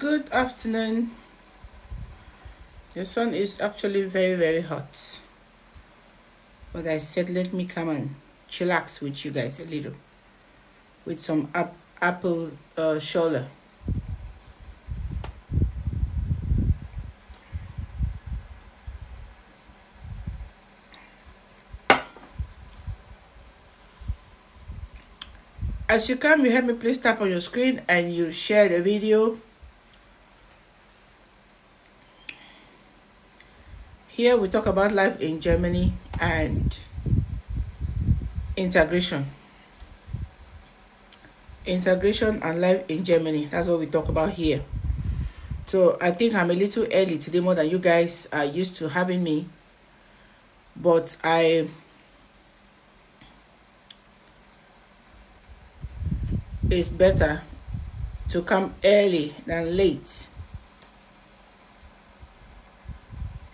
Good afternoon. The sun is actually very, very hot. But I said, let me come and chillax with you guys a little with some apple shoulder. As you come, you help me please tap on your screen and you share the video. Here we talk about life in Germany and integration. Integration and life in Germany. That's what we talk about here. So I think I'm a little early today, more than you guys are used to having me. But it's better to come early than late.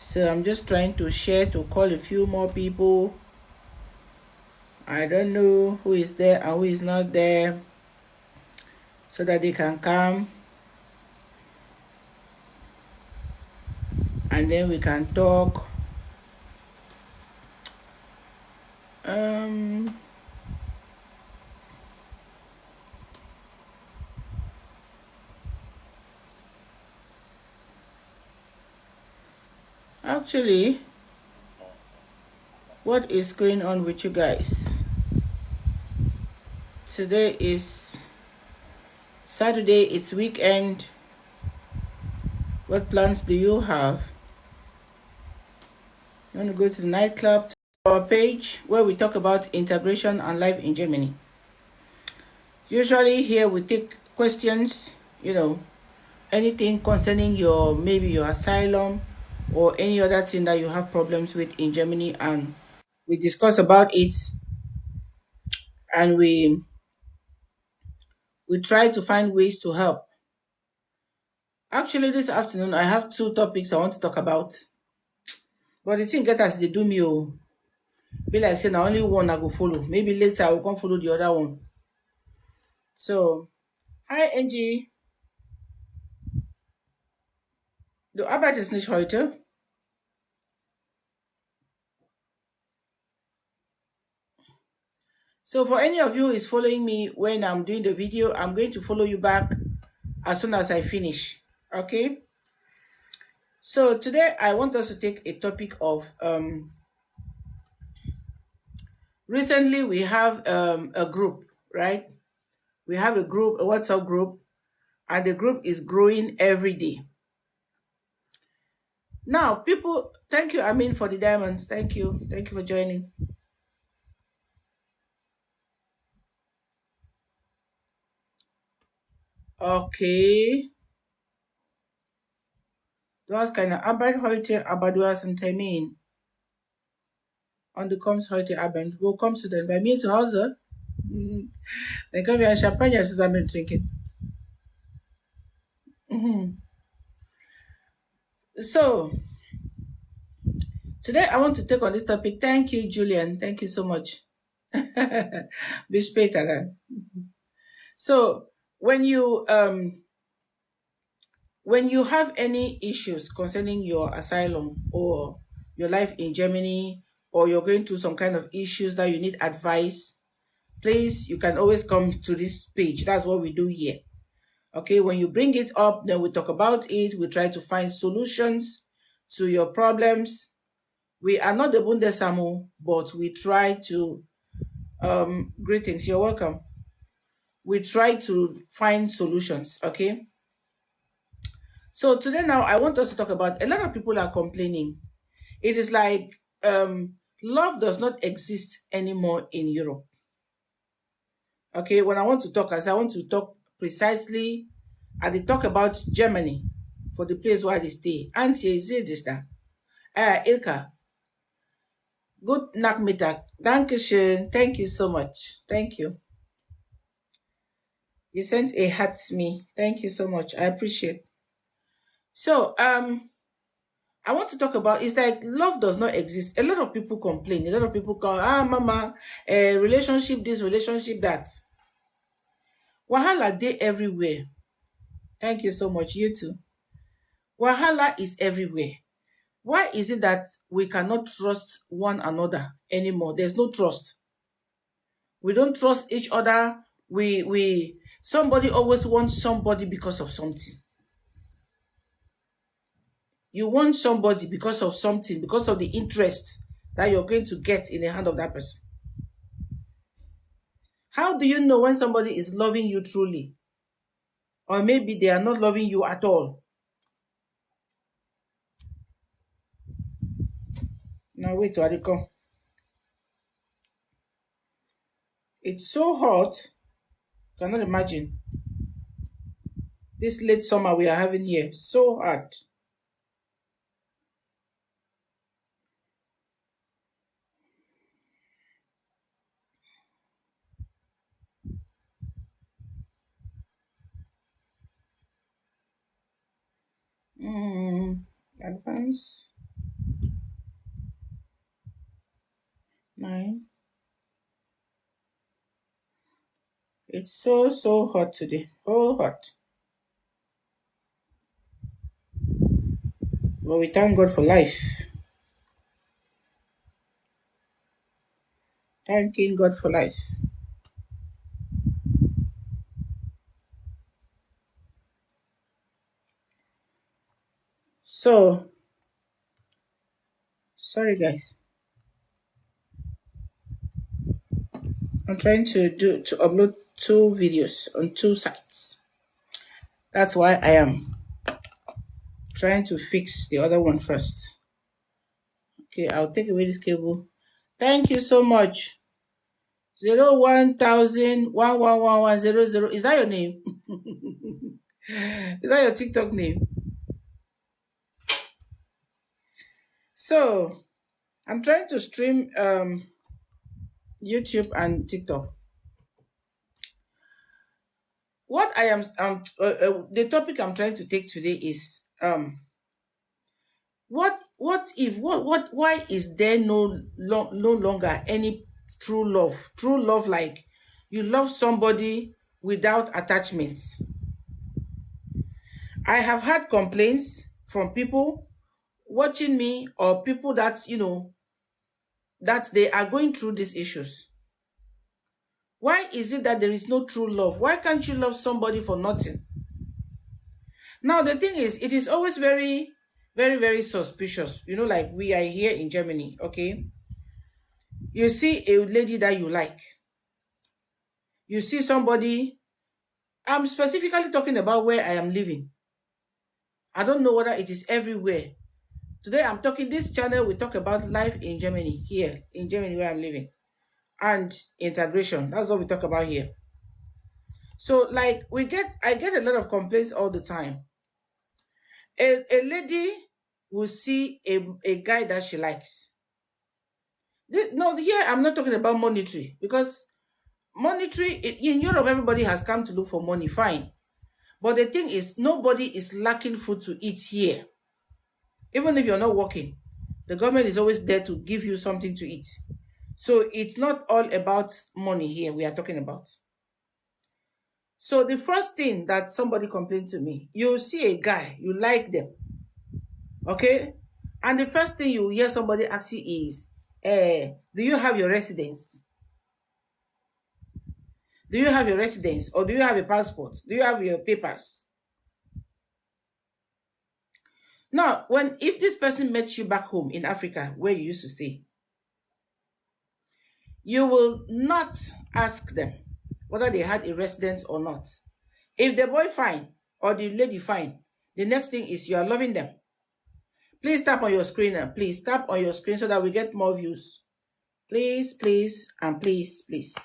So I'm just trying to share to call a few more people. I don't know who is there and who is not there, so that they can come and then we can talk. Actually, what is going on with you guys? Today is Saturday, it's weekend. What plans do you have? You want to go to the nightclub, to our page where we talk about integration and life in Germany. Usually here we take questions, anything concerning maybe your asylum or any other thing that you have problems with in Germany, and we discuss about it, and we try to find ways to help. Actually, this afternoon I have two topics I want to talk about, but the thing get as they do me, be like say now only one I go follow. Maybe later I will come follow the other one. So, hi Angie. Du arbeitest nicht heute? So for any of you who is following me when I'm doing the video, I'm going to follow you back as soon as I finish. Okay? So today I want us to take a topic of recently we have a group, right? We have a group, a WhatsApp group, and the group is growing every day. Now, people, thank you, Amin, for the diamonds. Thank you. Thank you for joining. Okay. Du hast keine Arbeit heute, aber du hast einen Termin. Und du kommst heute Abend. Wo kommst du denn? Bei mir zu Hause? Dann können wir ein Champagner zusammen trinken. So, today I want to take on this topic. Thank you, Julian. Thank you so much. Bis später then. So, when you have any issues concerning your asylum or your life in Germany, or you're going through some kind of issues that you need advice, please, you can always come to this page. That's what we do here. Okay, when you bring it up, then we talk about it. We try to find solutions to your problems. We are not the Bundesamu, but we try to, greetings, you're welcome. We try to find solutions, okay? So today now, I want us to talk about, a lot of people are complaining. It is like love does not exist anymore in Europe. Okay, when I want to talk, as I want to talk precisely, I did talk about Germany for the place where they stay. Antje Zedista. Ilka. Good Nachmittag. Dankeschön. Thank you so much. Thank you. You sent a hat to me. Thank you so much. I appreciate. So, I want to talk about, it's like love does not exist. A lot of people complain. A lot of people call, mama, relationship this, relationship that. Wahala dey everywhere. Thank you so much. You too. Wahala is everywhere. Why is it that we cannot trust one another anymore? There's no trust. We don't trust each other. We somebody always wants somebody because of something. You want somebody because of something, because of the interest that you're going to get in the hand of that person. How do you know when somebody is loving you truly? Or maybe they are not loving you at all? Now wait till I come. It's so hot. Cannot imagine. This late summer we are having here. So hot. Advance. 9. It's so hot today. Oh hot. But we thank God for life. Thanking God for life. So, sorry guys. I'm trying to upload 2 videos on 2 sites. That's why I am trying to fix the other one first. Okay, I'll take away this cable. Thank you so much. 01,000,111,100. Is that your name? Is that your TikTok name? So, I'm trying to stream YouTube and TikTok. What I am the topic I'm trying to take today is what if why is there no longer any true love? True love, like you love somebody without attachments. I have had complaints from people watching me, or people that that they are going through these issues. Why is it that there is no true love? Why can't you love somebody for nothing? Now, the thing is, it is always very, very, very suspicious. Like we are here in Germany, okay? You see a lady that you like. You see somebody. I'm specifically talking about where I am living. I don't know whether it is everywhere. Today, I'm talking, this channel, we talk about life in Germany, here in Germany where I'm living, and integration. That's what we talk about here. So, like, I get a lot of complaints all the time. A lady will see a guy that she likes. No, here I'm not talking about monetary, because monetary in Europe, everybody has come to look for money, fine. But the thing is, nobody is lacking food to eat here. Even if you're not working, the government is always there to give you something to eat. So it's not all about money here we are talking about. So the first thing that somebody complained to me, you see a guy, you like them, okay? And the first thing you hear somebody ask you is, do you have your residence? Do you have your residence? Or do you have a passport? Do you have your papers? Now, if this person met you back home in Africa where you used to stay, you will not ask them whether they had a residence or not. If the boy fine or the lady fine, the next thing is you are loving them. Please tap on your screen, and please tap on your screen so that we get more views. Please, please, and please, please.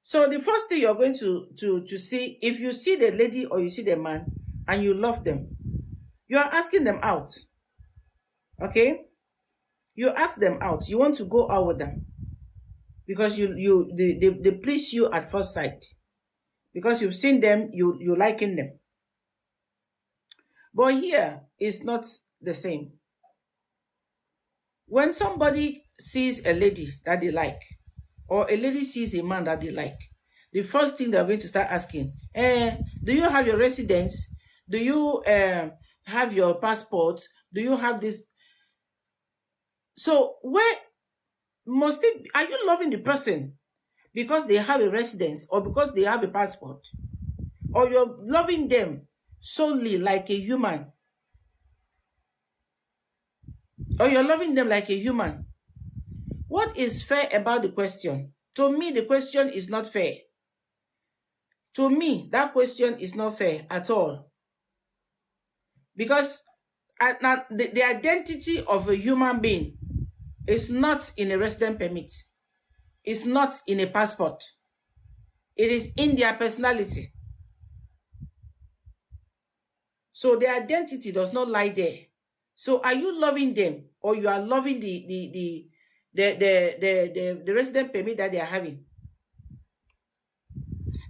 So the first thing you're going to see, if you see the lady or you see the man and you love them, you are asking them out. Okay? You ask them out. You want to go out with them because they please you at first sight. Because you've seen them, you liking them. But here it's not the same. When somebody sees a lady that they like, or a lady sees a man that they like, the first thing they're going to start asking, do you have your residence? Do you have your passport? Do you have this? So where must it, are you loving the person because they have a residence or because they have a passport? Or you're loving them solely like a human? Or you're loving them like a human? What is fair about the question? To me, the question is not fair. To me, that question is not fair at all. Because the identity of a human being is not in a resident permit. It's not in a passport. It is in their personality. So their identity does not lie there. So are you loving them, or you are loving the resident permit that they are having?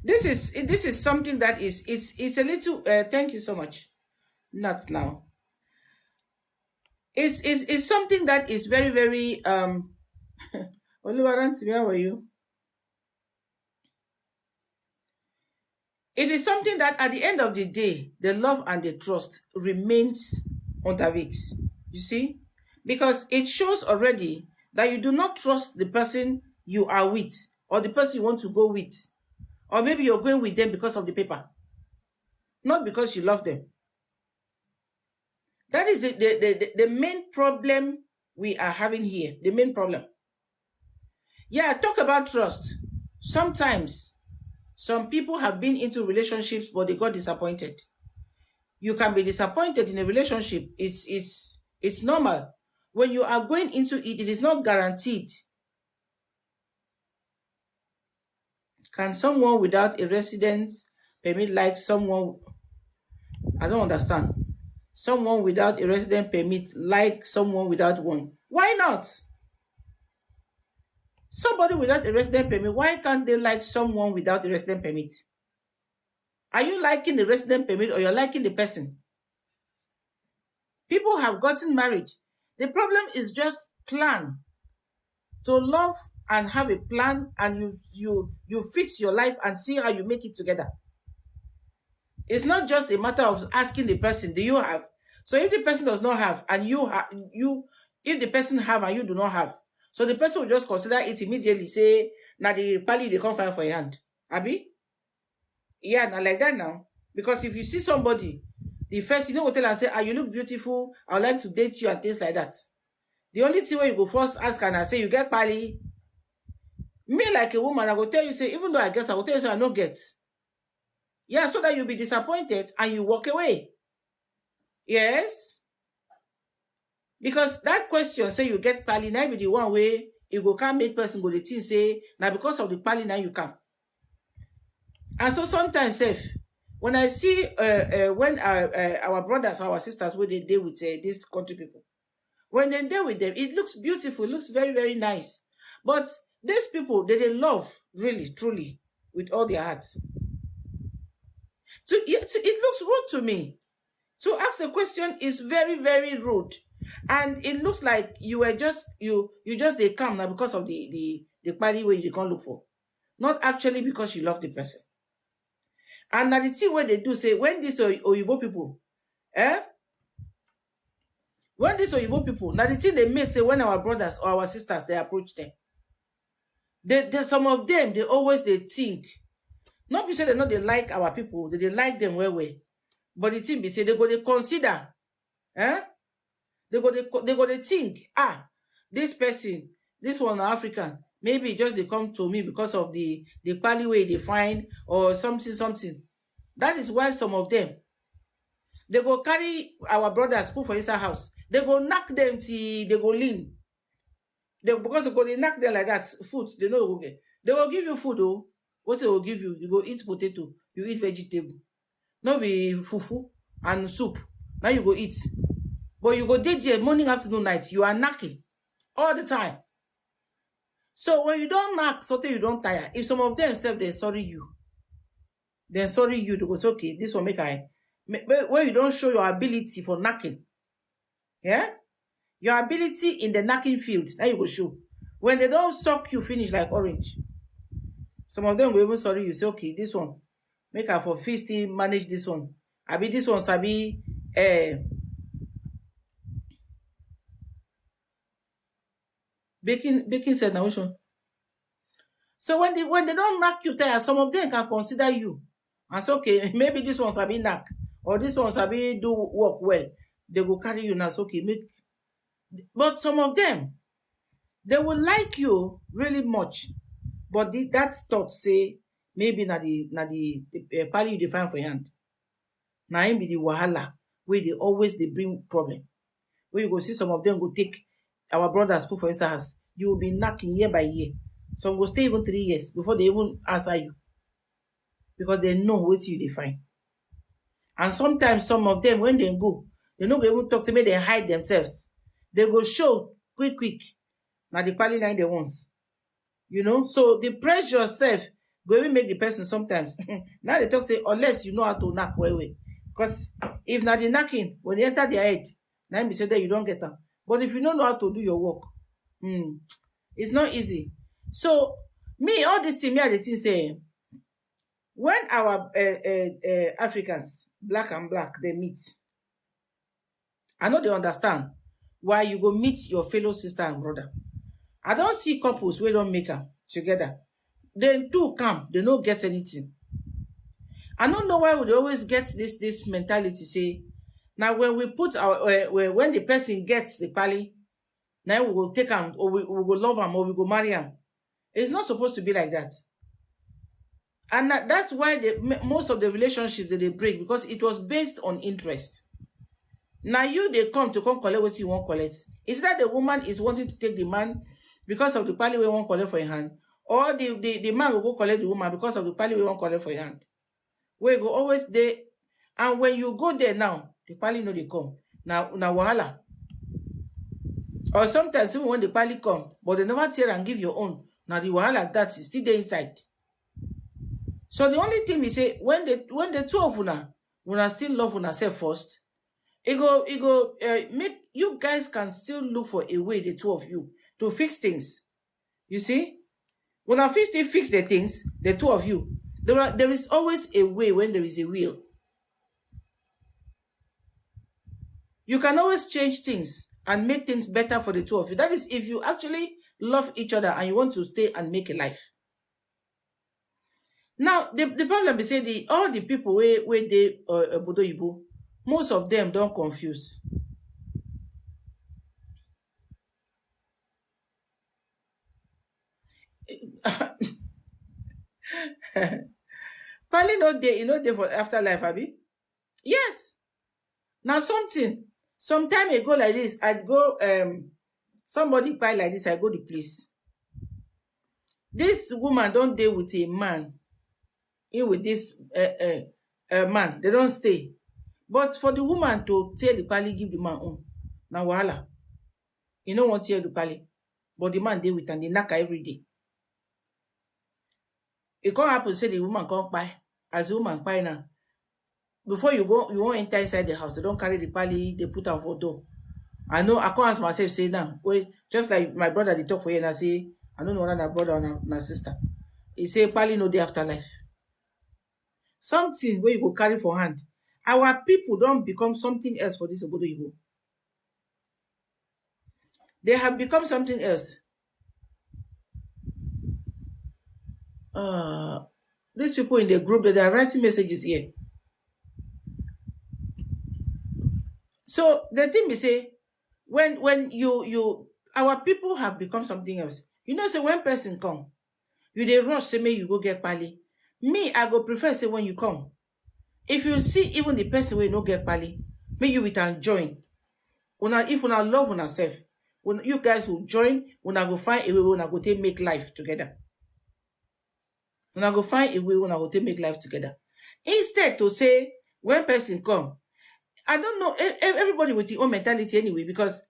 This is something that is it's a little. Thank you so much. Not now. It's something that is very, very Oluwaranti, where were you? It is something that at the end of the day, the love and the trust remains unterwegs. You see? Because it shows already that you do not trust the person you are with, or the person you want to go with. Or maybe you're going with them because of the paper, not because you love them. That is the main problem we are having here. The main problem. Yeah, talk about trust. Sometimes some people have been into relationships, but they got disappointed. You can be disappointed in a relationship. It's normal. When you are going into it, it is not guaranteed. Can someone without a residence permit like someone? I don't understand. Someone without a resident permit like someone without one. Why not? Somebody without a resident permit, why can't they like someone without a resident permit? Are you liking the resident permit, or you're liking the person? People have gotten married. The problem is just plan. To love and have a plan, and you fix your life and see how you make it together. It's not just a matter of asking the person, do you have? So if the person does not have, and if the person have and you do not have, so the person will just consider it immediately, say, now the pali they come find for your hand. Abi? Yeah, not like that now. Because if you see somebody, the first, you know what tell and say, you look beautiful, I would like to date you and things like that. The only thing where you go first ask and I say, you get pali? Me like a woman, I will tell you, say, even though I get, I will tell you, say, I don't get. Yeah, so that you'll be disappointed and you walk away. Yes? Because that question, say you get pali, now be the one way you go can't make person go the thing say, now because of the pali, now you can. And so sometimes, when I see when our brothers or our sisters, when they deal with these country people, when they deal with them, it looks beautiful, it looks very, very nice. But these people, they love, really, truly, with all their hearts. It looks rude to me. To ask a question is very, very rude. And it looks like you were just, you just they come now because of the party where you can't look for. Not actually because you love the person. And now the thing where they do say, when these Oyibo people, when these Oyibo people, now the thing they make say when our brothers or our sisters, they approach them. Some of them, they think, not be say they know they like our people, they like them well. But the thing be say they go to consider, they go to think, this person, this one African, maybe just they come to me because of the pali way they find or something. That is why some of them, they go carry our brothers, put for inside house. They go knock them till they go lean. Because they knock them like that, food, they know okay. They will give you food, oh. What they will give you, you go eat potato, you eat vegetable. No be fufu and soup. Now you go eat. But you go DJ morning, afternoon, night. You are knacking all the time. So when you don't knock, something you don't tire. If some of them say they're sorry you, then sorry you, they go say, okay, this will make when you don't show your ability for knacking, yeah? Your ability in the knacking field, now you go show. When they don't suck you, finish like orange. Some of them will even sorry you say, okay, this one, make her for fit still manage this one. Abi this one sabi baking said now which one? So when they don't knock you tire, some of them can consider you and say, okay, maybe this one sabi knack or this one sabi do work well. They go carry you now. So okay, make. But some of them, they will like you really much, but that thought say maybe na the pali you define for your hand. Na him be the wahala where they always they bring problem. Where you go see some of them go take our brothers put for inside house. You will be knocking year by year. Some go stay even 3 years before they even answer you because they know what you define. And sometimes some of them when they go, they no go even talk. Say maybe they hide themselves. They go show quick. Now the pali line they want. So the pressure self go even make the person sometimes. Now they talk say unless you know how to knock well. Because if not the knocking, when they enter their head, now be say that you don't get them. But if you don't know how to do your work, it's not easy. So me, all this thing, me the thing say when our Africans, black and black, they meet, I know they understand why you go meet your fellow sister and brother. I don't see couples where don't make am together. Then two come, they don't get anything. I don't know why we always get this mentality. Say now when we put our when the person gets the pali, now we will take him or we will love him or we go marry him. It's not supposed to be like that. And that's why most of the relationships that they break because it was based on interest. Now they come collect what you want collect. Is that the woman is wanting to take the man because of the pali we won't collect for your hand, or the man will go collect the woman because of the pali we won't collect for your hand? We go always there, and when you go there now, the pali know they come. Now wahala. Or sometimes even when the pali come, but they never tear and give your own. Now the wahala that is still there inside. So the only thing we say when the two of una still love una self first, it go make you guys can still look for a way, the two of you, to fix things. You see, when I still fix the things, the two of you, there is always a way when there is a will. You can always change things and make things better for the two of you. That is if you actually love each other and you want to stay and make a life. Now, the problem is say all the people where they Obodo Oyibo, most of them don't confuse. Probably not there, there for afterlife, Abi. Yes. Now some time ago like this, I'd go somebody buy like this, I go the place. This woman don't deal with a man. In with this man, they don't stay. But for the woman to tell the pali, give the man on. Now wahala. You know what hear the pali. But the man deal with and they knock every day. It can't happen, say the woman can't buy. As the woman buy now. Before you won't enter inside the house. They don't carry the pali, they put out for door. I know I can't ask myself, say now. Wait, just like my brother they talk for you and I say, I don't know whether that brother or my sister. He say pali no day afterlife. Something where you go carry for hand. Our people don't become something else for this Obodo Oyibo. They have become something else. These people in the group that they are writing messages here. So the thing we say, when you our people have become something else. Say when person come, you they rush say may you go get pali. Me, I go prefer say when you come. If you see even the person will no get pali, may you with and join. If una love una self, when you guys will join, una go find a way una go take make life together. Una go find a way una go take make life together. Instead to say when person come, I don't know everybody with your own mentality anyway, because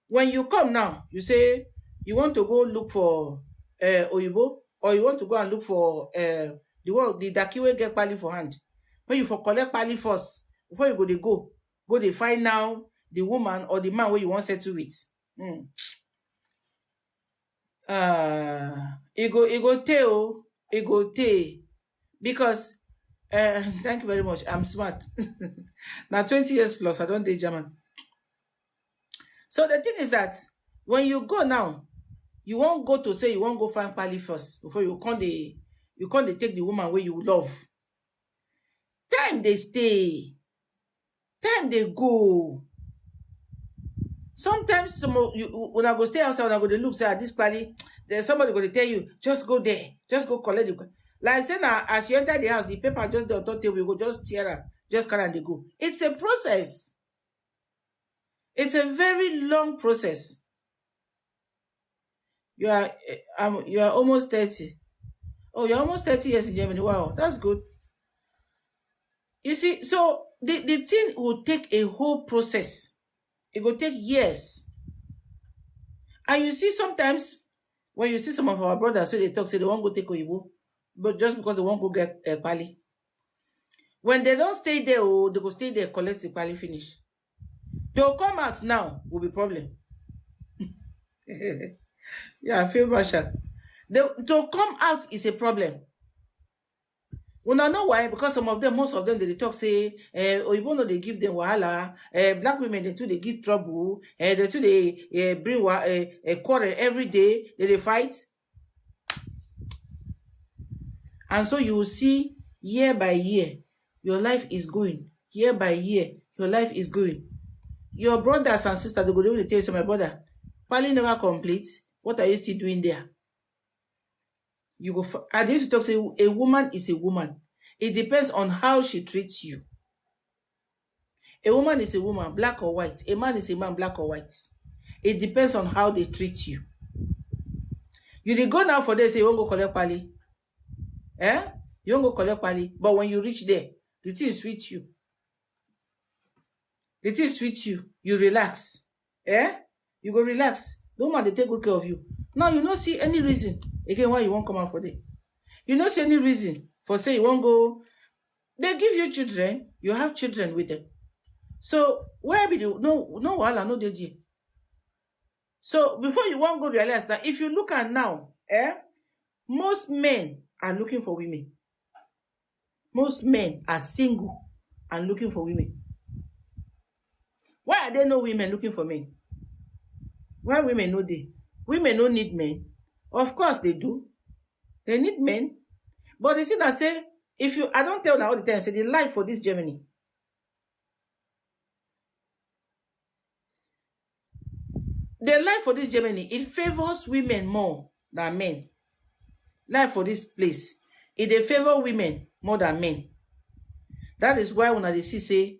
when you come now, you say you want to go look for Oyibo, or you want to go and look for the Dakiwe get pali for hand. When you for collect pali first, before you go they find now the woman or the man where you want to settle with. It go tell it go take because thank you very much. I'm smart. Now 20 years plus, I don't do German. So the thing is that when you go now, you won't go to say you won't go find Pali first before you can't take the woman where you love. Time they stay, time they go. Sometimes when I go stay outside, when I go to look, say this Pali, there's somebody going to tell you, just go there, just go collect it. Like say now, as you enter the house, the paper just on top table, you go just tear her, just carry and they go. It's a process. It's a very long process. You are almost 30. Oh, you're almost 30 years in Germany. Wow, that's good. You see, so the thing will take a whole process. It will take years. And you see, sometimes when you see some of our brothers, so they talk, say they won't go take Oyibo, but just because they won't go get a Pali. When they don't stay there, they go stay there, collect the Pali finish. They'll come out now, will be problem. Yeah, I feel Marshall. To come out is a problem. Well, I know why, because most of them, they talk say, Oyibo no they give them wahala, black women they too they give trouble, they too they bring a quarrel every day, they fight. And so you will see year by year, your life is going. Year by year, your life is going. Your brothers and sisters, they go to tell you, my brother, Pali never complete. What are you still doing there? You go. I used to talk say a woman is a woman. It depends on how she treats you. A woman is a woman, black or white. A man is a man, black or white. It depends on how they treat you. You dey go now for this, say you won't go collect Pali. You won't go collect Pali. But when you reach there, the thing sweet you. The thing sweet you. You relax. You go relax. The woman, they take good care of you. Now, you don't see any reason, again, why you won't come out for them. You don't see any reason for say you won't go. They give you children. You have children with them. So, where be the, no, wahala, no DJ. So, before you won't go realize that, if you look at now, most men are looking for women. Most men are single and looking for women. Why are there no women looking for men? Why women no they? Women don't need men. Of course they do. They need men. But the thing I say, I don't tell now all the time, say the life for this Germany. The life for this Germany, it favors women more than men. Life for this place, it favor women more than men. That is why when they say,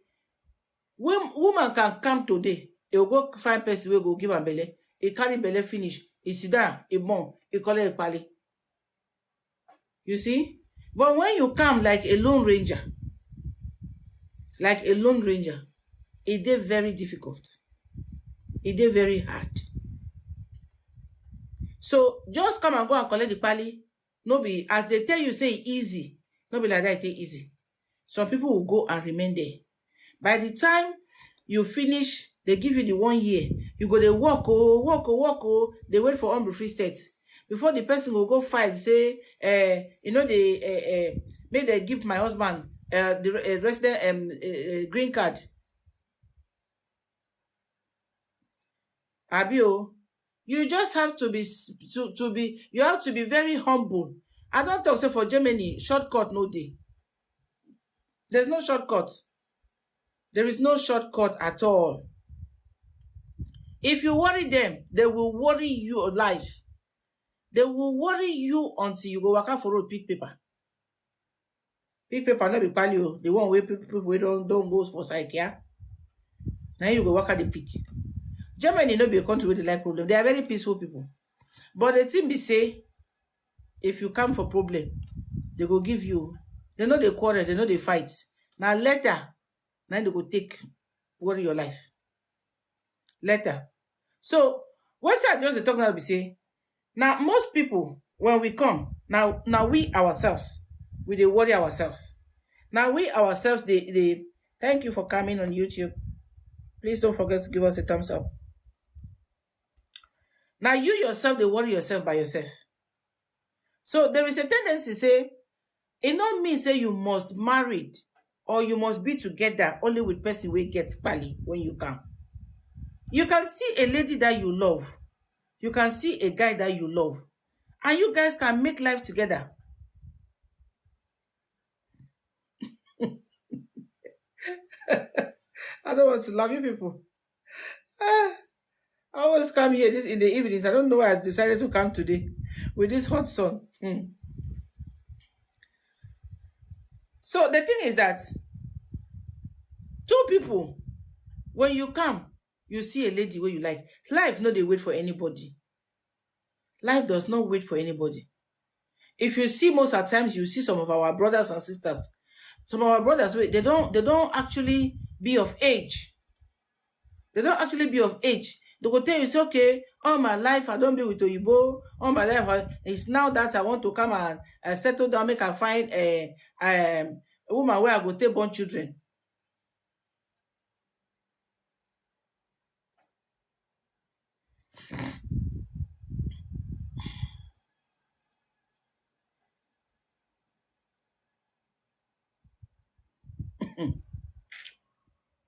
woman can come today, he will go find person, will go give her belly. He carry belly finish. He sit down, he born, he call it a Pali. You see? But when you come like a lone ranger, it is very difficult. It is very hard. So just come and go and collect the Pali. No be, as they tell you, say easy. No be like that, it is easy. Some people will go and remain there. By the time you finish, they give you the 1 year. You go, they walk, they wait for unfree state. Before the person will go file, say, may they give my husband the resident green card. Abio, you just have to be you have to be very humble. I don't talk say for Germany, shortcut no day. There's no shortcut. There is no shortcut at all. If you worry them, they will worry your life. They will worry you until you go work out for road, pick paper. Pick paper, not be palio. The one where people we don't go for psychiatry. Now you go work at the pick. Germany no be a country with the like problem. They are very peaceful people. But the thing be say, if you come for problem, they go give you. They know they quarrel, they know they fight. Now later, now they go take worry your life. Later. So, what's that just talking about be say? Now, most people, when we come, now we ourselves, we they worry ourselves. Now we ourselves, they thank you for coming on YouTube. Please don't forget to give us a thumbs up. Now you yourself, they worry yourself by yourself. So there is a tendency say, it not mean say you must married or you must be together only with person wey get pali when you come. You can see a lady that you love. You can see a guy that you love. And you guys can make life together. I don't want to love you people. Ah, I always come here this in the evenings. I don't know why I decided to come today with this hot sun. So the thing is that two people, when you come, you see a lady where you like. Life no dey wait for anybody. Life does not wait for anybody. If you see most at times, you see some of our brothers and sisters. Some of our brothers, they don't actually be of age. They don't actually be of age. They will tell you, it's okay, all my life I don't be with Oyibo. All my life, it's now that I want to come and settle down, make I find a woman where I go take born children.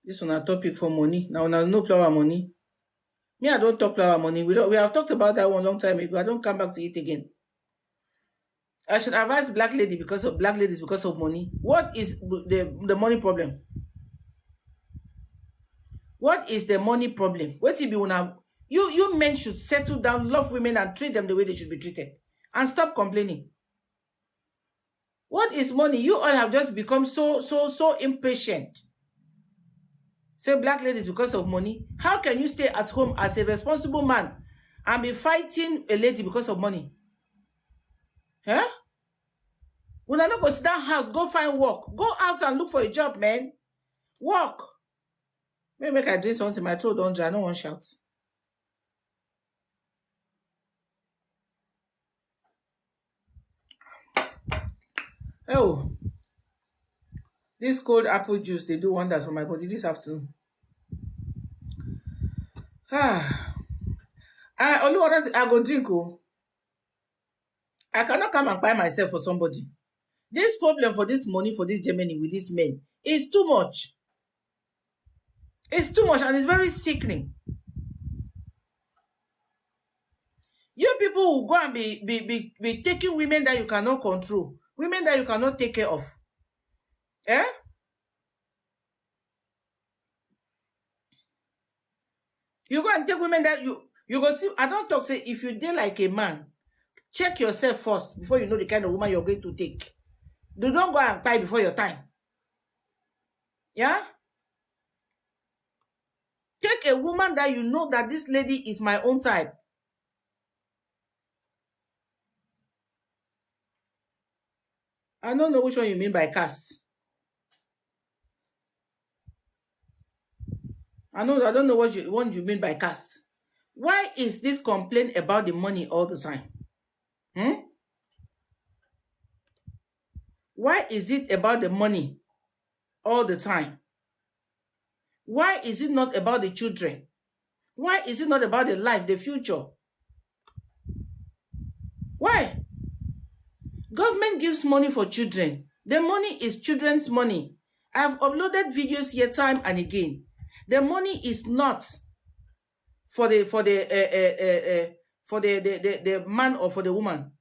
This one a topic for money. Now no flower money. Me, I don't talk flower money. We have talked about that one long time ago. I don't come back to it again. I should advise black ladies because of money. What is the money problem? What is the money problem? What if you men should settle down, love women, and treat them the way they should be treated, and stop complaining. What is money? You all have just become so impatient. Say black ladies because of money. How can you stay at home as a responsible man and be fighting a lady because of money? Huh? When I not go sit down house, go find work. Go out and look for a job, man. Work. Maybe make I drink something. My throat don't dry. I don't want to shout. Oh. This cold apple juice, they do wonders for my body this afternoon. Only water I go drink. Oh. I cannot come and buy myself for somebody. This problem for this money, for this Germany with these men is too much. It's too much and it's very sickening. You people will go and be taking women that you cannot control, women that you cannot take care of. Eh? You go and take women that you go see. I don't talk say if you deal like a man, check yourself first before you know the kind of woman you're going to take. Do not go and buy before your time. Yeah? Take a woman that you know that this lady is my own type. I don't know which one you mean by caste. I don't know what you mean by caste. Why is this complaint about the money all the time? Why is it about the money all the time? Why is it not about the children? Why is it not about the life, the future? Why? Government gives money for children. The money is children's money. I've uploaded videos here time and again. The money is not for the man or for the woman.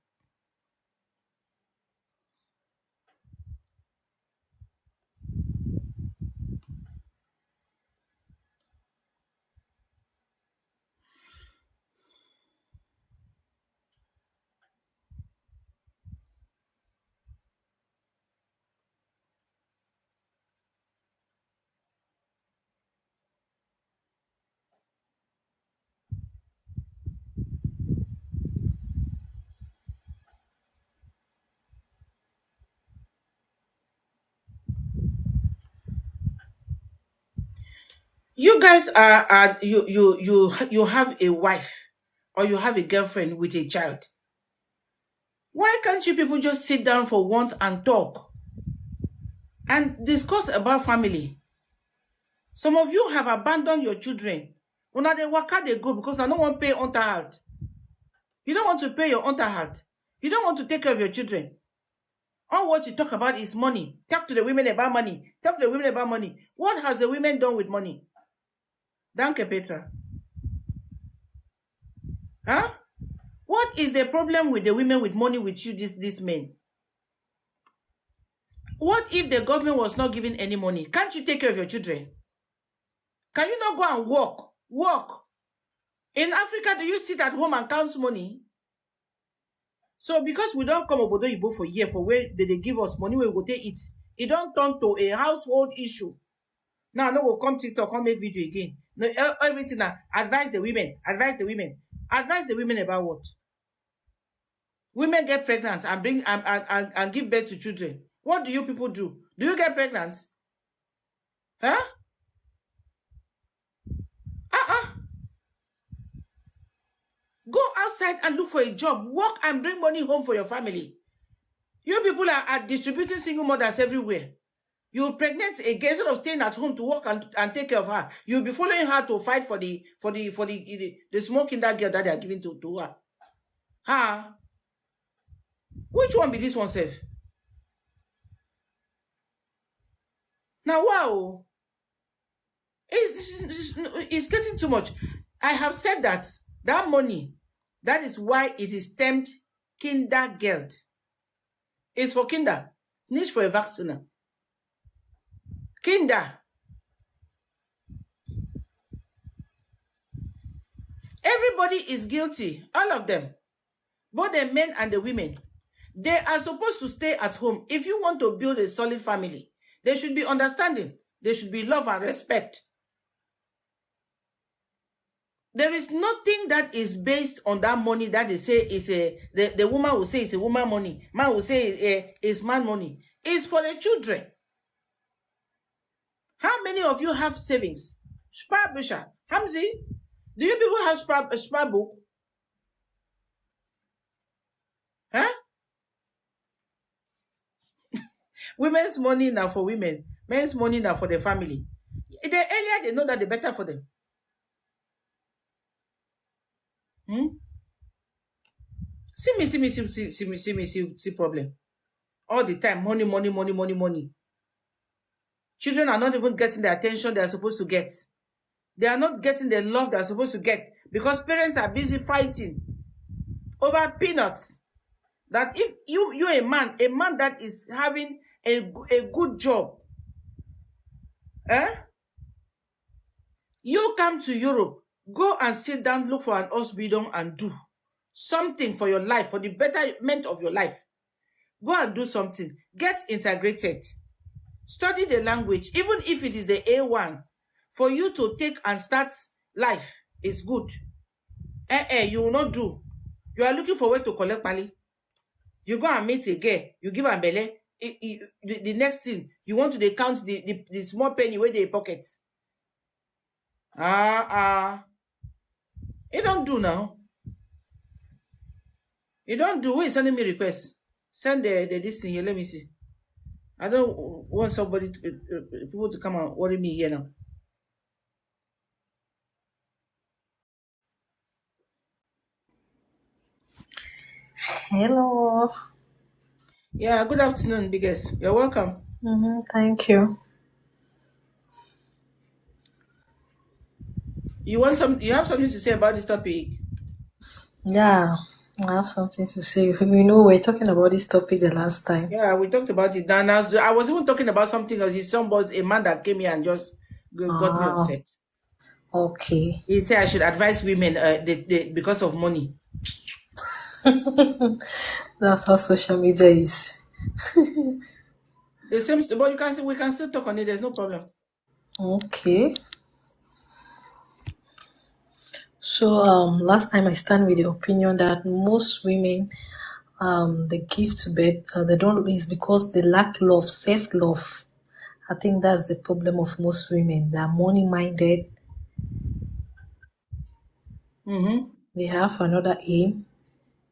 You guys you have a wife or you have a girlfriend with a child. Why can't you people just sit down for once and talk and discuss about family? Some of you have abandoned your children. When they work out, they go because they don't want to pay underhand. You don't want to pay your underhand. You don't want to take care of your children. All what you talk about is money. Talk to the women about money. Talk to the women about money. What has the women done with money? Danke, Petra. Huh? What is the problem with the women with money with you, these men? What if the government was not giving any money? Can't you take care of your children? Can you not go and work? Work. In Africa, do you sit at home and count money? So because we don't come Obodo Yibo for a year for where they give us money, we go take it don't turn to a household issue. Now no will come TikTok, come make video again. No, everything now. Advise the women. Advise the women. Advise the women about what? Women get pregnant and bring and give birth to children. What do you people do? Do you get pregnant? Huh? Go outside and look for a job. Work and bring money home for your family. You people are distributing single mothers everywhere. You pregnant again, instead of staying at home to work and take care of her. You'll be following her to fight for the small kinder girl that they are giving to her. Huh? Which one be this one, safe? Now, wow. It's getting too much. I have said that money, that is why it is termed Kindergeld. It's for kinder, nicht for Erwachsene. Kinder. Everybody is guilty, all of them. Both the men and the women. They are supposed to stay at home. If you want to build a solid family, there should be understanding. There should be love and respect. There is nothing that is based on that money that they say is the woman will say it's a woman money. Man will say it's man money. It's for the children. How many of you have savings? Sparbücher. Hamzi, do you people have Sparbook? Huh? Women's money now for women. Men's money now for the family. The earlier they know that, the better for them. See problem. All the time, money. Children are not even getting the attention they are supposed to get. They are not getting the love they are supposed to get because parents are busy fighting over peanuts. That if you're a man that is having a good job, you come to Europe, go and sit down, look for an hospital and do something for your life, for the betterment of your life. Go and do something. Get integrated. Study the language, even if it is the A1, for you to take and start life is good. You will not do. You are looking for where to collect money. You go and meet a girl, you give her belly. The next thing, you want to count the small penny where they pocket. It don't do now. You don't do. Who is sending me requests? Send this thing here. Let me see. I don't want somebody people to come and worry me here now. Hello. Yeah, good afternoon, biggest. You're welcome. Thank you. You have something to say about this topic? Yeah, I have something to say. You know, we're talking about this topic the last time. Yeah, we talked about it. And I was even talking about something else. It's a man that came here and just got me upset. Okay. He said I should advise women because of money. That's how social media is. The same, but we can still talk on it. There's no problem. Okay. So last time I stand with the opinion that most women they give to bed they don't is because they lack love, self-love. I think that's the problem of most women. They're money-minded. They have another aim.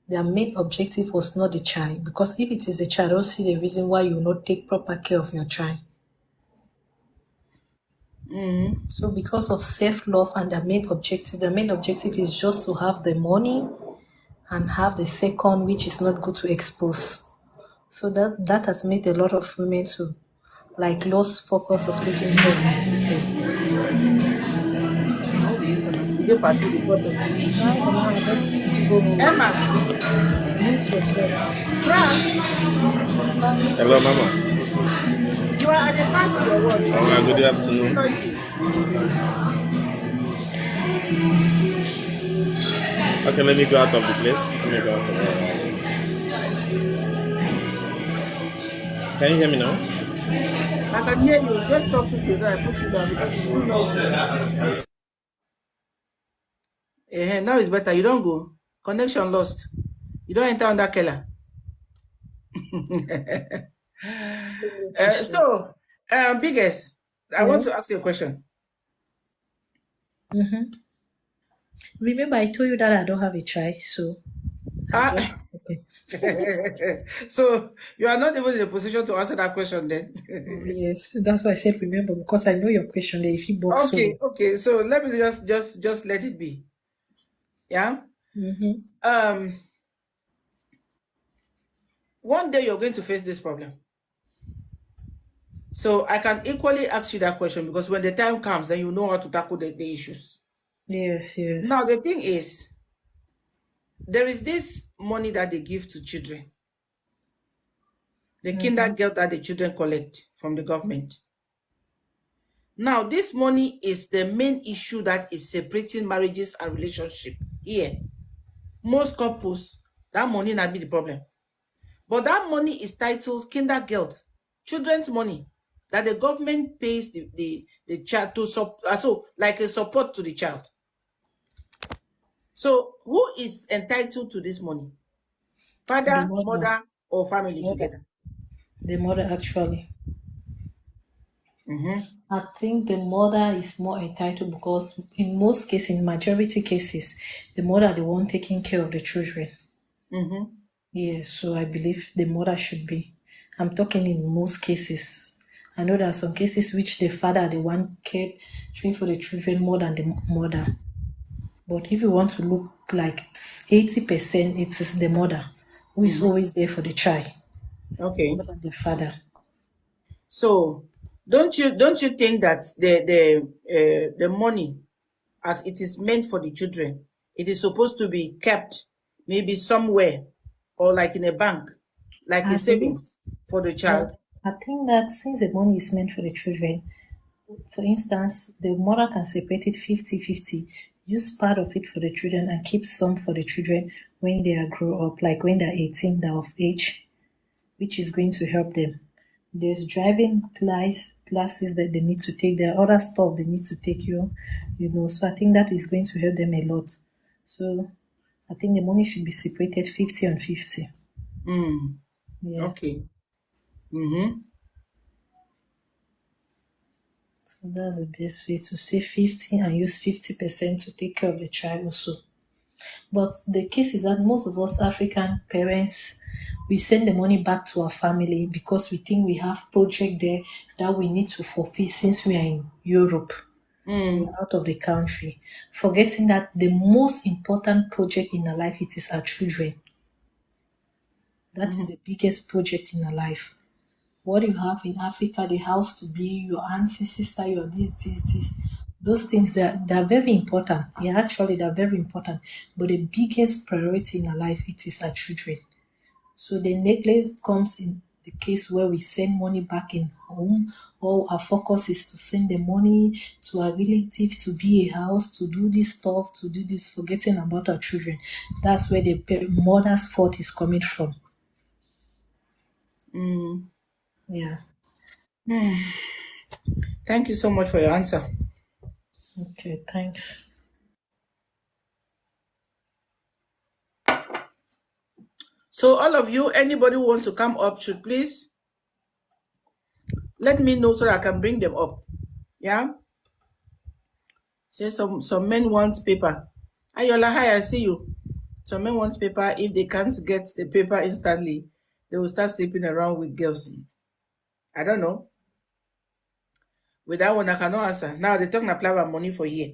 Their main objective was not the child, because if it is the child, I don't see the reason why you will not take proper care of your child. So because of self-love and their main objective is just to have the money and have the second, which is not good to expose. So that has made a lot of women to like lose focus of taking care of themselves. I will be using them. Did you party before to see? Now for now, I don't go Emma, mute yourself. Fra, Mute Hello, yourself. Mama. you are at a party or what? Good It's too afternoon. noisy. Okay, let me go out of the place. Let me go out of the Can you hear me now? I can hear you. Just talk to me so I put you down because it's too noisy. Now it's better. You don't go. Connection lost. You don't enter under Keller. Biggest, I want to ask you a question. Remember, I told you that I don't have a child, so okay. So you are not even in a position to answer that question then. Yes, that's why I said remember, because I know your question there. If you box Okay. So let me just let it be. Yeah. One day you're going to face this problem. So I can equally ask you that question because when the time comes, then you know how to tackle the issues. Yes. Now the thing is, there is this money that they give to children. The kindergarten that the children collect from the government. Now, this money is the main issue that is separating marriages and relationship here. Most couples, that money not be the problem. But that money is titled kindergarten, children's money, that the government pays the child to so like a support to the child. So who is entitled to this money? Father, mother, or family together? The mother, actually. I think the mother is more entitled because in most cases, in majority cases, the mother the one taking care of the children. Yes, so I believe the mother should be. I'm talking in most cases. I know there are some cases which the father the one caring for the children more than the mother. But if you want to look like 80%, it is the mother who is always there for the child. Okay. More than the father. So don't you think that the money, as it is meant for the children, it is supposed to be kept maybe somewhere or like in a bank, like a savings for the child? I think that since the money is meant for the children, for instance, the mother can separate it 50-50, use part of it for the children and keep some for the children when they are grow up, like when they're 18, they're of age, which is going to help them. There's driving classes that they need to take. There are other stuff they need to take, you know. So I think that is going to help them a lot. So I think the money should be separated 50 and 50. Yeah. Okay. So that's the best way to save 50 and use 50% to take care of the child also. But the case is that most of us African parents, we send the money back to our family because we think we have project there that we need to fulfill since we are in Europe. We're out of the country. Forgetting that the most important project in our life, it is our children. That is the biggest project in our life. What you have in Africa, the house to be, your auntie, sister, your this. Those things, they're very important. Yeah, actually, they're very important. But the biggest priority in our life, it is our children. So the neglect comes in the case where we send money back in home, or our focus is to send the money to our relative to be a house, to do this stuff, to do this, forgetting about our children. That's where the mother's fault is coming from. Yeah. Thank you so much for your answer. Okay, thanks. So all of you, anybody who wants to come up should please let me know so that I can bring them up. Yeah? Say some men want paper. Ayola, hi, I see you. Some men want paper. If they can't get the paper instantly, they will start sleeping around with girls. I don't know. With that one, I cannot answer. Now they talking about money for year.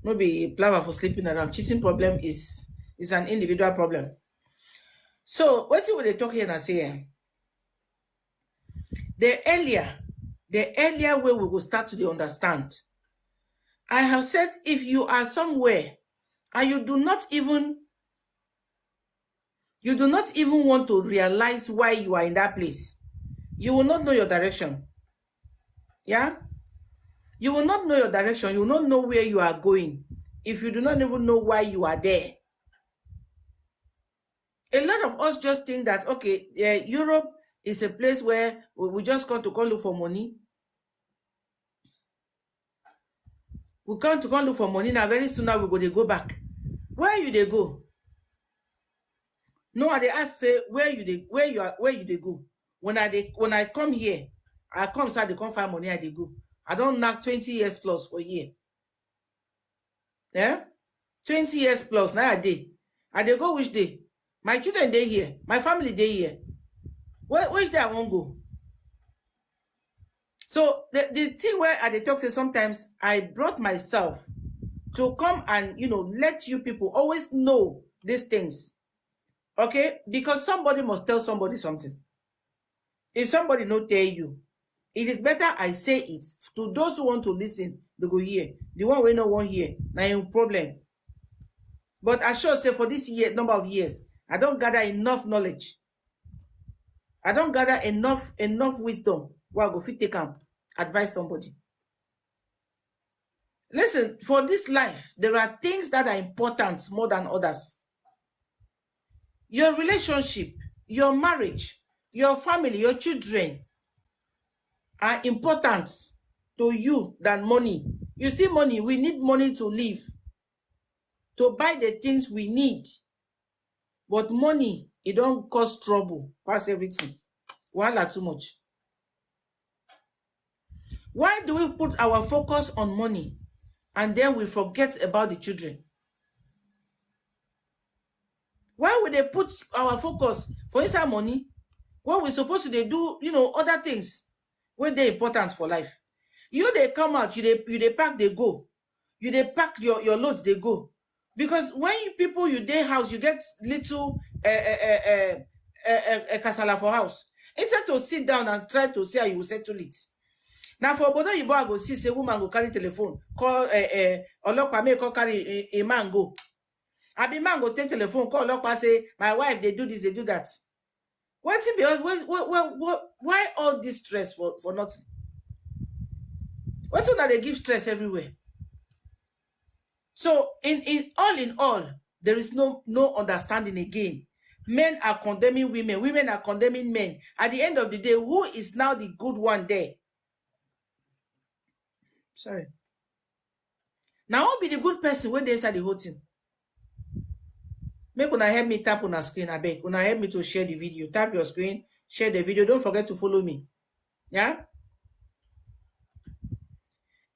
No be plava for sleeping around. Cheating problem is It's an individual problem. So what's it they talk here and say? The earlier way we will start to understand. I have said if you are somewhere and you do not even want to realize why you are in that place, you will not know your direction. Yeah? You will not know your direction. You will not know where you are going if you do not even know why you are there. A lot of us just think that, okay, Europe is a place where we just come to look for money. We come to look for money now. Very soon now they go back. Where you they go? No, they ask say where you they go. When I come here, I come so they come find money. I they go. I don't knock 20 years plus for a year. Yeah, 20 years plus now a day. I they go which day? My children they here. My family they here. Which day I won't go? So the thing where I talk say sometimes I brought myself to come and let you people always know these things. Okay? Because somebody must tell somebody something. If somebody not tell you, it is better I say it to those who want to listen, they go hear. The one we no want hear, now your problem. But I sure say for this number of years, I don't gather enough knowledge. I don't gather enough wisdom where I go fit take and advise somebody. Listen, for this life, there are things that are important more than others. Your relationship, your marriage, your family, your children are important to you than money. You see, money, we need money to live, to buy the things we need. But money, it don't cause trouble, pass everything. Wahala too much. Why do we put our focus on money and then we forget about the children? Why would they put our focus for inside money when we're supposed to do, other things when they're important for life? They come out, you pack, they go. You pack your load, they go. Because when people you house, you get little kasala for house. Instead to sit down and try to see how you will settle it. Now for Bodo Yibo, I go see say woman go carry telephone, call Olokwa may call carry a man go. Abi man go take telephone, call Olokwa say my wife they do this, they do that. What's it be? Why all this stress for nothing? What's that they give stress everywhere? So in all, there is no understanding again. Men are condemning women, women are condemning men. At the end of the day, who is now the good one there? Sorry. Now, who be the good person when they inside the whole thing? Make una help me tap on a screen, I beg. Una help me to share the video. Tap your screen, share the video. Don't forget to follow me. Yeah?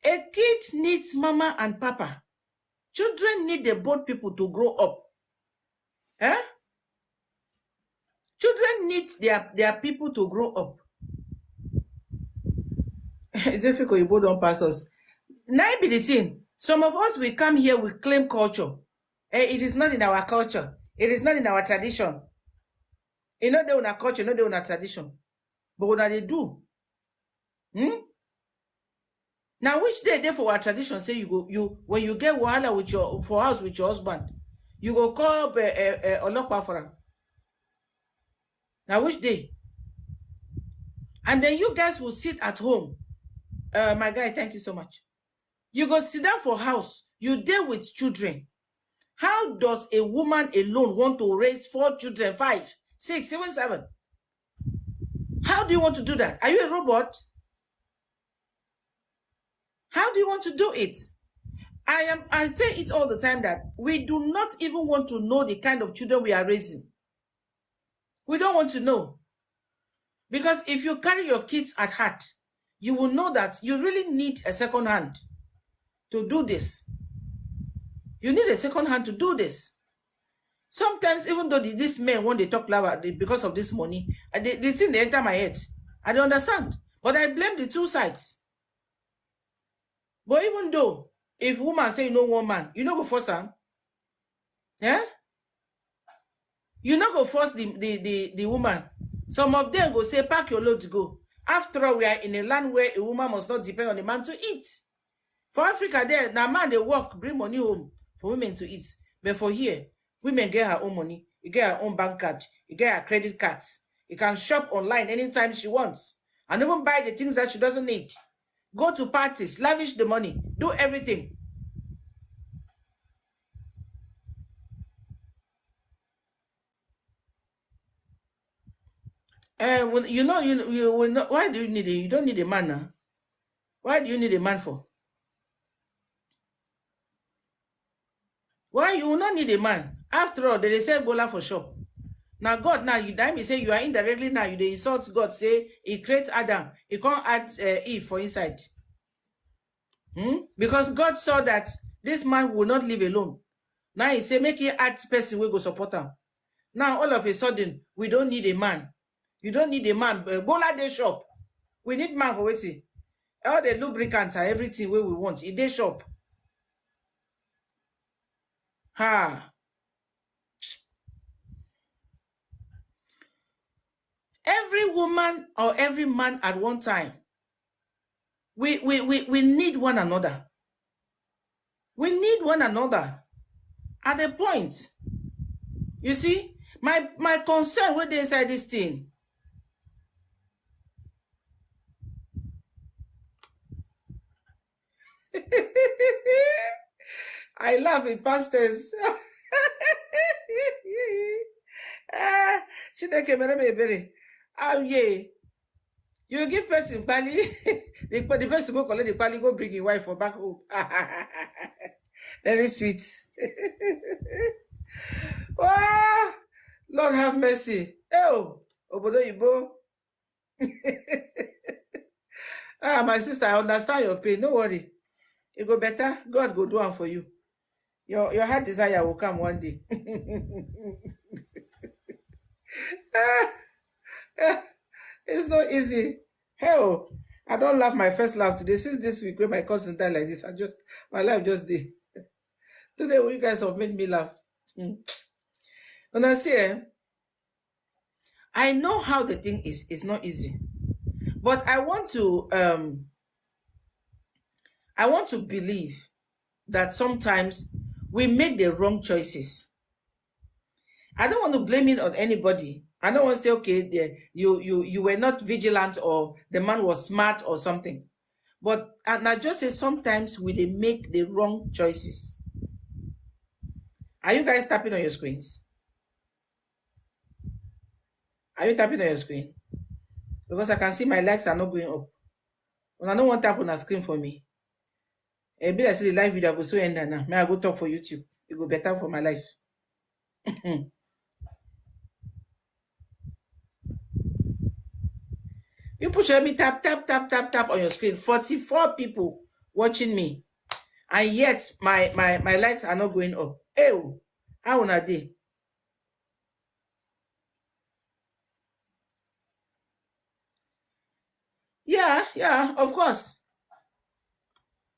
A kid needs mama and papa. Children need the both people to grow up. Eh? Children need their people to grow up. It's difficult, you both don't pass us. Now be the thing. Some of us, we come here, we claim culture. It is not in our culture. It is not in our tradition. You know they on our culture, not they on our tradition. But what they do? Now, which day for our tradition say when you get wahala with for house with your husband, you go call Olokwa for him. Now, which day? And then you guys will sit at home. My guy, thank you so much. You go sit down for house. You deal with children. How does a woman alone want to raise 4 children, 5, 6, 7, 7? How do you want to do that? Are you a robot? How do you want to do it? I say it all the time that we do not even want to know the kind of children we are raising. We don't want to know. Because if you carry your kids at heart, you will know that you really need a second hand to do this. You need a second hand to do this. Sometimes, even though these men, when they talk loud because of this money, they thing they enter my head. I don't understand. But I blame the two sides. But even though, if woman say no woman, you know go force her. Yeah? You not go force the woman. Some of them go say, pack your load to go. After all, we are in a land where a woman must not depend on a man to eat. For Africa, there, now man, they work, bring money home for women to eat. But for here, women get her own money. You get her own bank card. You get her credit cards. You can shop online anytime she wants. And even buy the things that she doesn't need. Go to parties, lavish the money, do everything. When you will not, why do you need it? You don't need a man now. Why do you need a man for? Why you will not need a man? After all, they say Bola for shop. Now God, now you die me say you are indirectly now you they insult God. Say He creates Adam, He can't add Eve for inside. Because God saw that this man will not live alone. Now He say make He add person we go support him. Now all of a sudden we don't need a man. You don't need a man. Bola dey shop. We need man for waiting. All the lubricants are everything where we want. In dey shop. Ha. Every woman or every man at one time, we need one another. We need one another. At a point, you see, my concern with inside this thing. I laugh in pastors. Chineke mere me ebere. Oh yeah. You give person pali, the person go collect the pali, go bring his wife for back home. Very sweet. Oh, Lord have mercy. Oh, Obodo Ibo. My sister, I understand your pain. No worry. It go better. God go do it for you. Your heart desire will come one day. It's not easy. Hell, I don't laugh my first laugh today. Since this week when my cousin died like this, my life just did. Today, you guys have made me laugh. When I say, I know how the thing is. It's not easy. But I want to believe that sometimes we make the wrong choices. I don't want to blame it on anybody. I don't want to say, okay, you were not vigilant or the man was smart or something. But and I just say sometimes we make the wrong choices. Are you guys tapping on your screens? Are you tapping on your screen? Because I can see my likes are not going up. When I don't want to tap on a screen for me. A bit I see the live video, I go so end now. May I go talk for YouTube? It go better for my life. You push me tap on your screen. 44 people watching me. And yet my likes are not going up. Ew, how una dey? Yeah, of course.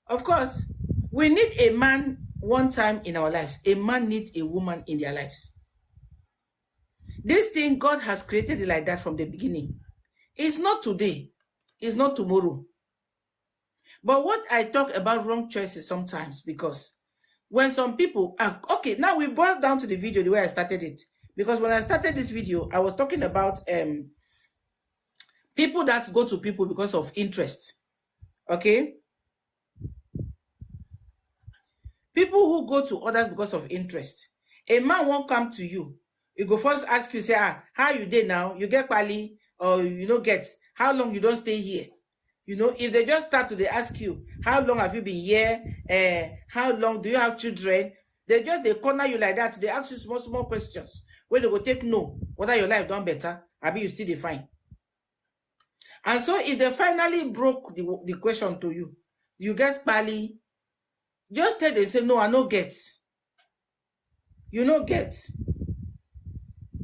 Of course. We need a man one time in our lives. A man needs a woman in their lives. This thing, God has created it like that from the beginning. It's not today. It's not tomorrow. But what I talk about wrong choices sometimes, because when some people okay, now we brought down to the video the way I started it. Because when I started this video, I was talking about people that go to people because of interest. Okay? People who go to others because of interest. A man won't come to you. He go first ask you, say, how you dey now? You get pali, or you know, get how long you don't stay here? You know, if they just start to they ask you, how long have you been here? How long do you have children? They corner you like that. They ask you small questions. Where they go take no, whether your life done better, or you still define. And so if they finally broke the question to you, you get pali, just tell them, say, no, I no get. You no get.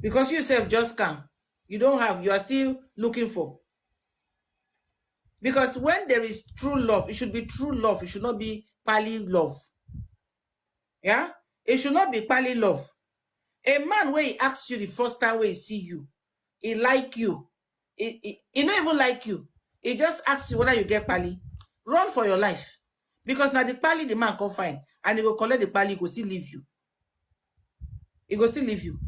Because you yourself just come. You don't have, you are still looking for. Because when there is true love, it should be true love. It should not be pali love. Yeah? It should not be pali love. A man where he asks you the first time where he see you, he like you. He not even like you. He just asks you whether you get pali. Run for your life. Because now the pali the man can find. And he go collect the pali, he go still leave you. He go still leave you.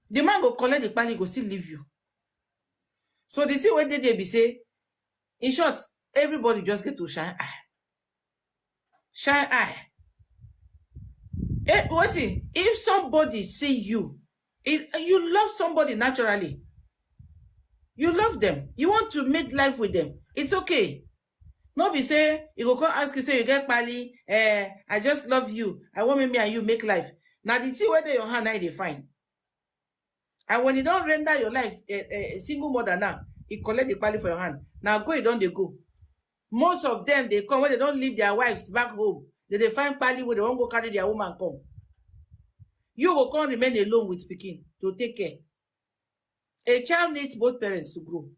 The man go collect the pali, he go still leave you. So the thing where they be say, in short, everybody just get to shine eye. Shine eye. If somebody see you, you love somebody naturally. You love them. You want to make life with them. It's okay. No be say, you go come ask you, say you get pali, I just love you. I want me and you make life. Now the thing whether your hand, now they find. And when you don't render your life a single mother now, you collect the pali for your hand. Now go, you don't they go. Most of them, they come when they don't leave their wives back home. They find pali where they won't go carry their woman come. You will come remain alone with speaking to take care. A child needs both parents to grow.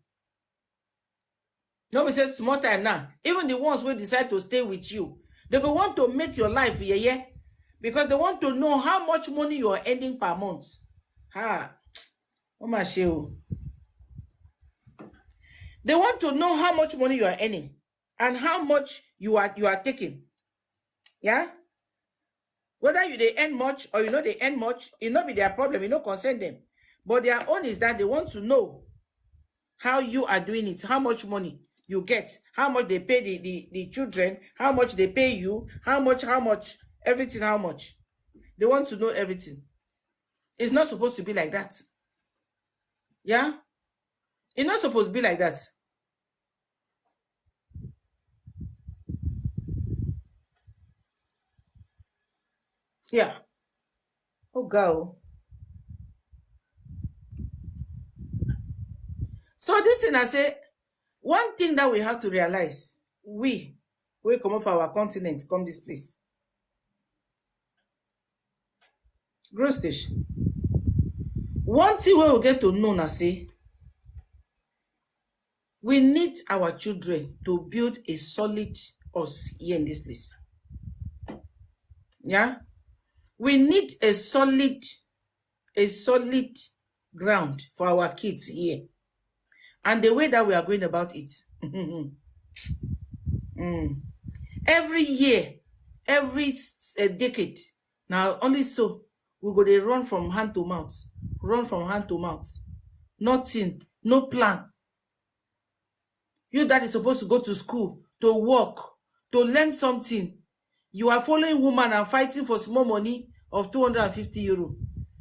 No, we say small time now. Even the ones who decide to stay with you, they go want to make your life because they want to know how much money you are earning per month. They want to know how much money you are earning and how much you are taking. Yeah? Whether you they earn much or you know they earn much, it not be their problem, it not concern them. But their own is that they want to know how you are doing it, how much money you get, how much they pay the children, how much they pay you, how much, everything, how much. They want to know everything. It's not supposed to be like that. Yeah? It's not supposed to be like that. Yeah. Oh, go. So this thing I say, one thing that we have to realize, we come off our continent, come this place. Grow station. One thing we will get to know now, say, we need our children to build a solid us here in this place. Yeah? We need a solid ground for our kids here. And the way that we are going about it. Every year, every decade, now only so, we go they run from hand to mouth. Run from hand to mouth. Nothing, no plan. You that is supposed to go to school, to work, to learn something. You are following woman and fighting for small money of 250 euro.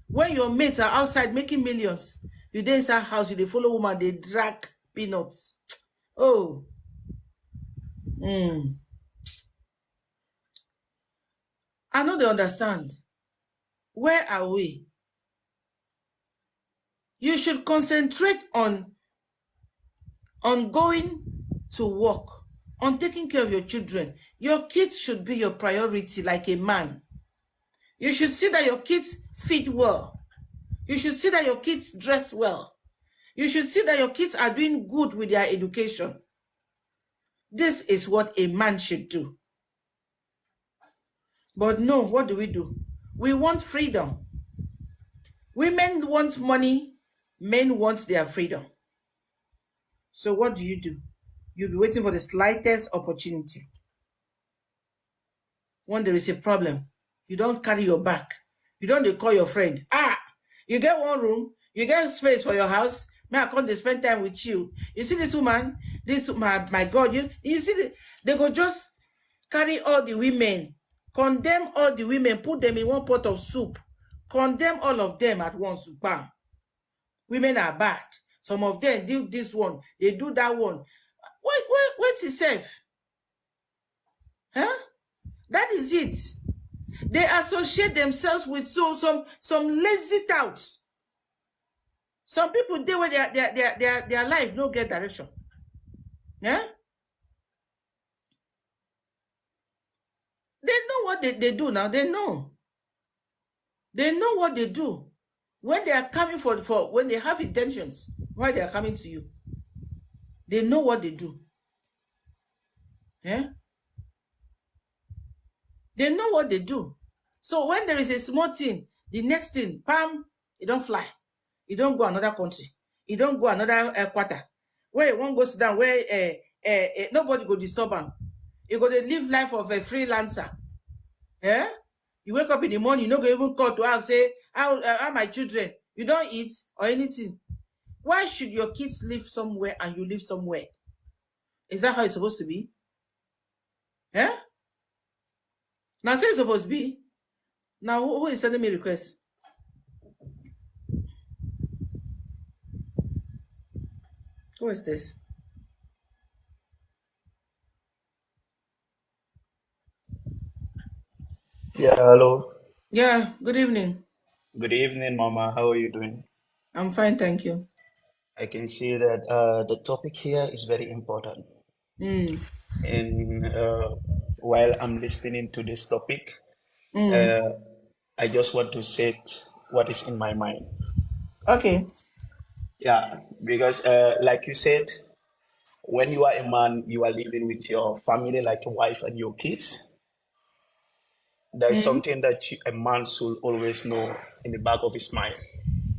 When your mates are outside making millions, you dey inside house, you dey follow woman, they drag peanuts. Oh. I know they understand. Where are we? You should concentrate on going to work, on taking care of your children. Your kids should be your priority like a man. You should see that your kids feed well. You should see that your kids dress well. You should see that your kids are doing good with their education. This is what a man should do. But no, what do? We want freedom. Women want money, men want their freedom. So what do? You'll be waiting for the slightest opportunity. When there is a problem, you don't carry your back. You don't call your friend. You get one room, you get space for your house. May I come to spend time with you? You see this woman, my God, you see, they go just carry all the women, condemn all the women, put them in one pot of soup, condemn all of them at once. Bam. Women are bad. Some of them do this one, they do that one. Wait yourself. Huh? That is it. They associate themselves with some lazy touts. Some people they where their life no get direction. Yeah? They know what they do now. They know. They know what they do. When they are coming for when they have intentions, why they are coming to you. They know what they do. Yeah? They know what they do. So when there is a small thing, the next thing, bam, it don't fly. It don't go another country. It don't go another quarter. Where it won't go sit down, where nobody go disturb him. You go to live life of a freelancer. Eh? You wake up in the morning, you no go even call to ask, say, how are my children? You don't eat or anything. Why should your kids live somewhere and you live somewhere? Is that how it's supposed to be? Eh? Now say it's supposed to be. Now who is sending me requests? Who is this? Yeah, hello. Yeah, good evening. Good evening, Mama. How are you doing? I'm fine, thank you. I can see that the topic here is very important. Mm, And while I'm listening to this topic, mm. uh, I just want to say what is in my mind. Okay. Yeah, because like you said, when you are a man, you are living with your family, like your wife and your kids. There's Mm, something that a man should always know in the back of his mind.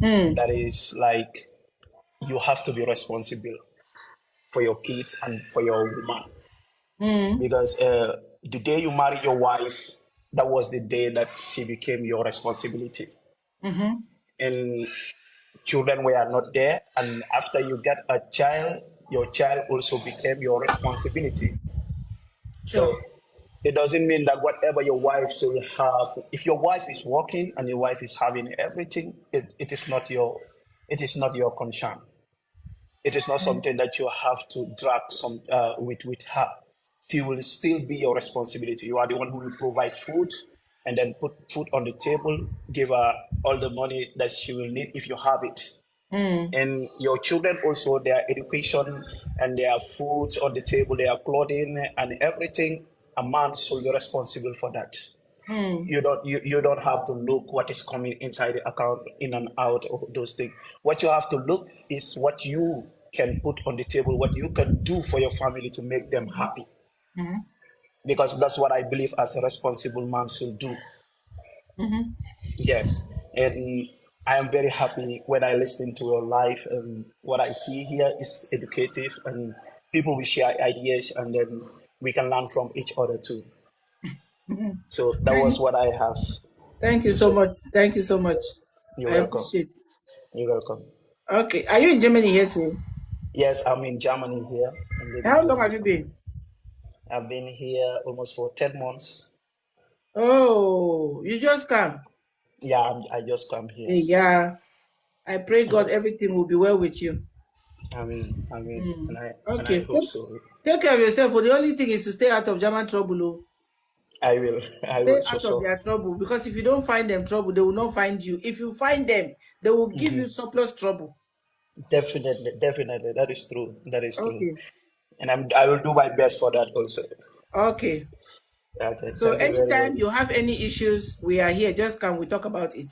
mm, That is like you have to be responsible for your kids and for your woman. mm, Because the day you marry your wife, that was the day that she became your responsibility. mm-hmm. And children were not there. And after you get a child, your child also became your responsibility. Sure. So it doesn't mean that whatever your wife should have, if your wife is working and your wife is having everything, it is not your concern. It is not Mm, something that you have to drag with her. She will still be your responsibility. You are the one who will provide food and then put food on the table, give her all the money that she will need if you have it. mm, And your children also, their education and their food on the table, their clothing and everything, a man should be responsible for that. mm, You don't have to look what is coming inside the account in and out of those things. What you have to look is what you can put on the table, what you can do for your family to make them happy, mm-hmm. because that's what I believe as a responsible man should do. Mm-hmm. Yes. And I am very happy when I listen to your life, and what I see here is educative, and people will share ideas and then we can learn from each other too. Mm-hmm. So that was Thank, what I have thank you to so say. much. Thank you so much. You're I welcome. appreciate. You're welcome. Okay. Are you in Germany here too? Yes, I'm in Germany here. I'm living How here long in have you Germany. been? I've been here almost for 10 months. Oh, you just come. Yeah, I just come here. Yeah. I pray I God just, everything will be well with you. and Mm. I Okay. hope so. Take care of yourself. Well, the only thing is to stay out of German trouble. Oh. I will, I Stay will, so, out of so. their trouble because if you don't find them trouble, they will not find you. If you find them, they will give you Mhm. surplus trouble. Definitely, definitely. That is true. That is true. Okay. And I will do my best for that also. Okay. Okay, So thank you very anytime much. you have any issues, we are here. Just come, we talk about it.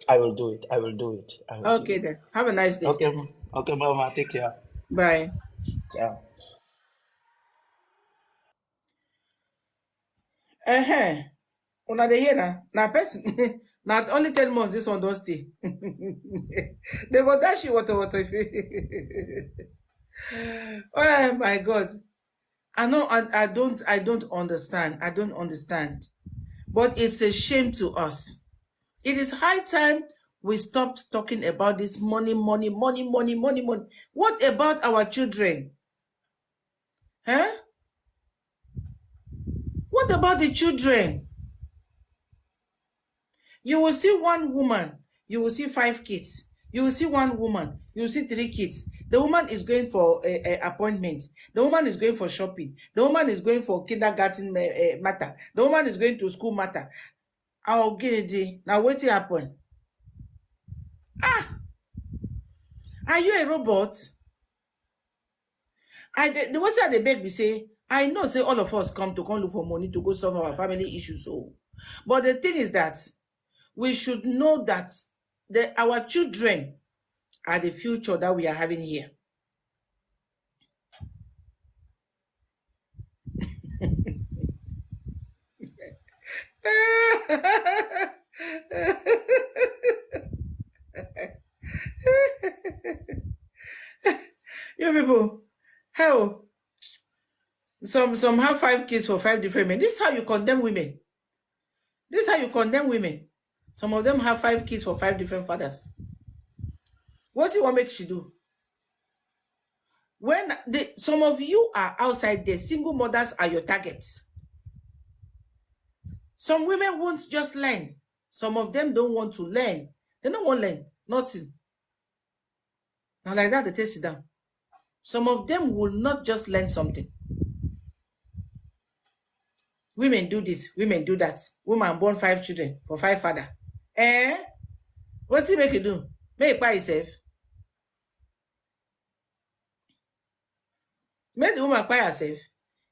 I will do it. I will do it. I will do Okay it. then. Have a nice day. Okay, okay, Mama, take care. Bye. Yeah. Uh-huh. Una dey hear na person na only 10 months this one don't stay. They go dash you water if you oh my God. I know I don't understand. I don't understand. But it's a shame to us. It is high time we stopped talking about this money, money, money, money, money, money. What about our children? Huh? What about the children? You will see one woman, you will see 5 kids. You will see one woman, you will see 3 kids. The woman is going for a appointment. The woman is going for shopping. The woman is going for kindergarten matter. The woman is going to school matter. I'll get it. Now, what happen? Ah, are you a robot? The what I dey beg me say, I know say all of us come look for money to go solve our family issues. So, but the thing is that we should know that our children are the future that we are having here. You people, how some have 5 kids for 5 different men. This is how you condemn women. This is how you condemn women. Some of them have 5 kids for 5 different fathers. What do you want make she do? When some of you are outside there, single mothers are your targets. Some women won't just learn. Some of them don't want to learn. They don't want to learn. Nothing. Now like that, they take it down. Some of them will not just learn something. Women do this, women do that. Woman born 5 children for 5 father. What's he make you do? Make it by yourself. Make the woman by herself.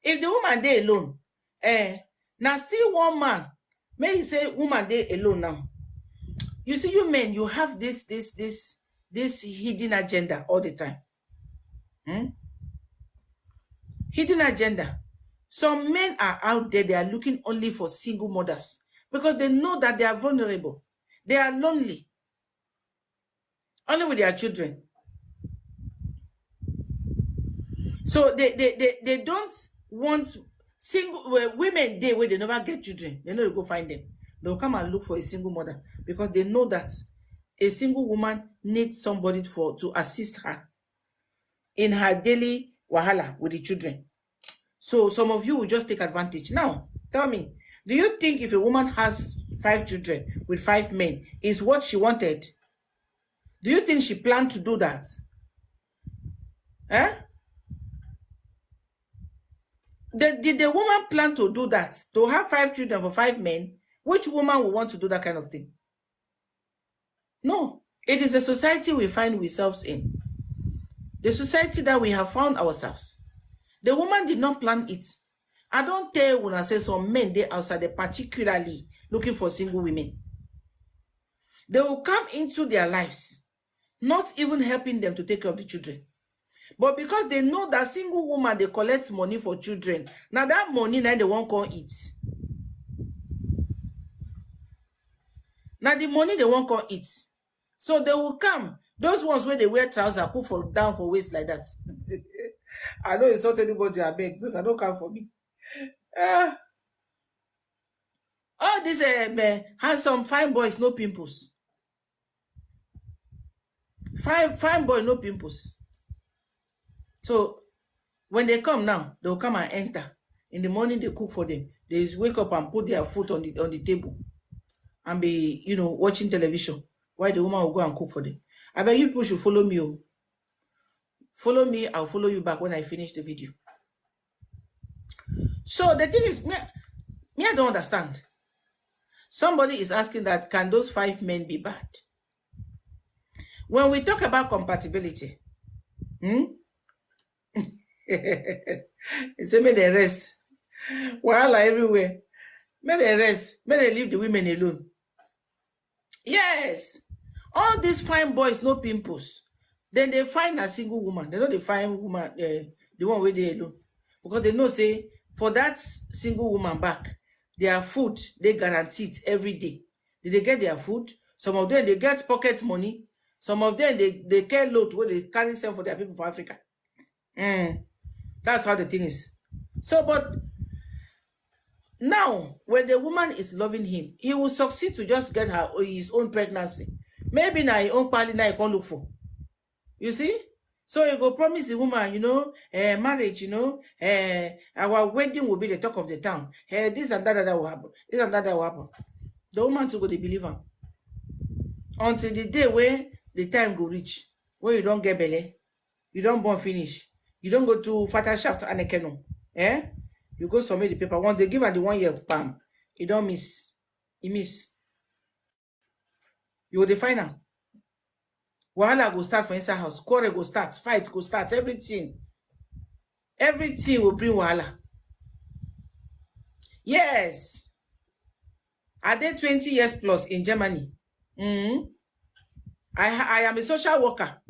If the woman dey alone, now still one man. May he say woman dey alone now. You see, you men, you have this hidden agenda all the time. Hidden agenda. Some men are out there, they are looking only for single mothers because they know that they are vulnerable. They are lonely. Only with their children. So they don't want single women there where they never get children. They know to go find them. They'll come and look for a single mother because they know that a single woman needs somebody to assist her in her daily wahala with the children. So some of you will just take advantage. Now, tell me, do you think if a woman has 5 children with 5 men is what she wanted? Do you think she planned to do that? Did the woman plan to do that? To have 5 children for 5 men? Which woman would want to do that kind of thing? No. It is a society we find ourselves in. The society that we have found ourselves. The woman did not plan it. I don't tell when I say some men they outside, they particularly looking for single women. They will come into their lives, not even helping them to take care of the children. But because they know that single woman, they collect money for children. Now that money, now they won't go eat. Now the money, they won't go eat. So they will come. Those ones where they wear trousers, put down for waist like that. I know it's not anybody I beg, but I don't come for me. All these handsome, fine boys, no pimples. Fine boy, no pimples. So when they come now, they'll come and enter. In the morning, they cook for them. They wake up and put their foot on the table and be, watching television while the woman will go and cook for them. I bet you people should follow me. Follow me, I'll follow you back when I finish the video. So the thing is, me I don't understand. Somebody is asking that, can those 5 men be bad? When we talk about compatibility, it's a may they rest. While everywhere. May they rest. May they leave the women alone. Yes. All these fine boys, no pimples. Then they find a single woman. They know they find woman, the one where they alone. Because they know, say, for that single woman back, their food, they guaranteed every day. Did they get their food? Some of them, they get pocket money. Some of them, they carry load where they carry some for their people for Africa. That's how the thing is. So, but now, when the woman is loving him, he will succeed to just get his own pregnancy. Maybe now his own party now he can't look for. You see? So you go promise the woman, marriage, our wedding will be the talk of the town. This and that will happen. This and that will happen. The woman will go to believe him. Until the day where the time go reach, where you don't get belly, you don't born finish, you don't go to fatal shaft and a canon. You go submit the paper. Once they give her the 1 year palm, you don't miss. You miss. You will define her. Wahala go start for inside house. Quarrel go start. Fight go start. Everything. Everything will bring wahala. Yes. I did 20 years plus in Germany. I am a social worker.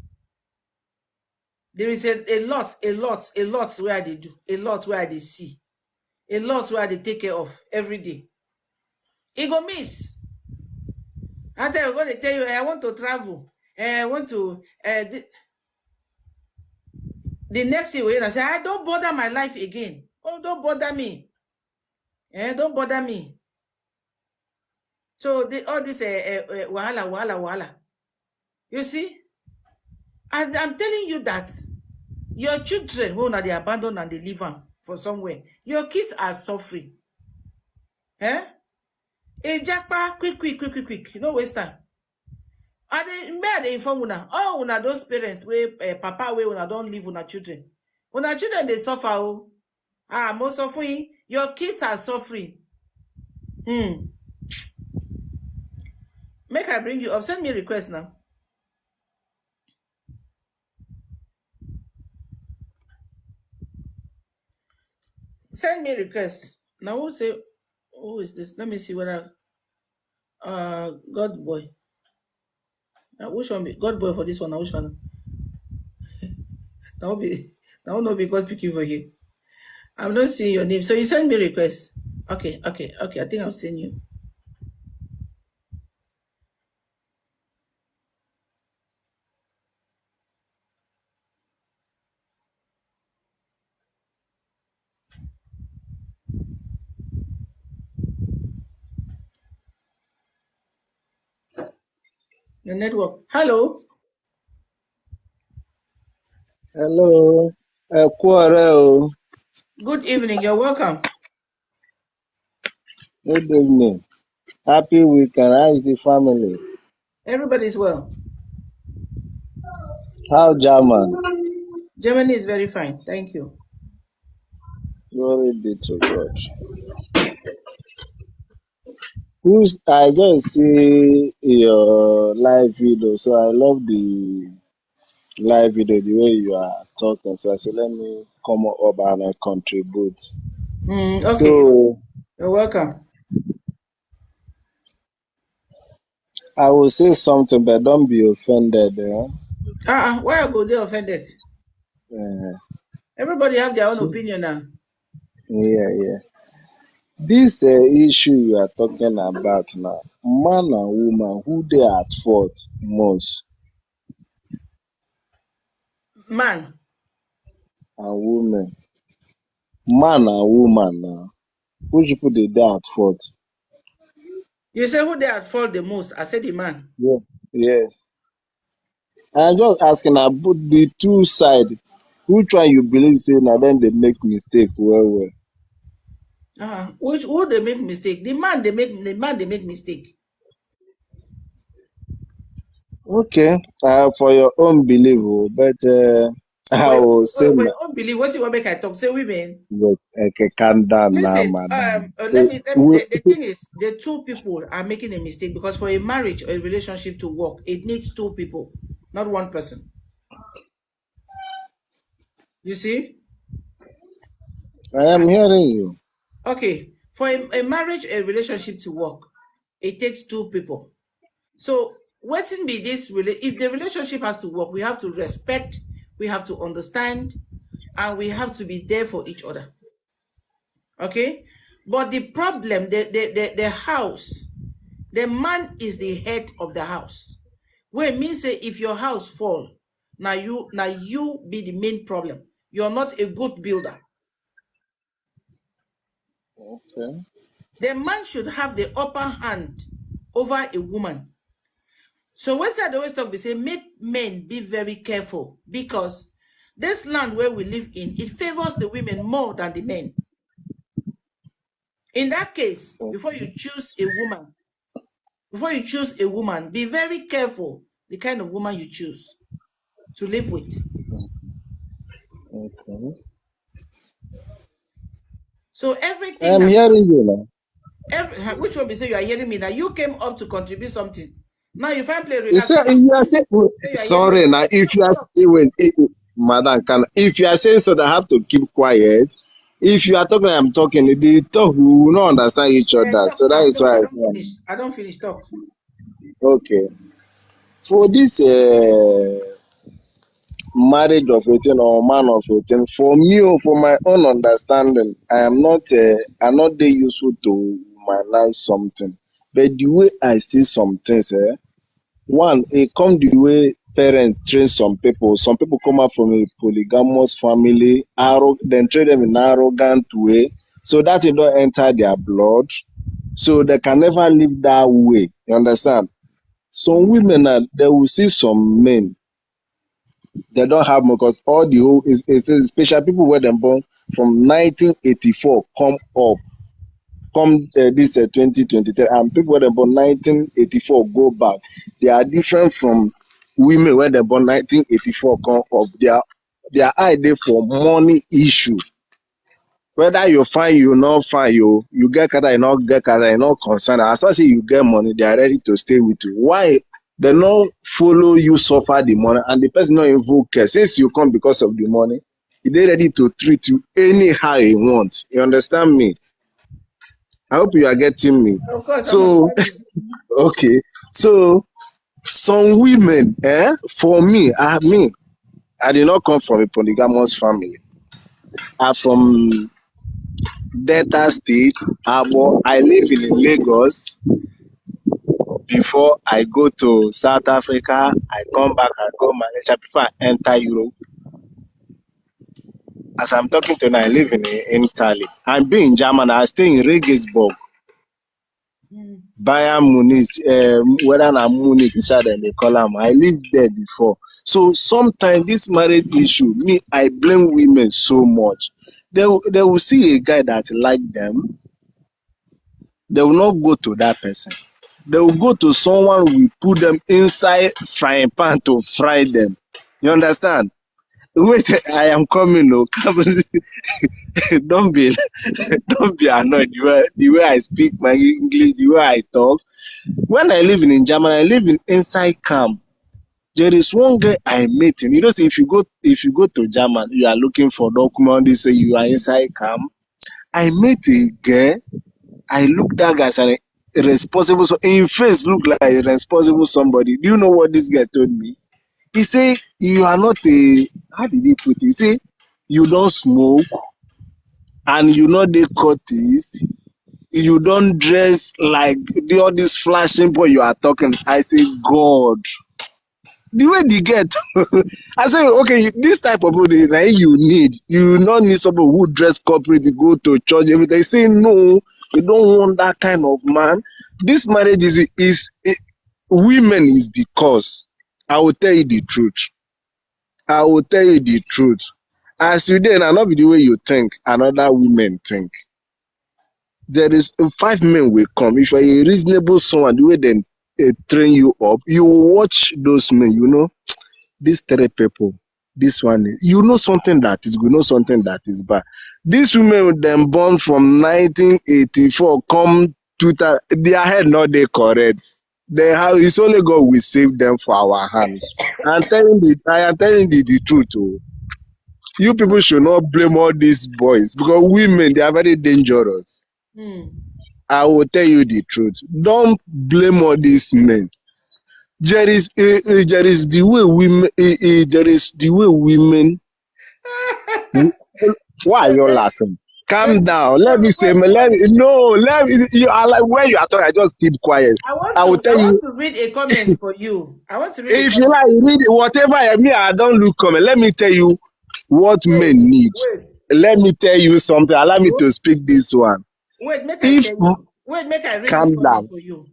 There is a lot where they do. A lot where they see. A lot where they take care of every day. He go miss. After you're going to tell you, I want to travel. I want to. The next thing we're going to say, I don't bother my life again. Oh, don't bother me. Don't bother me. So all this wahala. You see? And I'm telling you that your children, when they abandon and they leave them for somewhere, your kids are suffering. Jackpa, quick. No waste time. And they inform una. Oh, una those parents where papa where una don't leave una children. Una children they suffer. Oh. Most suffering. Your kids are suffering. Make I bring you up. Send me a request now. Send me a request. Now who say, who is this? Let me see whether God boy. Which one be God boy for this one? Which one? That will not be God picking for you. I'm not seeing your name. So you send me a request. Okay. I think I've seen you. Your network. Hello. Hello. Quarrel. Good evening. You're welcome. Good evening. Happy weekend. How is the family? Everybody's well. How German? Germany is very fine. Thank you. Glory be to God. I just see your live video, so I love the live video, the way you are talking. So I said, let me come up and contribute. Okay. So you're welcome. I will say something, but don't be offended. Why are they offended? Everybody have their own opinion now. Yeah. This issue you are talking about now, man and woman, who they are at fault most? Man and woman. Man and woman now. Which people they at fault? You say who they at fault the most? I said the man. Yeah. Yes. I'm just asking about the two sides. Which one you believe say now then they make mistake well. Who they make mistake? The man they make mistake. Okay. For your own belief, but I will say for your own belief. What you want make I talk? Say women. Okay, calm down now, Listen, madam. the thing is, the two people are making a mistake because for a marriage or a relationship to work, it needs two people, not one person. You see? I am hearing you. Okay, for a marriage, a relationship to work, it takes two people. So, what in be this? If the relationship has to work, we have to respect, we have to understand, and we have to be there for each other. Okay, but the problem, the house, the man is the head of the house. Where it means say if your house fall, now you be the main problem. You're not a good builder. Okay. The man should have the upper hand over a woman. So when I always talk, they say make men be very careful because this land where we live in, it favors the women more than the men. In that case, before you choose a woman, be very careful the kind of woman you choose to live with. Okay. So everything. I'm hearing you now. Which one be say you are hearing me now? You came up to contribute something. Now you find play relax. Sorry now. If you are Madam, if you are saying so, that I have to keep quiet. If you are talking, I'm talking. The talk we will not understand each other. So that is why I say. I don't finish talk. Okay. For this marriage of 18 or man of 18, for me or for my own understanding, I'm not useful to humanize something. But the way I see some things, one, it come the way parents train some people. Some people come out from a polygamous family, then train them in arrogant way. So that it don't enter their blood. So they can never live that way. You understand? Some women, they will see some men, they don't have more because all the whole, it's special people where them born from 1984 come up. Come this 2023, and people where they born 1984 go back. They are different from women where they born 1984 come up. Their eye there for money issue. Whether you find you not find you get car, you not get car, you not concerned. As long as you get money, they are ready to stay with you. Why they not follow you suffer the money and the person not even care? Since you come because of the money, they ready to treat you anyhow you want. You understand me? I hope you are getting me. Of course, I'm So understanding. okay. So some women, for me, I did not come from a polygamous family. I'm from Delta State, Abo. I live in Lagos. Before I go to South Africa, I come back, I go Malaysia before I enter Europe. As I'm talking to now, I live in Italy. I'm being German, I stay in Regensburg, Bayern Munich, whether I'm Munich, then they call them. I lived there before. So sometimes this marriage issue, me, I blame women so much. They will see a guy that like them, they will not go to that person. They will go to someone who will put them inside frying pan to fry them. You understand? Wait, I am coming. Oh, don't be, don't be annoyed. The way I speak my English, the way I talk. When I live in Germany, I live in inside camp. There is one guy I met him. You know, if you go to Germany, you are looking for document. They say you are inside camp. I met a guy. I look that guy as a responsible. So in face, look like a responsible somebody. Do you know what this guy told me? He say you are not a. How did he put it? He say you don't smoke and you know the cuties. You don't dress like all this flashing boy you are talking. I say God. The way they get, I say, okay, this type of body that you need. You not need somebody who dress corporate, go to church, everything. They say, no, you don't want that kind of man. This marriage is women is the cause. I will tell you the truth. I will tell you the truth. As you then, and not be the way you think, another women think. There is 5 men will come. If you're a reasonable someone, the way they train you up, you watch those men, you know. These 3 people, this one, you know something that is good, know something that is bad. These women, them born from 1984, come to their head not they correct. They have, it's only God will save them for our hand. I am telling the truth. Oh. You people should not blame all these boys because women, they are very dangerous. I will tell you the truth. Don't blame all these men. There is the way women. There is the way women. Why are you laughing? Calm down. Let me say. Let me. You are like where you are talking. I just keep quiet. I will tell you. To read a comment for you. I want to read. If you like, read whatever. I don't look comment. Let me tell you what men need. Let me tell you something. Allow me to speak this one. Wait, make I tell you. Wait, make I read this comment for you.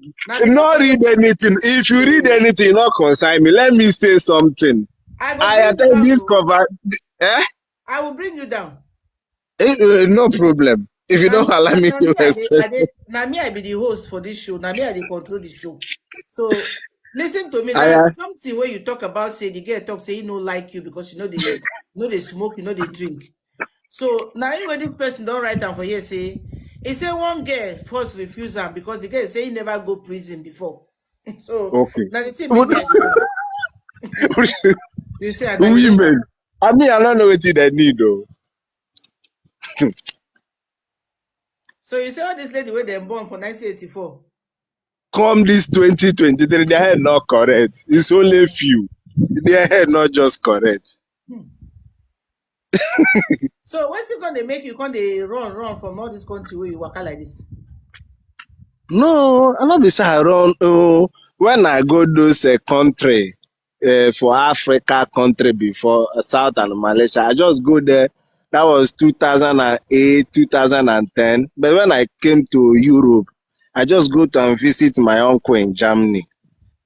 Not read anything. If you read anything, not concern me. Let me say something. I attend this cover. I will bring you down. No problem. If you don't allow me to express. Now me, I be the host for this show. Now me, I control the show. So listen to me. Now something where you talk about, say the girl talk, say he no like you because you know they smoke, you know they drink. So now when this person don't write down for here, say he say one girl first refuse him because the girl say he never go prison before. So okay. Now they say maybe you say women. I mean, I don't know what they need though. So you say all this lady where they born for 1984. Come this 2023, their head not correct. It's only few. Their head not just correct. So what's it gonna make you run from all this country where you work like this? No, I not be say I run. When I go those country for Africa country before South and Malaysia, I just go there. That was 2008, 2010. But when I came to Europe, I just go to and visit my uncle in Germany.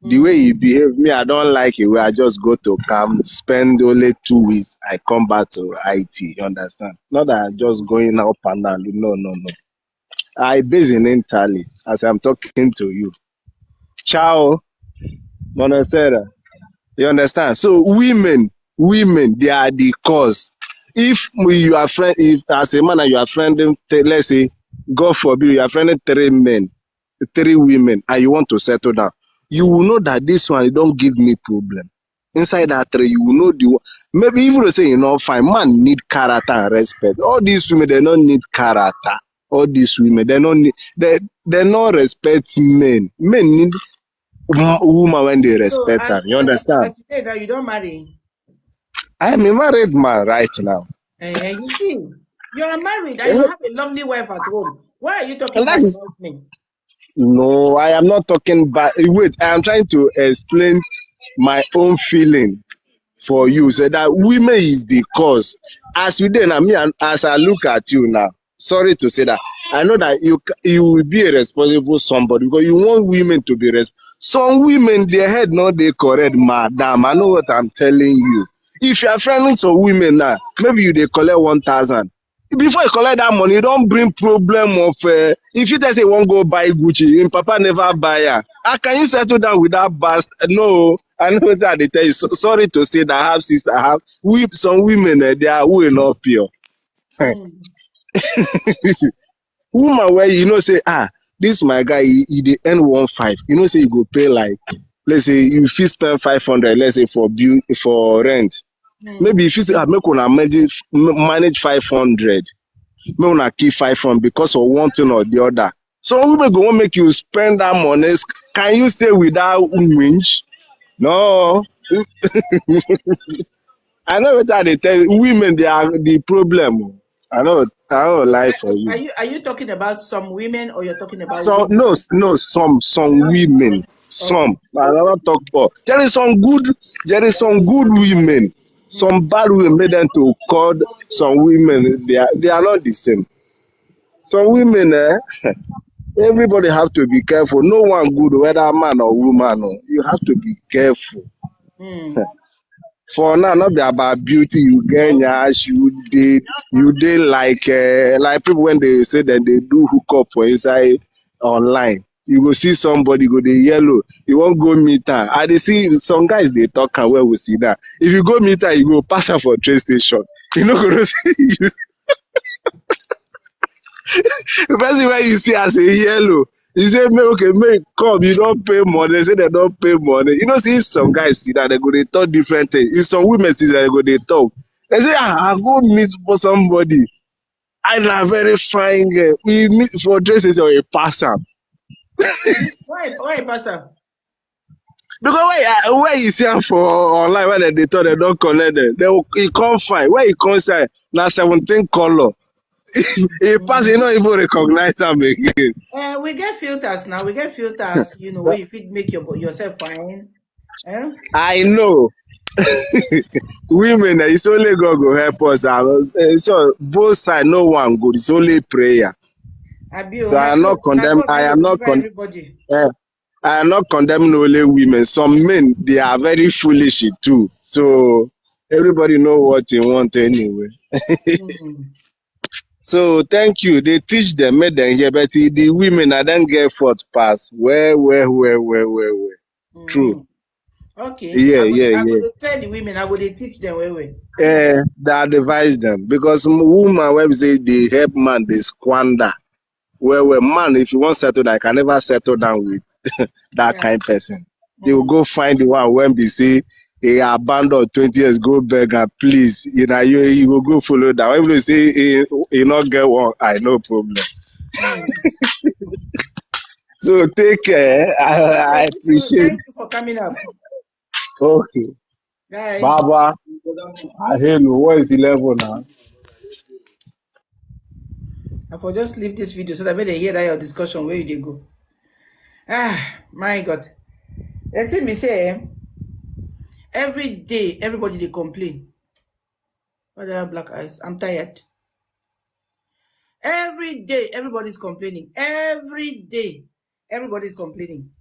The way he behave, me, I don't like it. Where I just go to camp, spend only 2 weeks. I come back to IT. You understand? Not that I'm just going up and down. No, no, no. I base in Italy as I'm talking to you. Ciao, buonasera. You understand? So women, they are the cause. If you are friend, if as a man and you are friending, let's say, God forbid, you are friending 3 men, 3 women, and you want to settle down, you will know that this one don't give me problem. Inside that 3, you will know the one. Maybe even to say you know, fine, man need character and respect. All these women, they don't need character. All these women, they don't need, they don't respect men. Men need woman when they So respect them. You understand? as you say that you don't marry, I am a married man right now. you see, you are married and you Eh, have a lovely wife at home. Why are you talking and that bad is about me? no, I am not talking bad. Wait, I am trying to explain my own feeling for you. Mm. Say that women is the cause. As you then, I mean, as I look at you now, sorry to say that. I know that you will be a responsible somebody because you want women to be responsible. Some women, their head not they correct, madam. I know what I'm telling you. If you are friendly some women now, maybe you they collect 1,000. Before you collect that money, you don't bring problem of if you tell say you won't go buy Gucci, and Papa never buy her. How can you settle down with that bastard? No, I know that they tell you. So, sorry to say that I have sister, I have some women they are way not pure. Mm. Woman where you know say this my guy he dey earn 1.5. You know say you go pay like let's say you fit spend 500 let's say for bill for rent. Maybe Mm. if you say make una manage 500. Make una keep 500 because of one thing or the other. Some women go wan make you spend that money. Can you stay without winch? No. I know what they tell you. Women they are the problem. I know So lie for you. are you talking about some women or you're talking about So women? no, some women. Okay. Some I never talk about. There is some good women. Mm. Some bad women made them to call some women. They are not the same. Some women, everybody have to be careful. No one good, whether man or woman. Oh. You have to be careful. Mm. For now, not be about beauty. You get yash, you did like people when they say that they do hook up for inside online. You go see somebody go the yellow. You won't go meet her. I dey see some guys they talk and where we see that. If you go meet her, you go pass her for train station. You know gonna see you. The person where you see as a yellow. You say, okay, make come, you don't pay money. They say they don't pay money. You know, see if some guys see that they go they talk different things. If some women see that they go they talk. They say, I go meet for somebody. I'm a very fine girl. We meet for dresses or a passer. Why pastor? Because where you see am for online when they thought they don't connect them, he can't find. Where he can't say now 17 color. He pass, he not even recognize them again. We get filters now. We get filters, where you fit make yourself fine. Eh? I know. Women, it's only God go help us. So both sides, no one good. It's only prayer. So I am not Na condemn. God na go deliver everybody. Eh, I am not condemning only women. Some men they are very foolish too. So everybody know what they want anyway. Mm. So thank you. They teach them, make them here, but the women I don't get fourth pass. Where. True. Mm. Okay. Yeah, yeah, I go yeah. to tell the women, I go to teach them where. They advise them because woman when we say they help man they squander. Well, man, if you want settle down, I can never settle down with that Yeah. kind of person. They will Mm. go find the one when we say he abandoned 20 years, go beg and please, you will go follow that. When we say he not get one, I no problem. Mm. So take care. Okay, I you too. appreciate. Thank you for coming up. Okay, Bye. Baba. I hear you. What is the level now? I for just leave this video so that when they hear that your discussion, where you they go. My God. Let's see me say, every day, everybody they complain. Why do I have black eyes? I'm tired. Every day, everybody's complaining. Every day, everybody's complaining.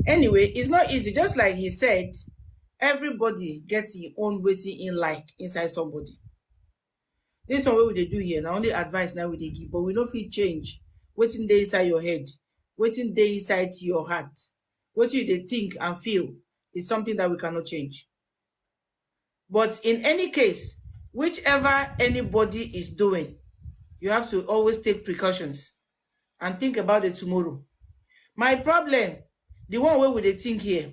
Anyway, it's not easy. Just like he said, everybody gets your own waiting in like inside somebody. This one what they do here. Now only advice now we they give, but we don't feel change. Waiting day inside your head, waiting day inside your heart. What you they think and feel is something that we cannot change. But in any case, whichever anybody is doing, you have to always take precautions and think about it tomorrow. My problem, the one way we they think here.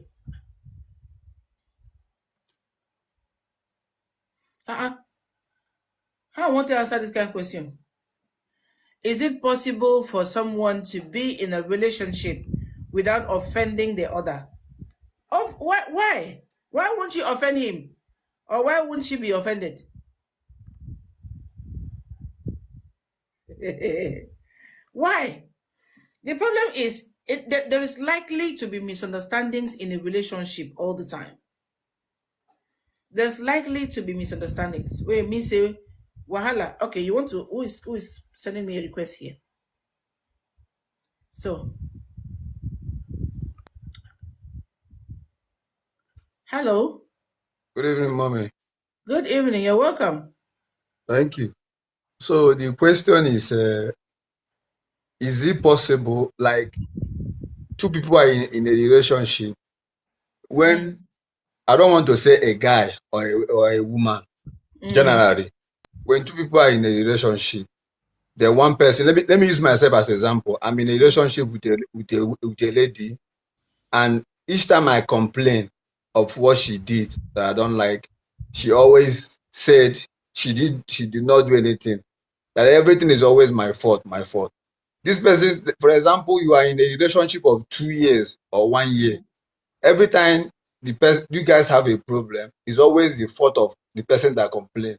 How I want to answer this kind of question. Is it possible for someone to be in a relationship without offending the other? Why? Why won't you offend him? Or why wouldn't she be offended? Why? The problem is there is likely to be misunderstandings in a relationship all the time. There's likely to be misunderstandings. Where me say, Wahala, okay, you want to, who is sending me a request here? So, hello. Good evening, mommy. Good evening. You're welcome. Thank you. So the question is it possible, like two people are in a relationship, when I don't want to say a guy or a woman, generally, when two people are in a relationship, the one person, let me use myself as an example. I'm in a relationship with a lady, and each time I complain of what she did that I don't like, she always said she did not do anything. That everything is always my fault. This person, for example, you are in a relationship of 2 years or 1 year. Every time you guys have a problem, it's always the fault of the person that complains.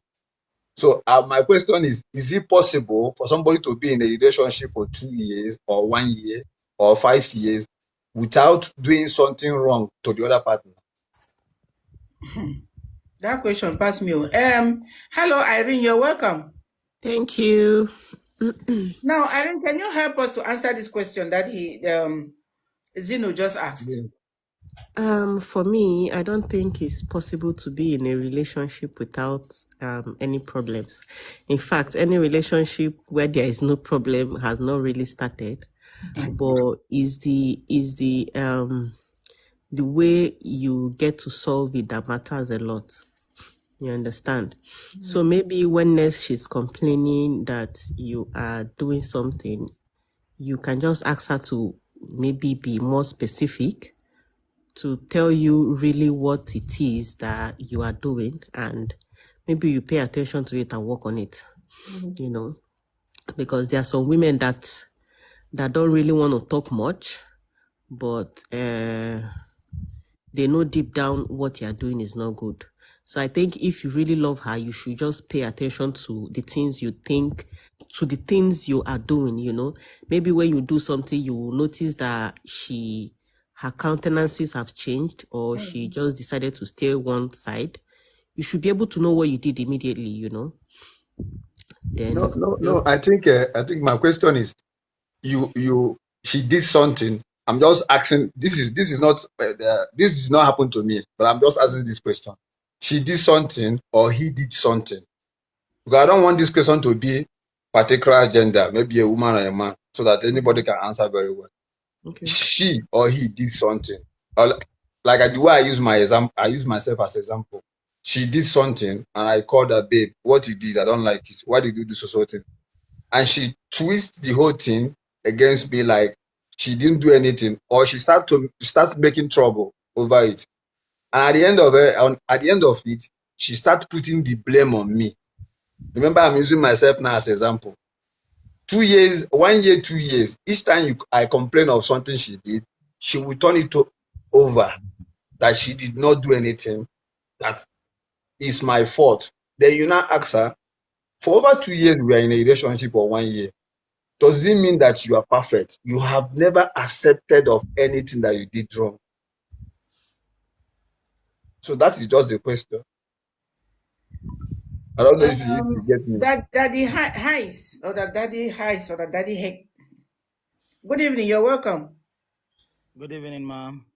So my question is it possible for somebody to be in a relationship for 2 years or 1 year or 5 years without doing something wrong to the other partner? That question passed me. Hello, Irene, you're welcome. Thank you. Now, Irene, can you help us to answer this question that Zeno just asked? For me, I don't think it's possible to be in a relationship without any problems. In fact, any relationship where there is no problem has not really started. But is the way you get to solve it that matters a lot. You understand? So maybe when next she's complaining that you are doing something, you can just ask her to maybe be more specific, to tell you really what it is that you are doing, and maybe you pay attention to it and work on it. You know, because there are some women that don't really want to talk much, but they know deep down what you are doing is not good. So I think if you really love her, you should just pay attention to the things you think, to the things you are doing, you know. Maybe when you do something, you will notice that her countenances have changed, or she just decided to stay one side. You should be able to know what you did immediately, you know. Then No. I think my question is, she did something. I'm just asking. This is not this did not happen to me, but I'm just asking this question. She did something or he did something, because I don't want this question to be particular gender, maybe a woman or a man, so that anybody can answer very well. Okay. She or he did something, or like the way I use my example, I use myself as example. She did something, and I called her, babe, what you did, I don't like it. Why did you do so thing? And she twists the whole thing against me, like she didn't do anything, or she start making trouble over it. And at the end of it, she start putting the blame on me. Remember, I'm using myself now as an example. 2 years, 1 year, 2 years. Each time I complain of something she did, she will turn it over that she did not do anything. That is my fault. Then you now ask her, for over 2 years we are in a relationship, or 1 year. does it mean that you are perfect? You have never accepted of anything that you did wrong. So that is just the question. I don't know if you get me. Daddy Heis or the Daddy Heis or the Daddy Heck. Good evening. You're welcome. Good evening, ma'am.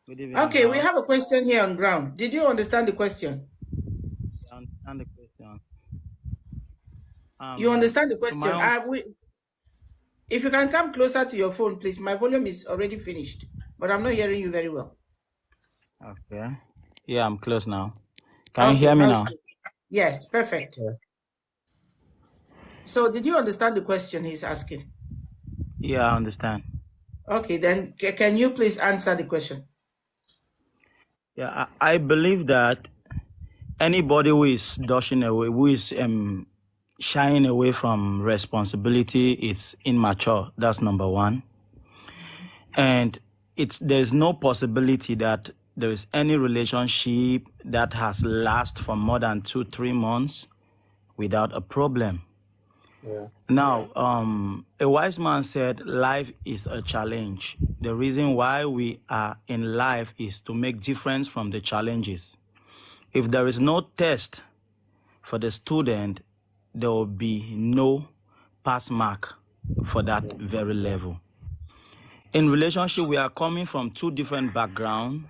Good evening. Okay, we have a question here on ground. Did you understand the question? I understand the question. You understand the question? So if you can come closer to your phone, please. My volume is already finished, but I'm not hearing you very well. Okay. Yeah, I'm close now. Can you hear me now? Yes, perfect. Yeah. So did you understand the question he's asking? Yeah, I understand. Okay, then can you please answer the question? Yeah, I believe that anybody who is dashing away, who is shying away from responsibility, it's immature. That's number one. And there's no possibility that there is any relationship that has lasted for more than 2-3 months without a problem. Yeah. Now, a wise man said, life is a challenge. The reason why we are in life is to make difference from the challenges. If there is no test for the student, there will be no pass mark for that very level. In relationship, we are coming from 2 different backgrounds,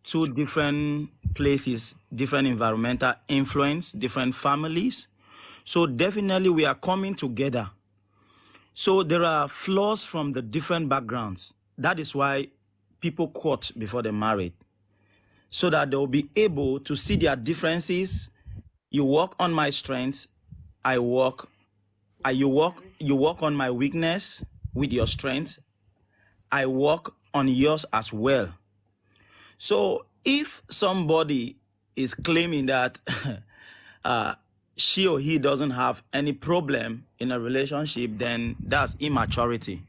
2 different places, different environmental influence, different families. So definitely we are coming together. So there are flaws from the different backgrounds. That is why people court before they marry, so that they will be able to see their differences. You work on my strengths, you work on my weakness with your strength. I work on yours as well. So if somebody is claiming that she or he doesn't have any problem in a relationship, then that's immaturity.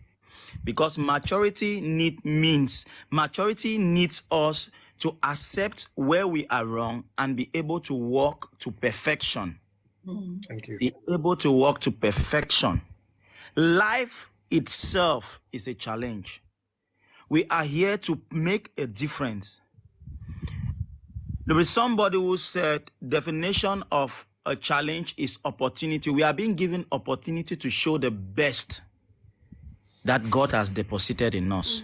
Because maturity needs us to accept where we are wrong and be able to walk to perfection. Thank you. Be able to walk to perfection. Life itself is a challenge. We are here to make a difference. There is somebody who said definition of a challenge is opportunity. We are being given opportunity to show the best that God has deposited in us.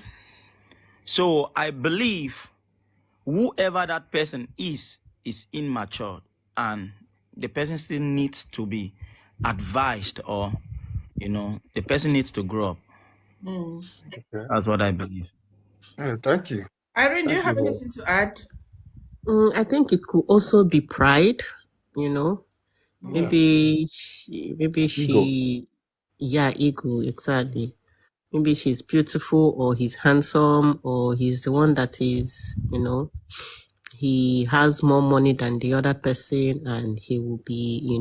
So I believe whoever that person is immature, and the person still needs to be advised, or the person needs to grow up. Okay. That's what I believe. Thank you. Irene, do you have anything to add? I think it could also be pride, maybe she, ego, exactly. Maybe she's beautiful, or he's handsome, or he's the one that is, he has more money than the other person, and he will be,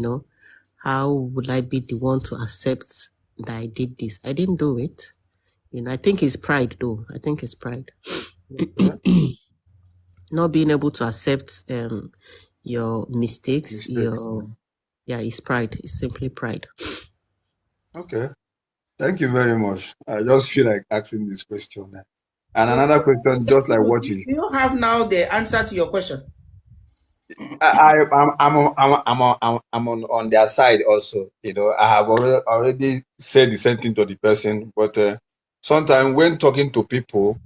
how would I be the one to accept that I did this? I didn't do it. I think it's pride, though. I think it's pride. Not being able to accept your mistakes. It's pride. It's simply pride. Okay. Thank you very much. I just feel like asking this question. And another question, just like what you... Do you have now the answer to your question? I'm on their side also. I have already said the same thing to the person, but sometimes when talking to people,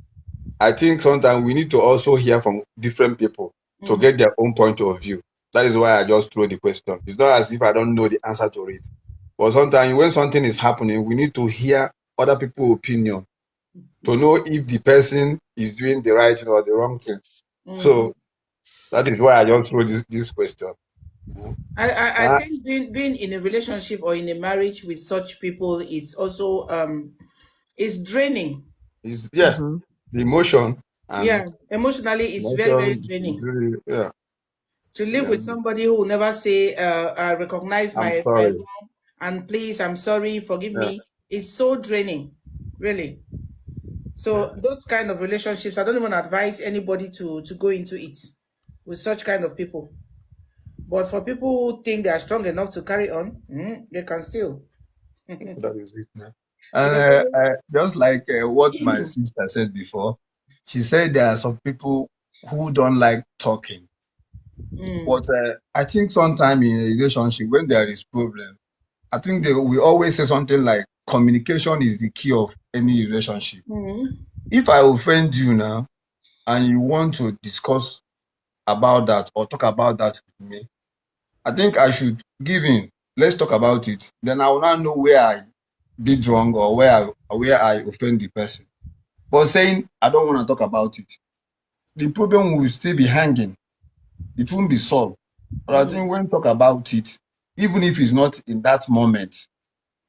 I think sometimes we need to also hear from different people to get their own point of view. That is why I just throw the question. It's not as if I don't know the answer to it. But sometimes when something is happening, we need to hear other people's opinion to know if the person is doing the right thing or the wrong thing. So that is why I just throw this question. I think being in a relationship or in a marriage with such people, it's also it's draining. The emotion. Emotionally, it's very, very draining. Really, to live with somebody who will never say, I recognize my wrong, and please, I'm sorry, forgive me. It's so draining, really. So those kind of relationships, I don't even advise anybody to go into it with such kind of people. But for people who think they are strong enough to carry on, they can still. That is it, man. And just like what my sister said before, she said there are some people who don't like talking. But I think sometime in a relationship, when there is problem, I think we always say something like communication is the key of any relationship. If I offend you now and you want to discuss about that or talk about that with me, I think I should give in. Let's talk about it. Then I will now know where I did wrong or where I offend the person. But saying I don't want to talk about it, the problem will still be hanging. It won't be solved. But I think when talk about it, even if it's not in that moment,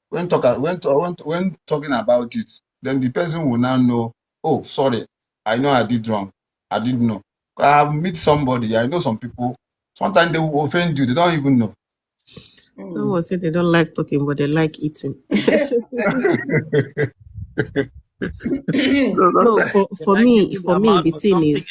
when talking about it, then the person will now know, oh, sorry, I know I did wrong. I didn't know. I have met somebody, I know some people, sometimes they will offend you, they don't even know. Someone said they don't like talking, but they like eating. No, for me, the thing is,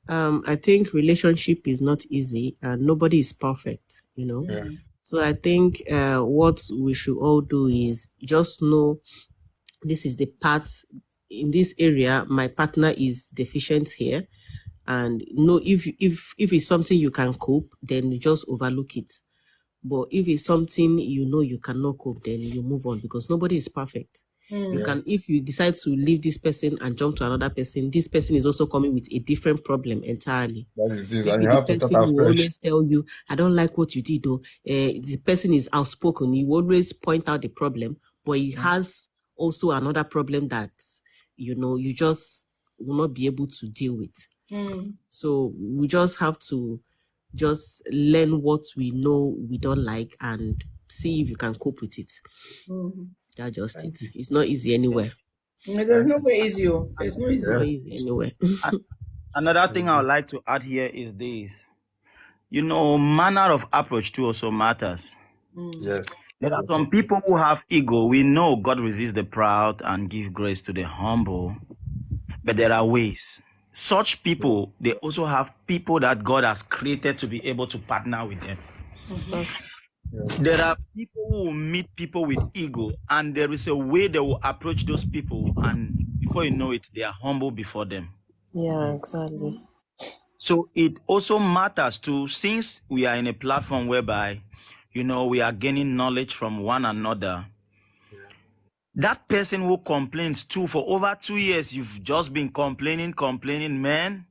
I think relationship is not easy and nobody is perfect, you know. Yeah. So I think what we should all do is just know this is the part in this area. My partner is deficient here, and know if it's something you can cope, then you just overlook it. But if it's something you know you cannot cope, then you move on, because nobody is perfect. You can, if you decide to leave this person and jump to another person, this person is also coming with a different problem entirely. That is this, and Maybe you the have to person start will afresh. always tell you, I don't like what you did, though. The person is outspoken. He will always point out the problem, but he has also another problem that, you know, you just will not be able to deal with. So we just have to just learn what we know we don't like and see if you can cope with it. That's just it. It's not easy anywhere. There's no way easy. It's not easy. It's not easy anywhere. Another thing I would like to add here is this. You know, manner of approach too also matters. Yes. There are some people who have ego. We know God resists the proud and give grace to the humble. But there are ways. Such people, they also have people that God has created to be able to partner with them. There are people who will meet people with ego, and there is a way they will approach those people, and before you know it, they are humble before them. Yeah, exactly. So it also matters too, since we are in a platform whereby, you know, we are gaining knowledge from one another. That person who complains too, for over 2 years, you've just been complaining, man.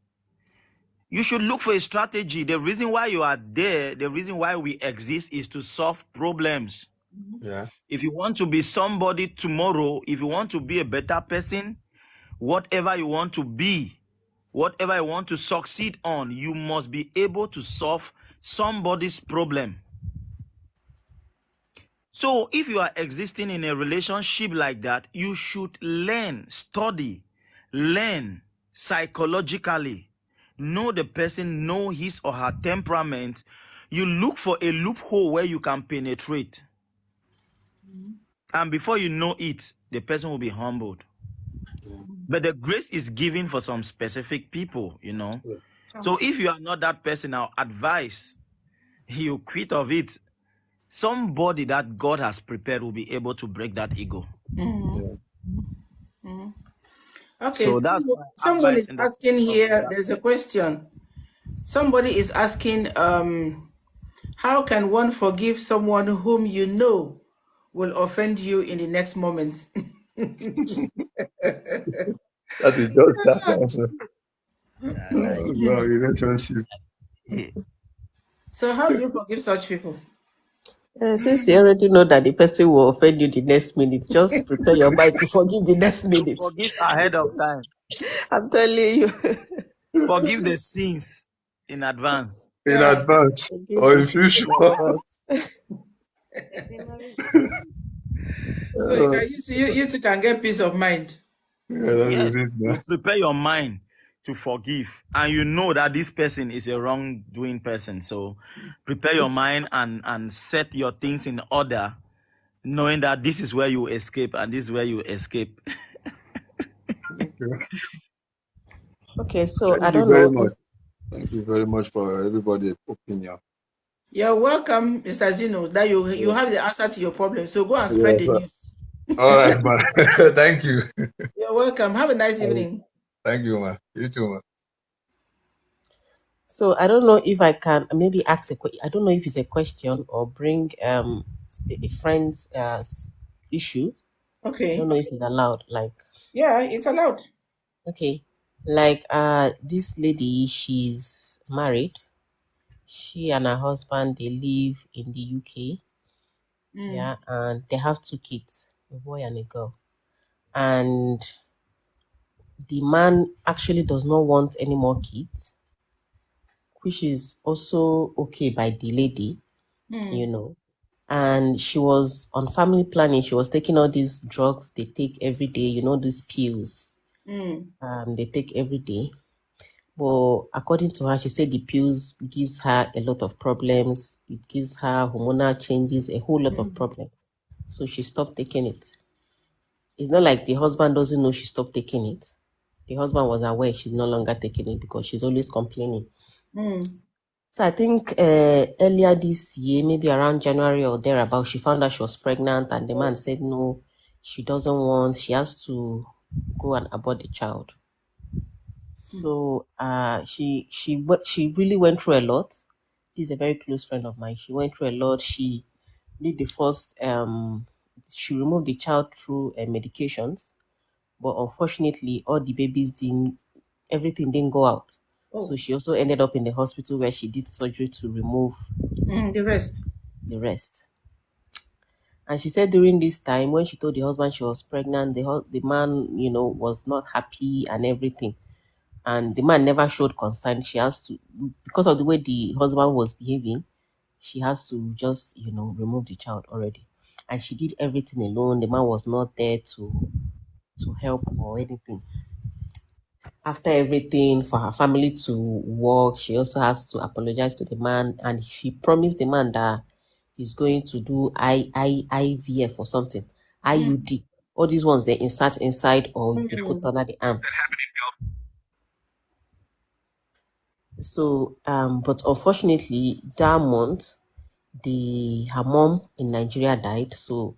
You should look for a strategy. The reason why you are there, the reason why we exist is to solve problems. Yeah. If you want to be somebody tomorrow, if you want to be a better person, whatever you want to be, whatever you want to succeed on, you must be able to solve somebody's problem. So if you are existing in a relationship like that, you should learn, study, learn psychologically, know the person, know his or her temperament. You look for a loophole where you can penetrate. And before you know it, the person will be humbled. But the grace is given for some specific people, you know. So if you are not that person, I'll advise you quit of it. Somebody that God has prepared will be able to break that ego. Okay. So that's my someone advice is in the asking here. There's a question. Somebody is asking, how can one forgive someone whom you know will offend you in the next moment? That is just that answer. Relationship. So how do you forgive such people? Since you already know that the person will offend you the next minute, just prepare your mind to forgive the next minute. Forgive ahead of time. I'm telling you. Forgive the sins in advance. In advance or in future. So you two can get peace of mind. Yes, you prepare your mind to forgive, and you know that this person is a wrongdoing person. So prepare your mind and set your things in order, knowing that this is where you escape and this is where you escape. Okay, so Thank I you don't very know. much. Thank you very much for everybody's opinion. You're welcome, Mr. Zino, that you have the answer to your problem. So go and spread the Yes, news. all right, man. Thank you. You're welcome. Have a nice evening. Thank you, man. You too, man. So I don't know if I can maybe ask I don't know if it's a question or bring a friend's issue. I Okay. don't know if it's allowed. Like, Yeah, it's allowed. okay, like this lady, she's married. She and her husband, they live in the UK. Yeah, and they have 2 kids, a boy and a girl. And the man actually does not want any more kids, which is also okay by the lady, you know. And she was on family planning. She was taking all these drugs they take every day, you know, these pills they take every day. But according to her, she said the pills gives her a lot of problems. It gives her hormonal changes, a whole lot of problems. So she stopped taking it. It's not like the husband doesn't know she stopped taking it. The husband was aware she's no longer taking it because she's always complaining. So I think earlier this year, maybe around January or thereabout, she found out she was pregnant, and the man said no, she doesn't want. She has to go and abort the child. So she really went through a lot. She's a very close friend of mine. She went through a lot. She did the first she removed the child through medications, but unfortunately all the babies everything didn't go out. So she also ended up in the hospital where she did surgery to remove the rest. And she said during this time, when she told the husband she was pregnant, the man, you know, was not happy and everything. And the man never showed concern. She has to, because of the way the husband was behaving, she has to just, you know, remove the child already. And she did everything alone. The man was not there to help or anything. After everything, for her family to work, she also has to apologize to the man. And she promised the man that he's going to do IVF or something. IUD. All these ones, they insert inside or you put under the arm. So, but unfortunately, that month, her mom in Nigeria died. So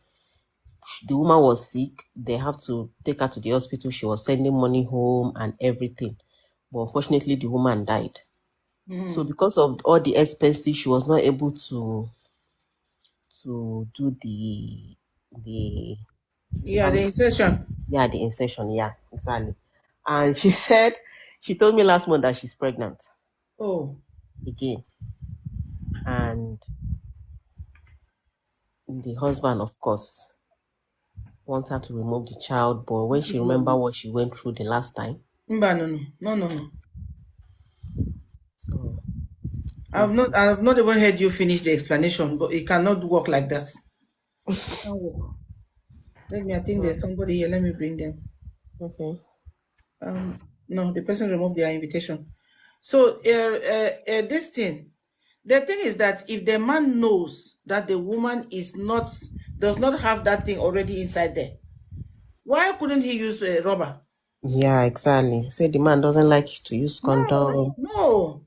the woman was sick. They have to take her to the hospital. She was sending money home and everything. But unfortunately, the woman died. So because of all the expenses, she was not able to do the insertion. Yeah, the insertion. Yeah, exactly. And she told me last month that she's pregnant. Again. And the husband, of course, wants her to remove the child, but when she remember what she went through the last time. No. So I've not even heard you finish the explanation, but it cannot work like that. It can't work. I think there's somebody here. Let me bring them. Okay. No, the person removed their invitation. So this thing, the thing is that if the man knows that the woman does not have that thing already inside there, why couldn't he use rubber? Yeah, exactly. Say the man doesn't like to use condom. No.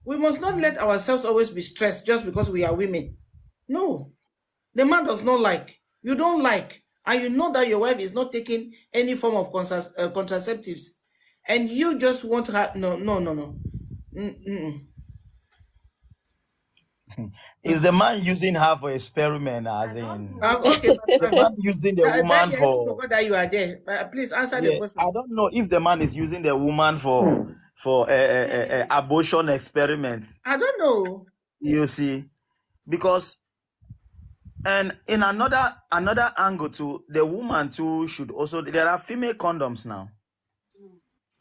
We must not let ourselves always be stressed just because we are women. No. The man does not like. You don't like. And you know that your wife is not taking any form of contraceptives. And you just want her. No. Is the man using her for experiment, as in? Okay. The man using the woman for. I forgot that you are there. Please answer the question. I don't know if the man is using the woman for abortion experiments. I don't know. You see, because, and in another angle too, the woman too should also. There are female condoms now.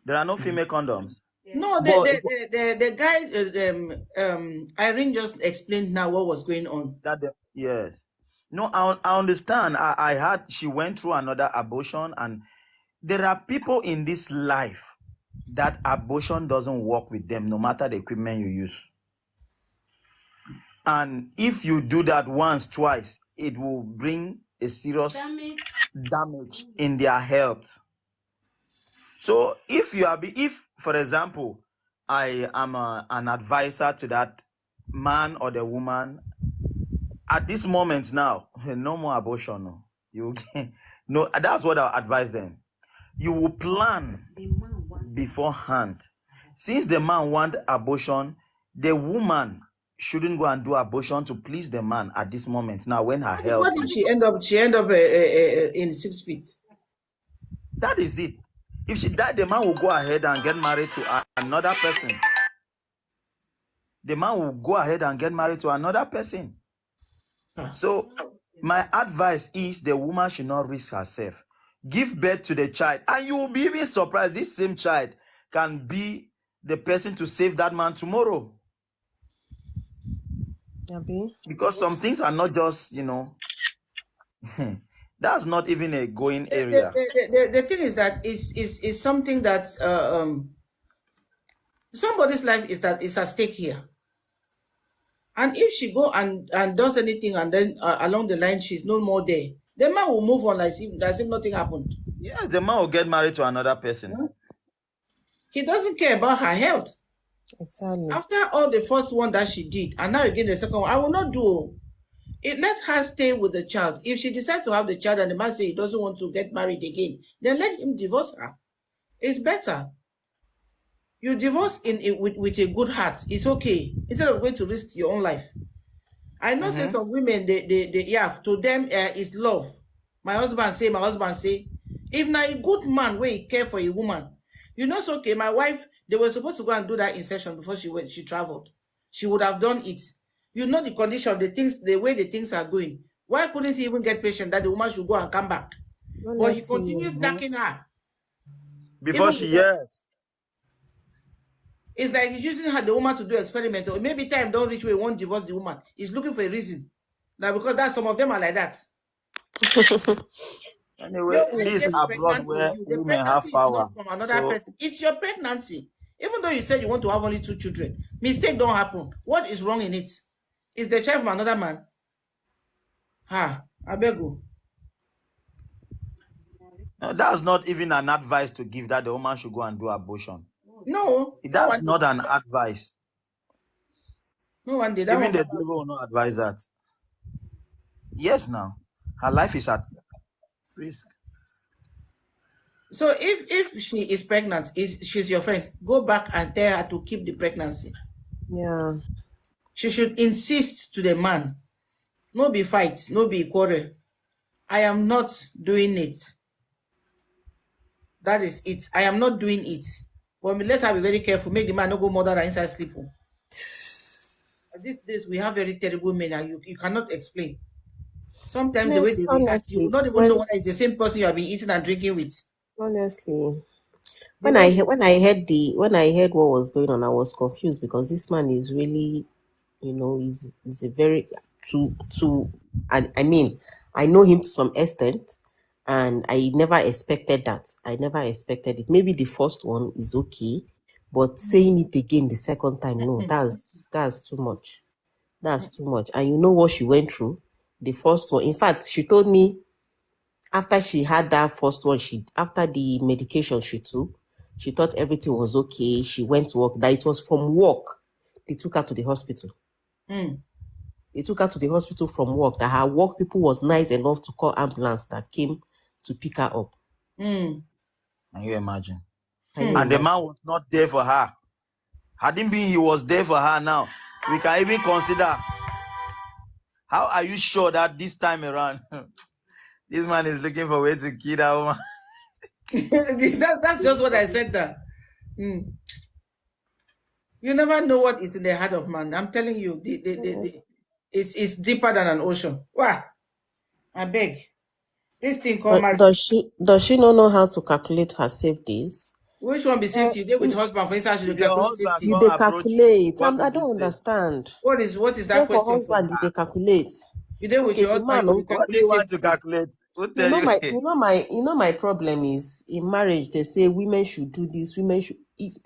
There are no female condoms. No, the guy, Irene just explained now what was going on. Yes. No, I understand. I heard she went through another abortion, and there are people in this life that abortion doesn't work with them, no matter the equipment you use. And if you do that once, twice, it will bring a serious damage in their health. So if, for example, I am an advisor to that man or the woman, at this moment now, no more abortion. No, you no. That's what I advise them. You will plan beforehand. Since the man want abortion, the woman shouldn't go and do abortion to please the man at this moment. Now, when her health, What if she end up in 6 feet? that is it. If she died, the man will go ahead and get married to another person. The man will go ahead and get married to another person. So my advice is the woman should not risk herself. Give birth to the child, and you will be even surprised. This same child can be the person to save that man tomorrow. Because some things are not just, that's not even a going area. The thing is that it's something that somebody's life is at stake here. And if she go and does anything and then along the line she's no more there, the man will move on as if nothing happened. Yeah, the man will get married to another person. He doesn't care about her health. Exactly. After all the first one that she did, and now again the second one, I will not do it. Let her stay with the child. If she decides to have the child and the man says he doesn't want to get married again, then let him divorce her. It's better. You divorce with a good heart. It's okay. Instead of going to risk your own life. I know say some women, to them it's love. My husband say. If now a good man where he care for a woman, it's okay. My wife, they were supposed to go and do that insertion before she traveled. She would have done it. The condition, the way the things are going. Why couldn't he even get patient that the woman should go and come back? But he continued knocking her. Before yes. It's like he's using the woman to do experiment. Or maybe time don't reach where he won't divorce the woman. He's looking for a reason. Now, because some of them are like that. Anyway, this abroad where women have power. From another person. It's your pregnancy. Even though you said you want to have only 2 children, mistake don't happen. What is wrong in it? Is the child from another man? I beg you. No, that's not even an advice to give that the woman should go and do abortion. No. That's not an advice. No one did. Even the devil will not advise that. Yes, now. Her life is at risk. So if she is pregnant, she's your friend, go back and tell her to keep the pregnancy. Yeah. She should insist to the man. No be fight, no be quarrel. I am not doing it. That is it. I am not doing it. But let her be very careful. Make the man not go murder her inside sleep. These days we have very terrible men and you cannot explain. Sometimes the way they react, you not even know whether it's the same person you have been eating and drinking with. Honestly, when I heard what was going on, I was confused because this man is really, is a very I mean, I know him to some extent, and I never expected that. I never expected it. Maybe the first one is okay, but saying it again the second time, no, that's too much. That's too much. And you know what she went through? The first one. In fact, she told me after she had that first one, after the medication she took, she thought everything was okay. She went to work. That it was from work. They took her to the hospital. They took her to the hospital from work. That her work people was nice enough to call ambulance that came to pick her up. Can you imagine? And the man was not there for her. Hadn't been he was there for her now, we can even consider. How are you sure that this time around this man is looking for a way to kill that woman? That's just what I said there. You never know what is in the heart of man. I'm telling you, it's deeper than an ocean. Wow. I beg. This thing called marriage. Does she not know how to calculate her safe days? Which one be safety? They with husband, for instance, you calculate safety. They calculate. I don't understand. What is that question? For husband, they calculate. You did with your husband, what do you want to calculate? You know my problem is in marriage. They say women should do this. Women should.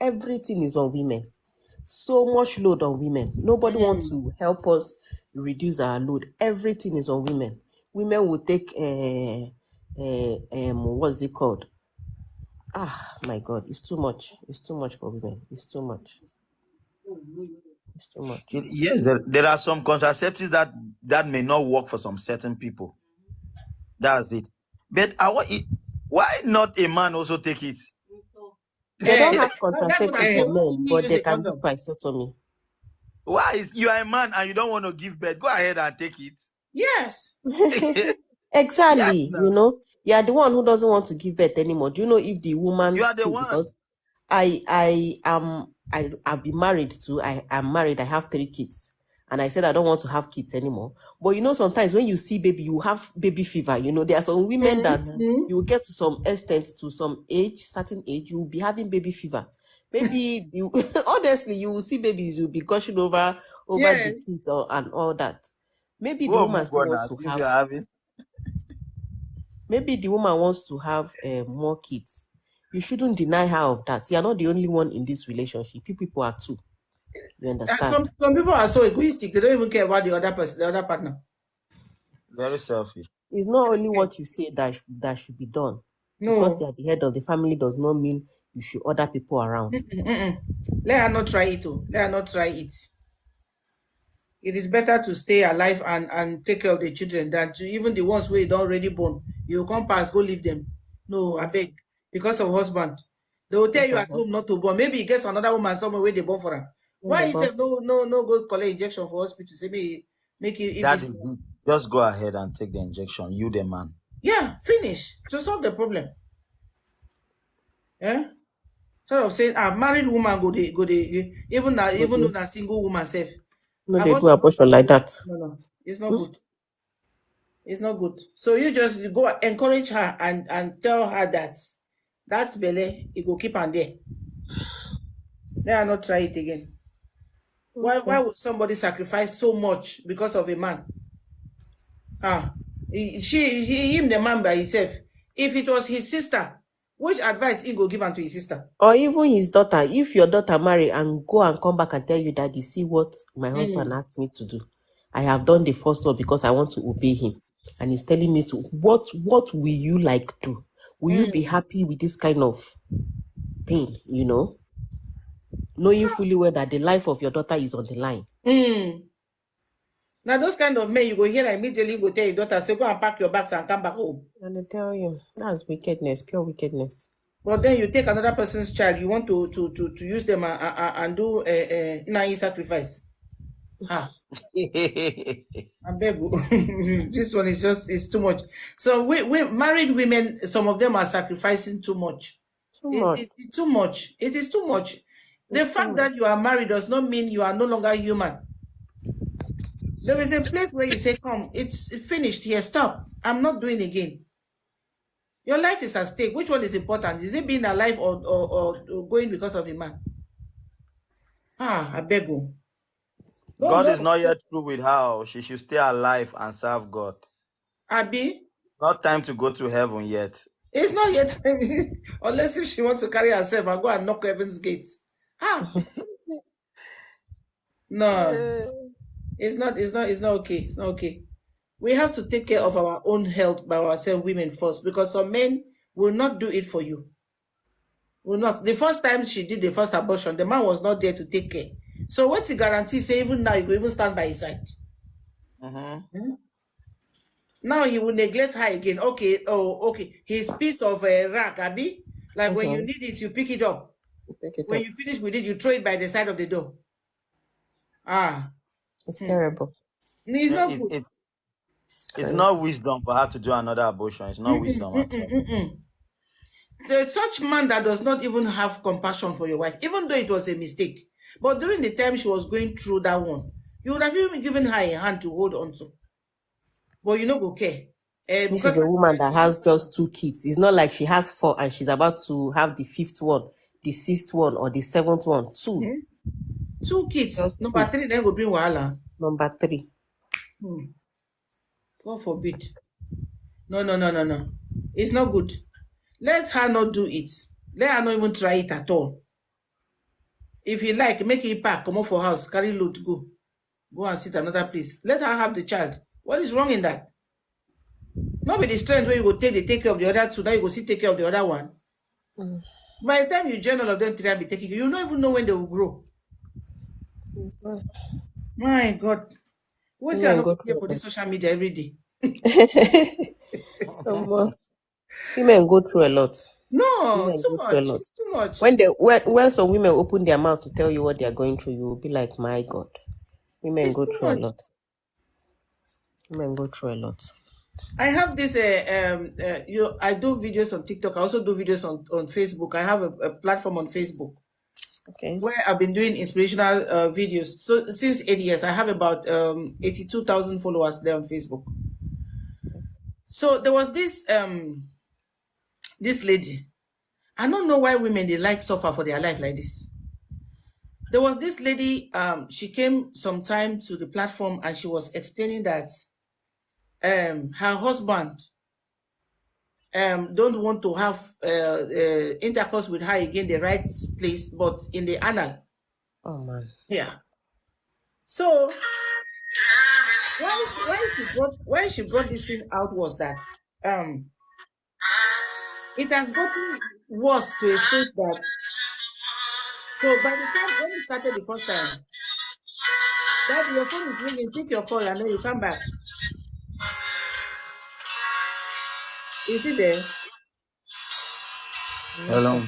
Everything is on women. So much load on women. Nobody wants to help us reduce our load. Everything is on women. Women will take what's it called? My God, it's too much. It's too much for women. It's too much. It's too much. Yes, there are some contraceptives that may not work for some certain people. That's it. But why not a man also take it? They don't have That's what contraceptive I for said. men, He but use they a can do condom. bisotomy. Why is you are a man and you don't want to give birth? Go ahead and take it. Yes. Exactly. Yes, You know, you are the one who doesn't want to give birth anymore. Do you know if the woman you are the still, one. because I've been married to, I'm married, I have 3 kids. And I said I don't want to have kids anymore. But you know, sometimes when you see baby, you have baby fever. You know, there are some women that you will get to some extent, to some age, certain age, you will be having baby fever. Maybe honestly, you will see babies, you'll be gushing over Yes. the kids and all that. Maybe the Whoa, woman still Mugona, wants to since have. you're having. Maybe the woman wants to have more kids. You shouldn't deny her of that. You are not the only one in this relationship. People are too. You And understand? some people are so egoistic, they don't even care about the other person, the other partner. Very selfish. It's not only what you say that should be done. Because No. you're the head of the family does not mean you should order people around. Let her not try it. Let her not try it. It is better to stay alive and take care of the children than to even the ones where you don't already born. You come past, go leave them. No, I Yes. beg. Because of husband. They will tell Because you of at home not to born. Maybe he gets another woman somewhere where they born for her. Why you say no go collect injection for hospital? Say make you if That it's is it. Just go ahead and take the injection. You the man. yeah, finish to solve the problem. Yeah. Sort of saying married woman go they even though na single woman self. No, they do abortion like that. No, it's not good. It's not good. So you go encourage her and tell her that that's belle, it will keep her there. Let her not try it again. Why would somebody sacrifice so much because of a man? Him the man by himself. If it was his sister, which advice he go give unto his sister? Or even his daughter. If your daughter marry and go and come back and tell you, Daddy, see what my husband asked me to do. I have done the first one because I want to obey him. And he's telling me to, what will you like do? Will you be happy with this kind of thing, you know? Knowing fully well that the life of your daughter is on the line. Now those kind of men, you go here and immediately go tell your daughter, say go and pack your bags and come back home. And I tell you, that's wickedness, pure wickedness. But then you take another person's child, you want to use them and do a sacrifice. I beg you. This one is it's too much. So we married women, some of them are sacrificing too much. It's too much. It is too much. The fact that you are married does not mean you are no longer human. There is a place where you say, come, it's finished here, stop. I'm not doing again. Your life is at stake. Which one is important? Is it being alive or going because of a man? I beg you. God is not yet through with her. She should stay alive and serve God. Abi? Not time to go to heaven yet. It's not yet. Unless if she wants to carry herself and go and knock heaven's gates. No. It's not okay. It's not okay. We have to take care of our own health by ourselves, women first, because some men will not do it for you. Will not. The first time she did the first abortion, the man was not there to take care. So what's the guarantee? Say even now you will even stand by his side. Now he will neglect her again. Okay. His piece of rag, Abi. Like when you need it, you pick it up. When you finish with it, you throw it by the side of the door. It's terrible. It's not good. It's not wisdom for her to do another abortion. It's not wisdom. There's such man that does not even have compassion for your wife, even though it was a mistake. But during the time she was going through that one, you would have even given her a hand to hold on to. But you know, okay. This is a woman that has just 2 kids. It's not like she has 4 and she's about to have the 5th one, the 6th one, or the 7th one. 2. 2 kids. Just number 3, then go bring wahala. Number 3. God forbid. No. It's not good. Let her not do it. Let her not even try it at all. If you like, make it pack, come up for house, carry load, go and sit another place. Let her have the child. What is wrong in that? Not with the strength where you go take care of the other 2, now you go take care of the other one. By the time you join all of them 3 and be taking, you don't even know when they will grow. It's not. My God. What's your Women not go here through for a this social media every day? lot. Women go through a lot. No, Women too go through a much. lot. It's too much. When some women open their mouth to tell you what they are going through, you will be like, my God. Women It's go too through a much. lot. Women go through a lot. I have this I do videos on TikTok. I also do videos on Facebook. I have a platform on Facebook Okay. where I've been doing inspirational videos. So since 8 years, I have about 82,000 followers there on Facebook. So there was this lady. I don't know why women they like suffer for their life like this. There was this lady. She came sometime to the platform and she was explaining that her husband don't want to have intercourse with her again the right place, but in the anal. Oh man. Yeah. So why she brought this thing out was that it has gotten worse to a state that, so by the time when it started the first time, that your phone is ringing, pick your call and then you come back. Is it there? Hello.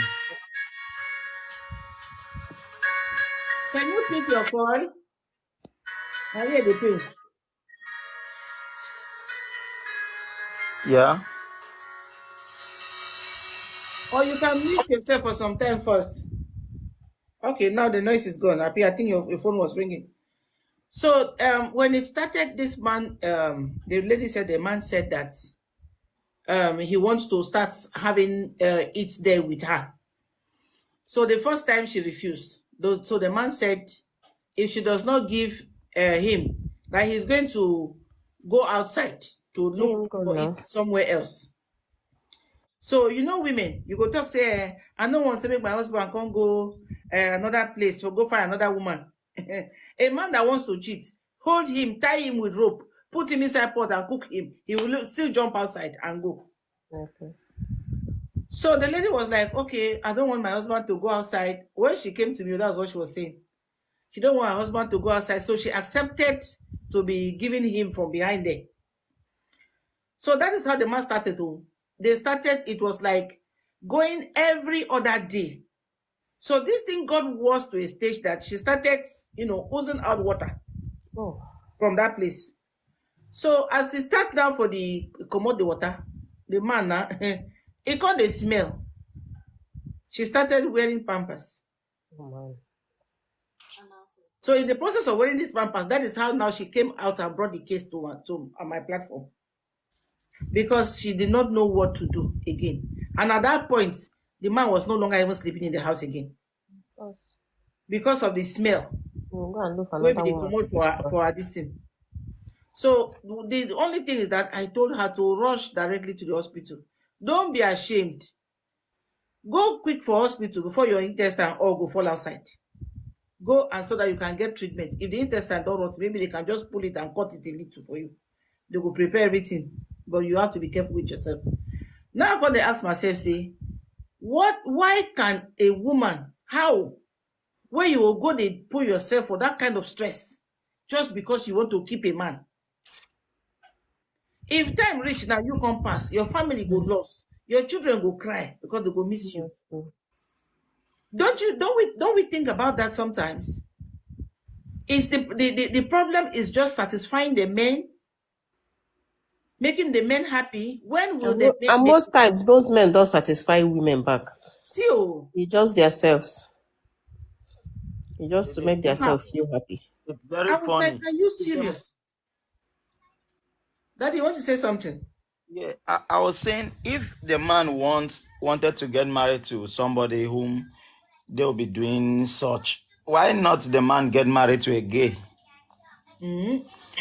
Can you pick your call? I hear the ping. Yeah. Or you can mute yourself for some time first. Okay, now the noise is gone. I think your phone was ringing. So when it started, this man, the lady said, the man said that he wants to start having it there with her. So the first time she refused. So the man said, if she does not give him, that he's going to go outside to look for it somewhere else. So women, you go talk say, I don't want to make my husband come go another place or go find another woman. A man that wants to cheat, hold him, tie him with rope, put him inside pot and cook him. He will still jump outside and go. Okay. So the lady was like, okay, I don't want my husband to go outside. When she came to me, that's what she was saying. She don't want her husband to go outside, so she accepted to be giving him from behind there. So that is how the man started to. They started, it was like going every other day. So this thing got worse to a stage that she started, oozing out water from that place. So as he start down for the commode the water, the man now, he got the smell. She started wearing Pampers. Oh man. So in the process of wearing this Pampers, that is how now she came out and brought the case to my platform. Because she did not know what to do again. And at that point, the man was no longer even sleeping in the house again. Because of the smell. We'll go and look for Maybe another they woman come out for her this thing. So the only thing is that I told her to rush directly to the hospital. Don't be ashamed. Go quick for hospital before your intestine all go fall outside. Go and so that you can get treatment. If the intestine don't rot, maybe they can just pull it and cut it a little for you. They will prepare everything, but you have to be careful with yourself. Now I'm going to ask myself, say, why can a woman, how, where you will go, they put yourself for that kind of stress just because you want to keep a man? If time reach now, you come pass, your family go lost, your children go cry because they go miss you. Don't we think about that sometimes? Is the problem is just satisfying the men, making the men happy? When will they make and most times those men don't satisfy women back. See, it's just themselves. It's just to make themselves feel happy. It's very I was funny. like, are you serious? Daddy, you want to say something? Yeah, I was saying, if the man wanted to get married to somebody whom they'll be doing such, why not the man get married to a gay?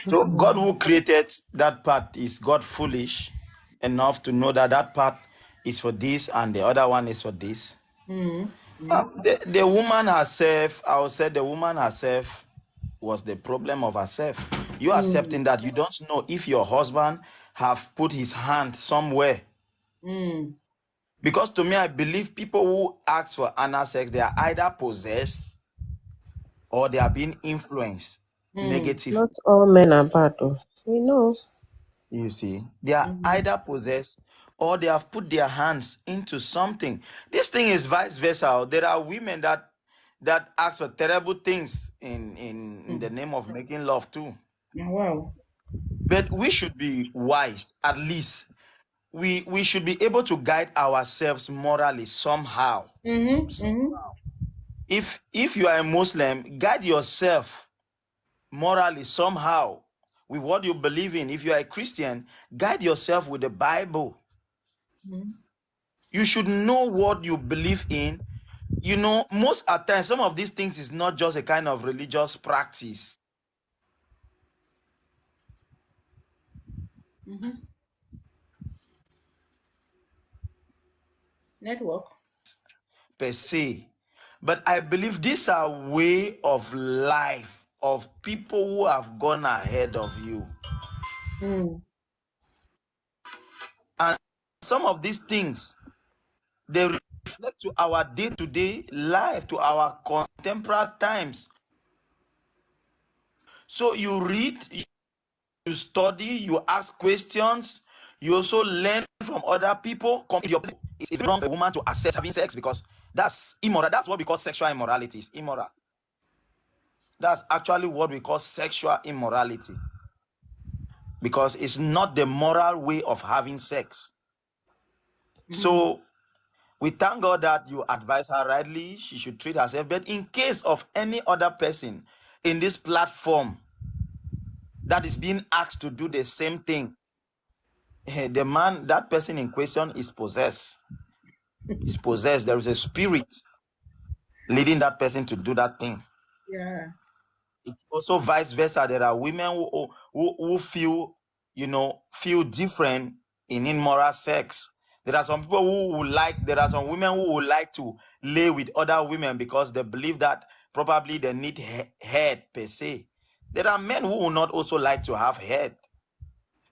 So God who created that part, is God foolish enough to know that that part is for this and the other one is for this? The woman herself, I would say the woman herself was the problem of herself. You accepting that you don't know if your husband have put his hand somewhere. Because to me, I believe people who ask for anal sex, they are either possessed or they are being influenced negatively. Not all men are bad, though. We know. You see, they are either possessed or they have put their hands into something. This thing is vice versa. There are women that ask for terrible things in the name of making love too. Wow. But we should be wise. At least we should be able to guide ourselves morally somehow. If you are a Muslim, guide yourself morally somehow with what you believe in. If you are a Christian, guide yourself with the Bible. You should know what you believe in. You know, most at times, some of these things is not just a kind of religious practice. Network. Per se. But I believe these are way of life of people who have gone ahead of you. And some of these things, they reflect to our day-to-day life, to our contemporary times. So you read, you study, you ask questions, you also learn from other people. It's wrong for a woman to accept having sex because that's immoral. That's what we call sexual immorality. It's immoral. That's actually what we call sexual immorality. Because it's not the moral way of having sex. So we thank God that you advise her rightly. She should treat herself. But in case of any other person in this platform that is being asked to do the same thing, the man, that person in question is possessed. Is possessed. There is a spirit leading that person to do that thing. Yeah. It's also vice versa. There are women who feel, feel different in immoral sex. There are some people who would like, there are some women who would like to lay with other women because they believe that probably they need head per se. There are men who would not also like to have head.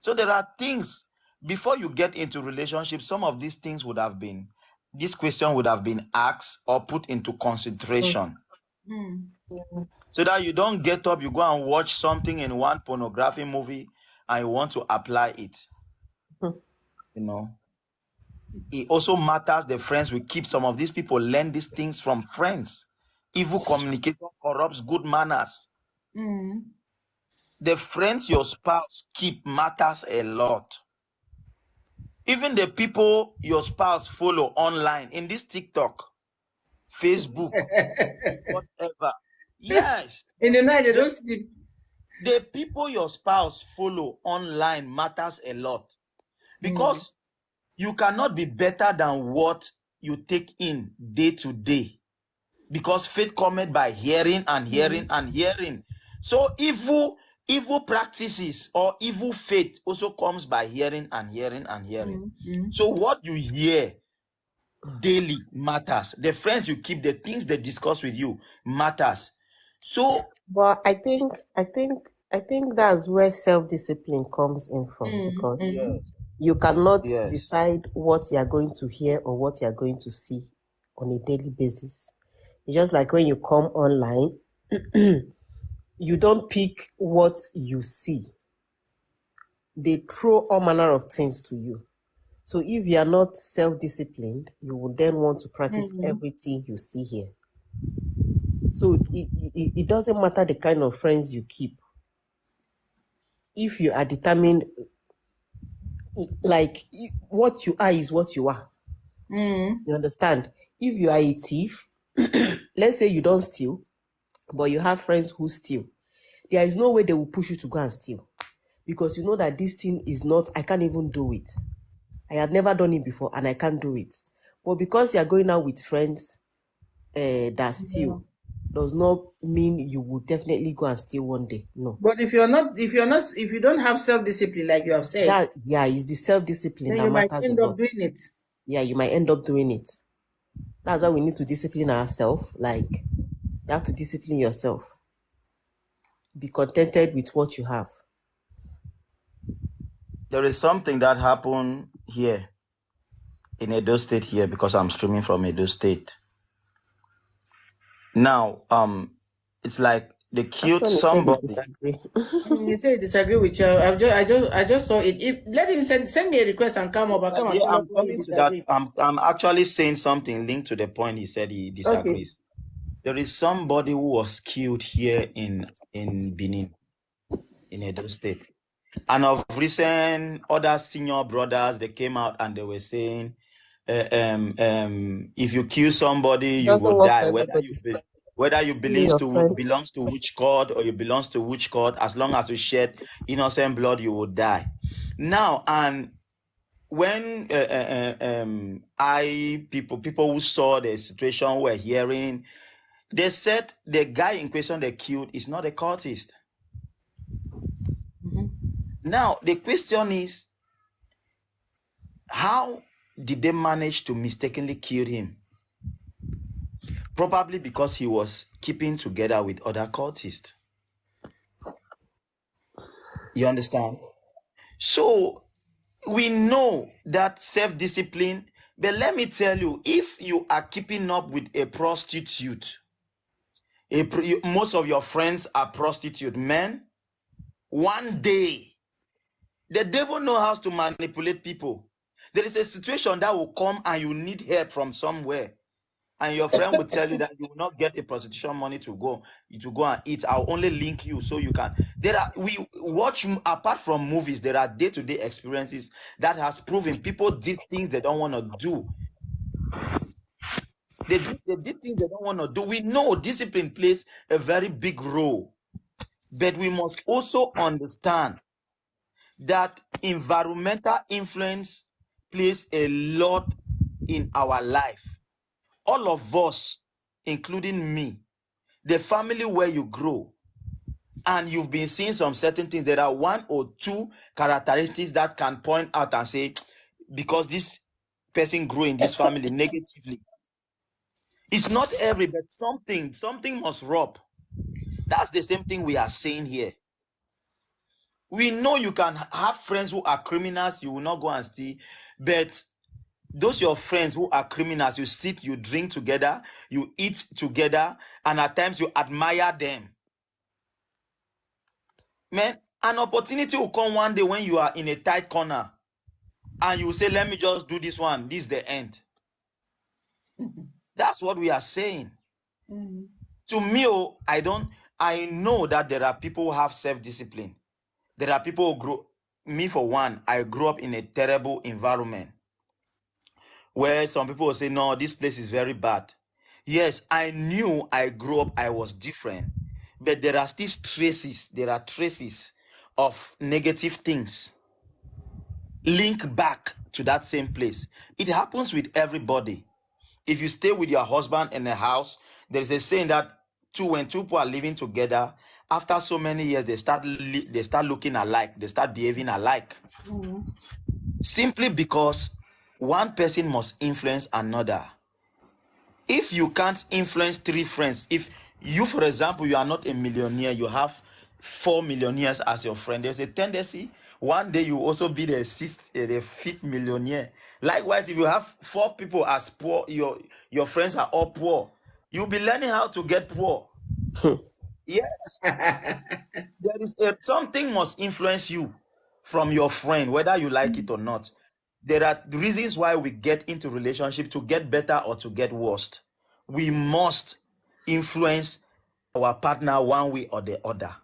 So there are things, before you get into relationships, some of these things would have been, this question would have been asked or put into consideration. So that you don't get up, you go and watch something in one pornography movie and you want to apply it. It also matters the friends we keep. Some of these people learn these things from friends. Evil communication corrupts good manners. The friends your spouse keep matters a lot. Even the people your spouse follow online in this TikTok, Facebook, whatever. Yes. In the night, they don't sleep. The people your spouse follow online matters a lot. Because you cannot be better than what you take in day to day. Because faith cometh by hearing and hearing and hearing. So evil practices or evil faith also comes by hearing and hearing and hearing. So what you hear daily matters. The friends you keep, the things they discuss with you matters. So, but I think that's where self-discipline comes in from, because you cannot decide what you are going to hear or what you are going to see on a daily basis. It's just like when you come online, you don't pick what you see. They throw all manner of things to you. So if you are not self-disciplined, you will then want to practice everything you see here. So it doesn't matter the kind of friends you keep. If you are determined, like what you are is what you are. You understand? If you are a thief, let's say you don't steal, but you have friends who steal, there is no way they will push you to go and steal, because you know that this thing is not, I can't even do it. I have never done it before and I can't do it. But because you are going out with friends that steal, does not mean you will definitely go and steal one day. No. But if you don't have self-discipline, like you have said, it's the self-discipline that you might matters end a up lot. doing it. Yeah, you might end up doing it. That's why we need to discipline ourselves. Like, you have to discipline yourself. Be contented with what you have. there is something that happened here in Edo State here, because I'm streaming from Edo State. Now, It's like they killed Anthony said he somebody. disagree. You say you disagree with you. I just saw it. Let him send me a request and come up. Come and Yeah, tell us I'm why you coming to that. disagree. I'm actually saying something linked to the point he said he Okay. disagrees. There is somebody who was killed here in Benin, in Edo State. And of recent, other senior brothers, they came out and they were saying, if you kill somebody, you Doesn't will work die. for Whether you everybody. Your friend. belongs to which court or you belongs to which court, as long as you shed innocent blood, you will die. Now, and when people who saw the situation were hearing, they said the guy in question they killed is not a cultist. Now, the question is, how did they manage to mistakenly kill him? Probably because he was keeping together with other cultists. You understand? So, we know that self-discipline, but let me tell you, if you are keeping up with a prostitute, most of your friends are prostitute men, one day, the devil knows how to manipulate people. There is a situation that will come and you need help from somewhere. And your friend will tell you that you will not get a prostitution money to go and eat. I'll only link you so you can. We watch, apart from movies, there are day-to-day experiences that has proven people did things they don't want to do. They did things they don't want to do. We know discipline plays a very big role. But we must also understand that environmental influence plays a lot in our life. All of us, including me, the family where you grow, and you've been seeing some certain things, there are one or two characteristics that can point out and say, because this person grew in this family negatively. It's not every, but something must rub. That's the same thing we are saying here. We know you can have friends who are criminals, you will not go and steal, but those your friends who are criminals, you sit, you drink together, you eat together, and at times you admire them. Man, an opportunity will come one day when you are in a tight corner and you say, let me just do this one. This is the end. That's what we are saying. To me, I know that there are people who have self-discipline. There are people who grow. Me, for one, I grew up in a terrible environment where some people will say, no, this place is very bad. Yes, I knew I grew up, I was different. But there are still traces of negative things link back to that same place. It happens with everybody. If you stay with your husband in a house, there is a saying that when two people are living together, after so many years, they start looking alike, they start behaving alike. Simply because one person must influence another. If you can't influence three friends, if you, for example, you are not a millionaire, you have 4 millionaires as your friend, there's a tendency one day you also be the fifth millionaire. Likewise, if you have 4 people as poor, your friends are all poor, you'll be learning how to get poor. Yes. There is something must influence you from your friend, whether you like it or not. There are reasons why we get into relationship, to get better or to get worse. We must influence our partner one way or the other.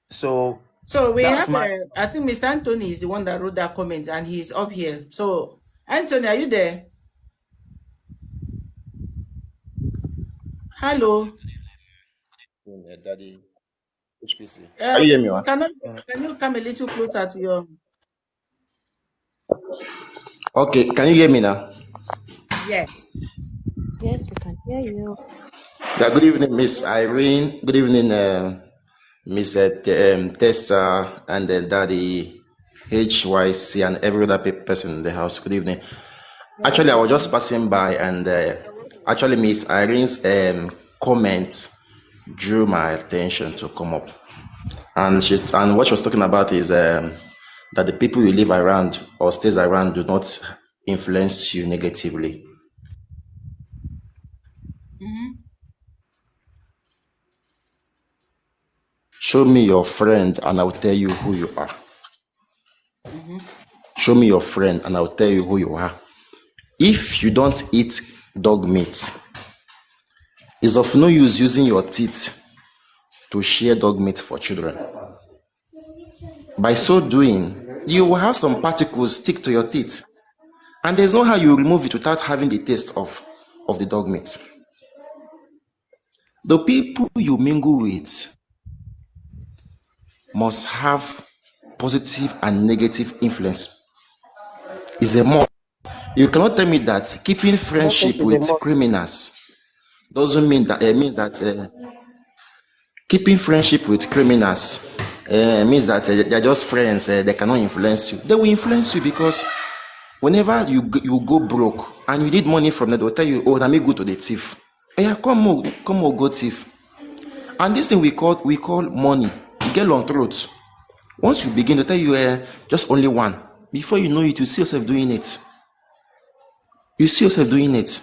So we have, I think Mr. Anthony is the one that wrote that comment and he's up here. So, Anthony, are you there? Hello. Daddy HPC. Can you hear me, man? Can you come a little closer to your... Okay, can you hear me now? Yes. Yes, we can hear you. Yeah, good evening, Miss Irene. Good evening, Miss Tessa, and then Daddy HYC, and every other person in the house. Good evening. Actually, I was just passing by, and actually, Miss Irene's comment drew my attention to come up. And what she was talking about is that the people you live around or stays around do not influence you negatively. show me your friend and I'll tell you who you are. Show me your friend and I'll tell you who you are. If you don't eat dog meat, it's of no use using your teeth to share dog meat for children. By so doing, you will have some particles stick to your teeth. And there's no how you remove it without having the taste of the dog meat. The people you mingle with must have positive and negative influence. Is a more. You cannot tell me that keeping friendship with criminals doesn't mean that means that keeping friendship with criminals means that they're just friends. They cannot influence you. They will influence you because whenever you go broke and you need money from them, they'll tell you, "Oh, let me go to the thief. Yeah, come on, go thief." And this thing we call money. You get long throats. Once you begin to tell you just only one, before you know it, you see yourself doing it. You see yourself doing it.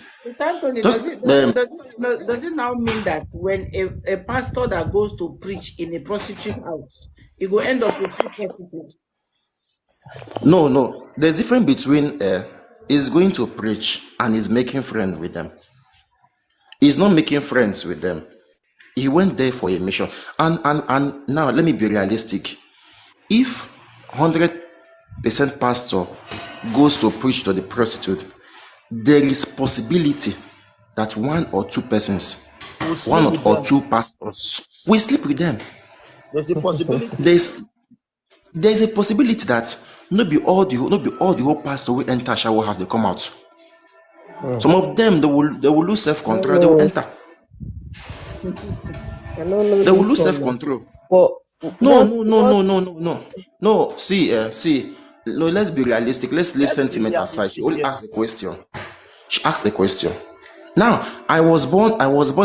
Does it now mean that when a pastor that goes to preach in a prostitute house, he will end up with prostitute? No. There's a difference between he's going to preach and he's making friends with them. He's not making friends with them. He went there for a mission. And now let me be realistic. If 100% pastor goes to preach to the prostitute, there is possibility that one or two persons, one or two pastors will sleep with them. There's a possibility. There's a possibility that not be all the whole pastor will enter shower house, they come out. Some of them they will lose self-control, they will enter. They will lose self-control. No. See. No, let's be realistic. Let's leave sentiment aside. She only asked the question. She asked the question. Now, I was born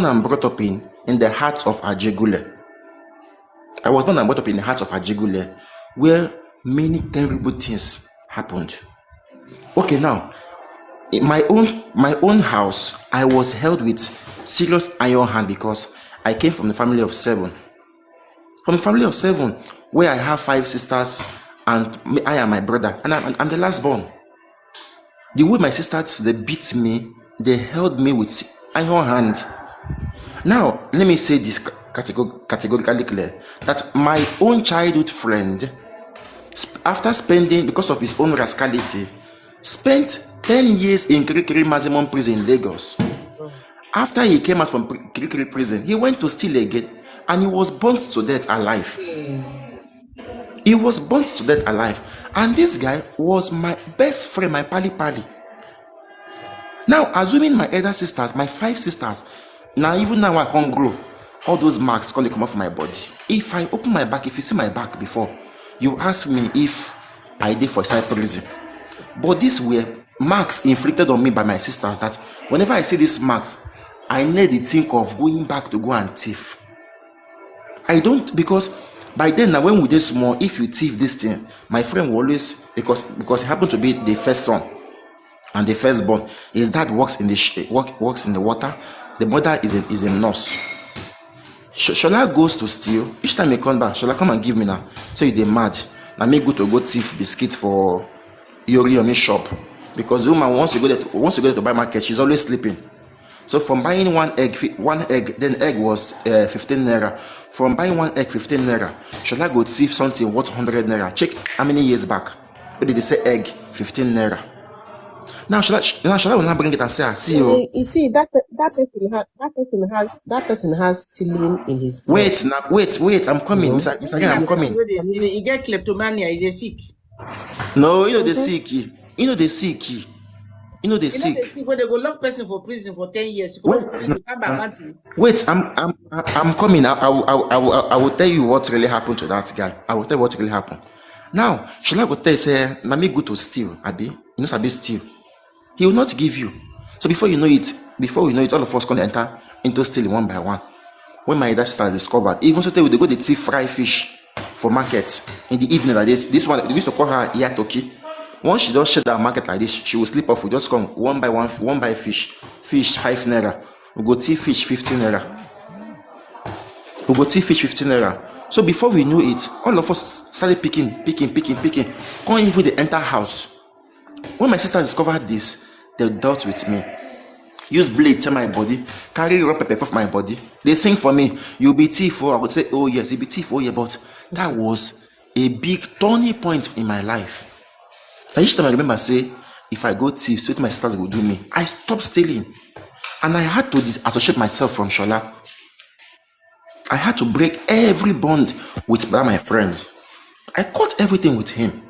and brought up in the heart of Ajegule. I was born and brought up in the heart of Ajegule, where many terrible things happened. Okay, now, in my own house, I was held with serious iron hand because I came from the family of 7. From the family of 7, where I have 5 sisters, and I am my brother, and I'm the last born. The way my sisters, they beat me, they held me with iron hand. Now, let me say this categorically clear, that my own childhood friend, after spending, because of his own rascality, spent 10 years in Kirikiri maximum prison in Lagos. After he came out from Kirikiri prison, he went to steal again, and he was burnt to death alive. He was burnt to death alive. And this guy was my best friend, my pali. Now, assuming my elder sisters, my 5 sisters, even now I can't grow, all those marks can't come off my body. If I open my back, if you see my back before, you ask me if I did for side prison. But these were marks inflicted on me by my sisters that whenever I see these marks, I need to think of going back to go and thief. I don't, because by then, now when we did small, if you thief this thing, my friend will always, because he happened to be the first son and the firstborn, his dad works in the water, the mother is a nurse. Shola goes to steal. Each time he come back, Shola come and give me now. So they mad. Now me go thief biscuit for Yori shop, because the woman once you go there to buy market, she's always sleeping. So from buying one egg, then egg was 15 naira. From buying one egg 15 naira, should I go thief something worth 100 naira? Check how many years back. What did they say? Egg 15 naira. Now should I will not bring it and say, see you. You see that person has stealing in his blood. Wait, I'm coming. Mr. Again, I'm coming. You get kleptomania, you sick. No, the sick. The sick. When they go lock person for prison for 10 years. Wait, I'm coming. I will tell you what really happened to that guy. I will tell you what really happened. Now, should I go tell you, say, let me go to steal, Abi? You know, Sabi steal. He will not give you. So before we know it, all of us can enter into stealing one by one. When my dad started discovered, even so, they go to thief fry fish for market in the evening like this. This one, we used to call her Iyatoki. Once she just shut down market like this, she will sleep off. We just come one by fish 5 naira. We go thief fish 15 naira. So before we knew it, all of us started picking. Can't even they enter house. When my sister discovered this, they dealt with me. Use blade to my body, carry rope pepper off my body. They sing for me, you'll be thief. Oh, I would say, oh yes, you'll be thief. Oh yeah, but that was a big turning point in my life. Each time I remember say, if I go thief, so my sisters will do me. I stopped stealing. And I had to disassociate myself from Shola. I had to break every bond with my friend. I cut everything with him.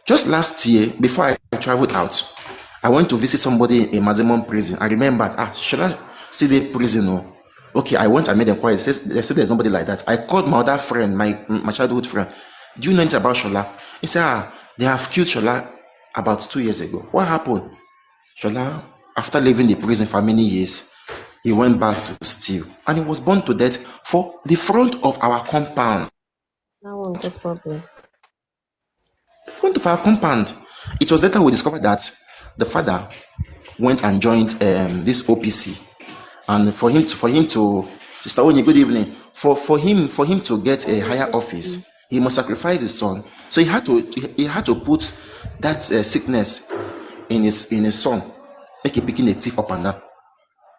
Just last year, before I traveled out, I went to visit somebody in Mazemon prison. I remembered, should I see the prison? No. Okay, I went and made inquiry. They said there's nobody like that. I called my other friend, my childhood friend. Do you know anything about Shola? He said, they have killed Shola about 2 years ago. What happened? Shola, after leaving the prison for many years, he went back to steal. And he was burned to death for the front of our compound. That was the problem. The front of our compound. It was later we discovered that the father went and joined this OPC, and for him to Sister Onyi, good evening. For him to get a higher office, he must sacrifice his son. So he had to put that sickness in his son, make him picking a thief up and down.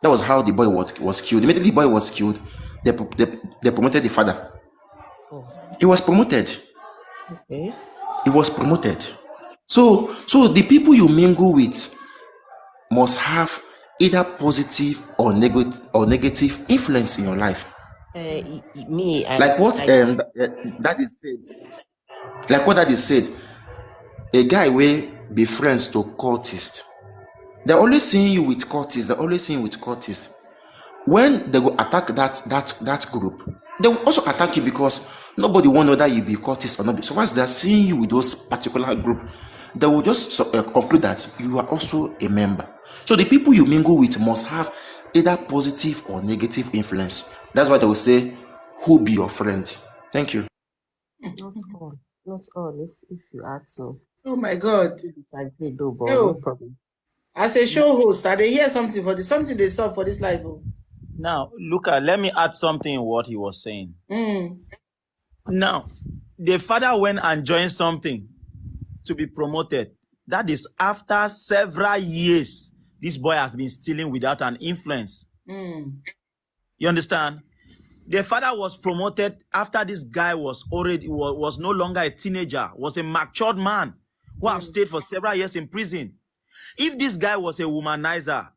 That was how the boy was killed. Immediately the boy was killed, they promoted the father. He was promoted. Okay. He was promoted. So the people you mingle with must have either positive or negative influence in your life. Like what Daddy said. Like what Daddy said. A guy will be friends to cultists. They're always seeing you with cultists. When they go attack that group, they will also attack you because nobody will know whether you be cultist or not. So once they're seeing you with those particular group, they will just conclude that you are also a member. So the people you mingle with must have either positive or negative influence. That's why they will say, who be your friend? Thank you. Not all. If you ask so. Oh my God. Disagree though, but no problem. As a show host, I hear something for this, something they saw for this live. Now, Luca, let me add something in what he was saying. Now, the father went and joined something to be promoted. That is after several years, this boy has been stealing without an influence. You understand? The father was promoted after this guy was no longer a teenager, was a matured man who have stayed for several years in prison. If this guy was a womanizer,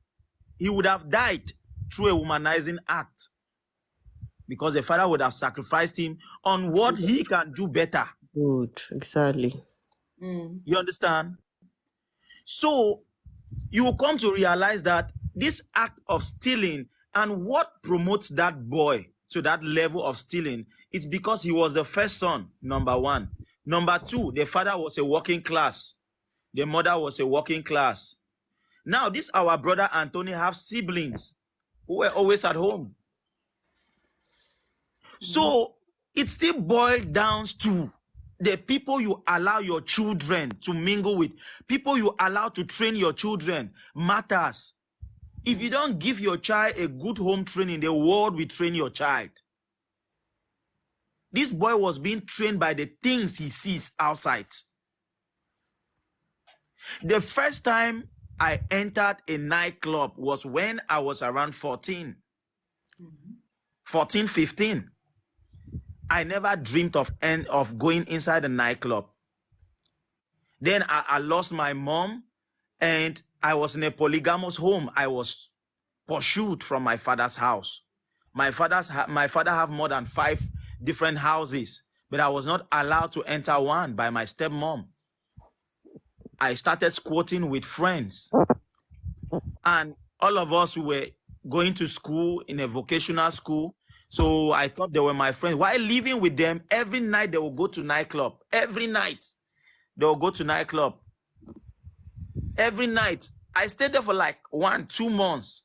he would have died through a womanizing act because the father would have sacrificed him on what he can do better. Good, exactly. You understand? So you will come to realize that this act of stealing and what promotes that boy to that level of stealing is because he was the first son, number one. Number two, the father was a working class. The mother was a working class. Now, this our brother Anthony have siblings who were always at home. So it still boils down to the people you allow your children to mingle with, people you allow to train your children matters. If you don't give your child a good home training, the world will train your child. This boy was being trained by the things he sees outside. The first time I entered a nightclub was when I was around 14, 15. I never dreamed of going inside a nightclub. Then I lost my mom and I was in a polygamous home. I was pursued from my father's house. My father have more than 5 different houses, but I was not allowed to enter one by my stepmom. I started squatting with friends. And all of us were going to school in a vocational school. So I thought they were my friends. While living with them, every night they will go to nightclub. Every night they will go to nightclub. Every night. I stayed there for like 1-2 months.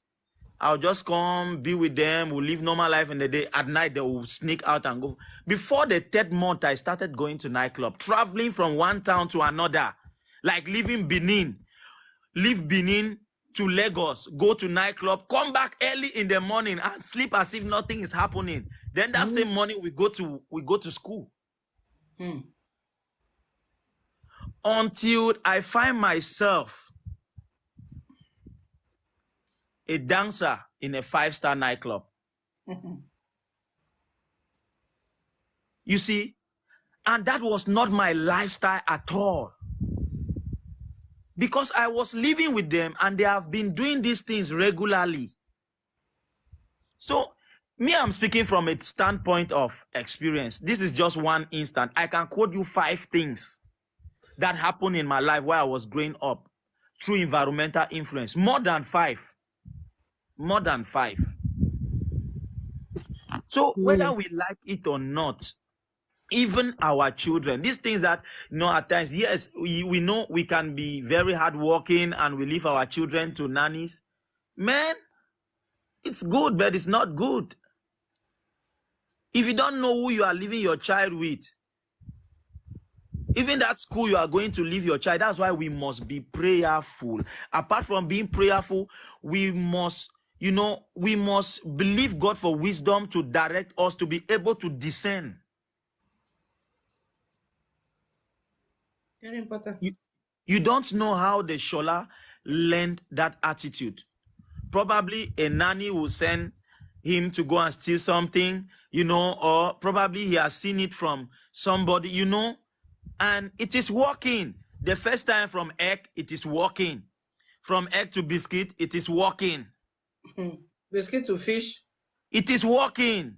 I'll just come, be with them. We'll live normal life in the day. At night, they will sneak out and go. Before the 3rd month, I started going to nightclub, traveling from one town to another, like leaving Benin. Leave Benin, to Lagos, go to nightclub, come back early in the morning and sleep as if nothing is happening. Then that same morning we go to school. Until I find myself a dancer in a 5-star nightclub. You see, and that was not my lifestyle at all. Because I was living with them and they have been doing these things regularly. So, me, I'm speaking from a standpoint of experience. This is just one instant. I can quote you 5 things that happened in my life while I was growing up through environmental influence. More than 5. More than 5. So, whether we like it or not, even our children, these things that, at times, yes, we know we can be very hardworking and we leave our children to nannies. Man, it's good, but it's not good. If you don't know who you are leaving your child with, even that school you are going to leave your child, that's why we must be prayerful. Apart from being prayerful, we must believe God for wisdom to direct us to be able to discern. Very important. You don't know how the Shola learned that attitude. Probably a nanny will send him to go and steal something, or probably he has seen it from somebody, and it is working. The first time from egg, it is working. From egg to biscuit, it is working. Biscuit to fish, it is working.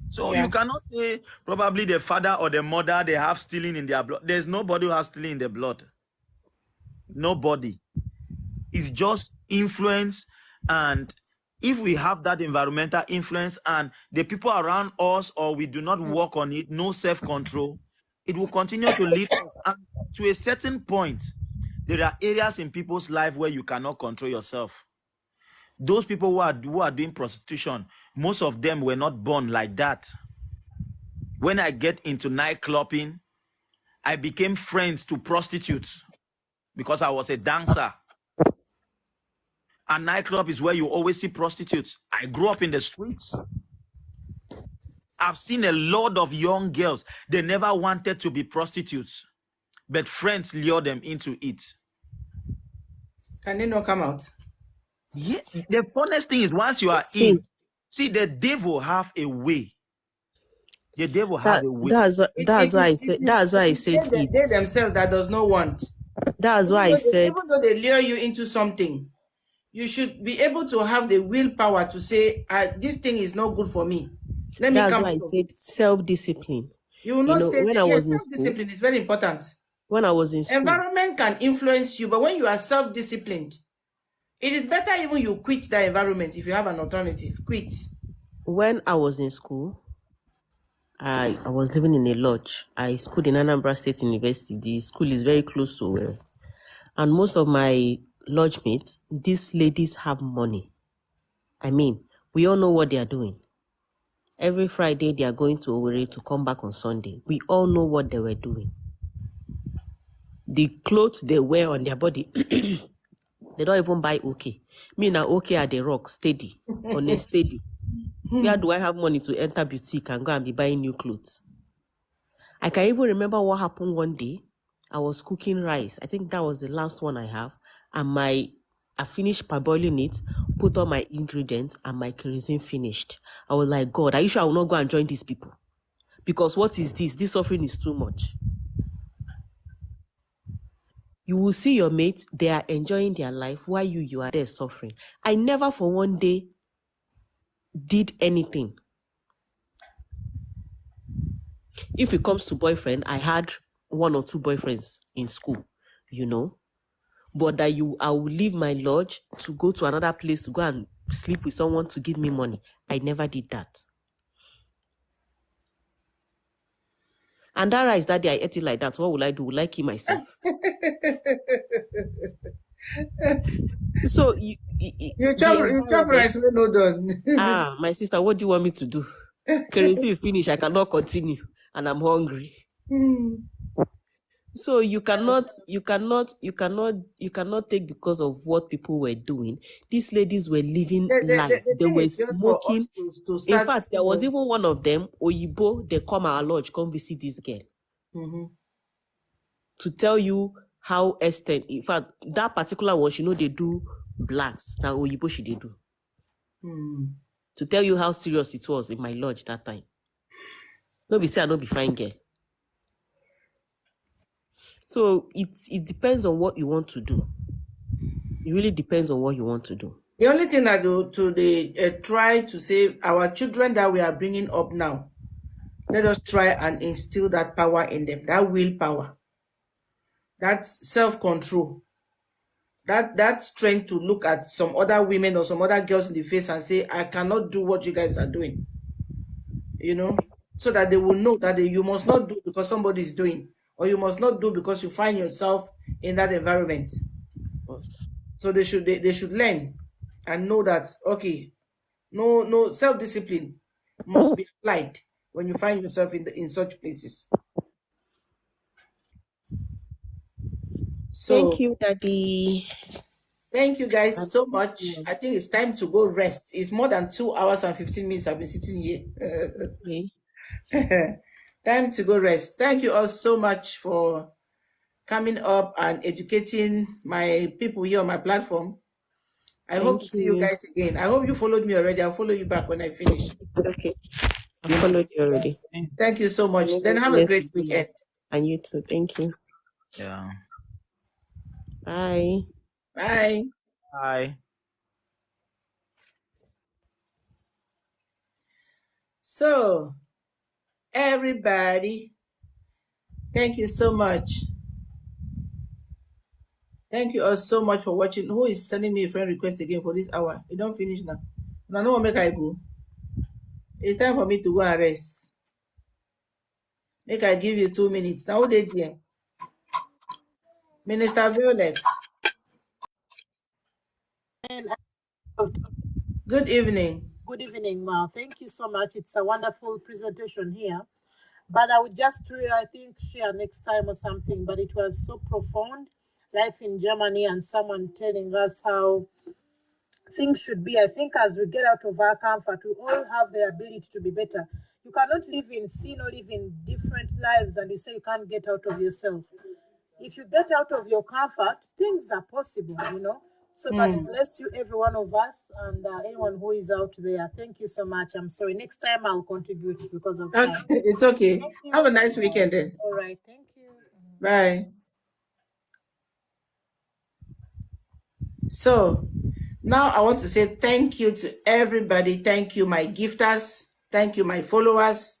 So you cannot say probably the father or the mother, they have stealing in their blood. There's nobody who has stealing in their blood. Nobody. It's just influence. And if we have that environmental influence and the people around us, or we do not work on it, no self-control, it will continue to lead us. And to a certain point, there are areas in people's life where you cannot control yourself. Those people who are doing prostitution, most of them were not born like that. When I get into nightclubbing, I became friends to prostitutes because I was a dancer. And nightclub is where you always see prostitutes. I grew up in the streets. I've seen a lot of young girls. They never wanted to be prostitutes, but friends lure them into it. Can they not come out? Yeah, the funniest thing is once you are in, see, the devil have a way. The devil has a way. That's why I said they themselves that does not want. That's why I said, even though they lure you into something, you should be able to have the willpower to say, this thing is not good for me. Let me come. That's why I said self-discipline. You will not say self-discipline is very important. When I was in school, environment can influence you, but when you are self-disciplined, it is better even you quit that environment if you have an alternative. Quit. When I was in school, I was living in a lodge. I schooled in Anambra State University. The school is very close to where. And most of my lodge mates, these ladies have money. I mean, we all know what they are doing. Every Friday, they are going to Owerri to come back on Sunday. We all know what they were doing. The clothes they wear on their body, they don't even buy okay. Me now okay at the rock, steady, on a steady. Where do I have money to enter boutique and go and be buying new clothes? I can even remember what happened one day. I was cooking rice. I think that was the last one I have. And I finished parboiling it, put all my ingredients, and my kerosene finished. I was like, God, are you sure I will not go and join these people? Because what is this? This suffering is too much. You will see your mates, they are enjoying their life while you are there suffering. I never for one day did anything. If it comes to boyfriend, I had 1 or 2 boyfriends in school, But that I will leave my lodge to go to another place to go and sleep with someone to give me money. I never did that. And that rice that day I ate it like that. What will I do? Will I kill myself? So you chop rice when no done. My sister, what do you want me to do? Kerosene finish, I cannot continue, and I'm hungry. So you cannot take because of what people were doing. These ladies were living life. They thing were is just for smoking. us to In start. fact, there was even one of them, Oyibo, they come our lodge, come visit this girl to tell you how extent. In fact, that particular one, she know they do blacks. Now Oyibo she they do. To tell you how serious it was in my lodge that time. No be say I no be fine girl. So it depends on what you want to do. It really depends on what you want to do. The only thing I do to try to say our children that we are bringing up now, let us try and instill that power in them, that willpower, that self-control, that strength to look at some other women or some other girls in the face and say, I cannot do what you guys are doing. You know, so that they will know that you must not do because somebody is doing, or you must not do because you find yourself in that environment. So they should learn and know that, okay, no self-discipline must be applied when you find yourself in such places. So thank you, Daddy. Thank you guys so much. I think it's time to go rest. It's more than 2 hours and 15 minutes I've been sitting here. Okay. Time to go rest. Thank you all so much for coming up and educating my people here on my platform. I hope to see you guys again. I hope you followed me already. I'll follow you back when I finish. Okay. I followed you already. Thank you so much. Then have a great weekend. And you too. Thank you. Yeah. Bye. Bye. Bye. So, everybody, thank you so much. Thank you all so much for watching. Who is sending me a friend request again for this hour? You don't finish now. I don't want to make I go. It's time for me to go and rest. Make I give you 2 minutes. Now, who did here? Minister Violet. Good evening. Good evening, Ma. Thank you so much. It's a wonderful presentation here. But I would just, I think, share next time or something. But it was so profound. Life in Germany and someone telling us how things should be. I think as we get out of our comfort, we all have the ability to be better. You cannot live in sin or live in different lives and you say you can't get out of yourself. If you get out of your comfort, things are possible, you know. So, but bless you, every one of us, and anyone who is out there. Thank you so much. I'm sorry. Next time I'll contribute because of time. It's okay. Have a nice weekend then. All right. Thank you. Bye. So, now I want to say thank you to everybody. Thank you, my gifters. Thank you, my followers.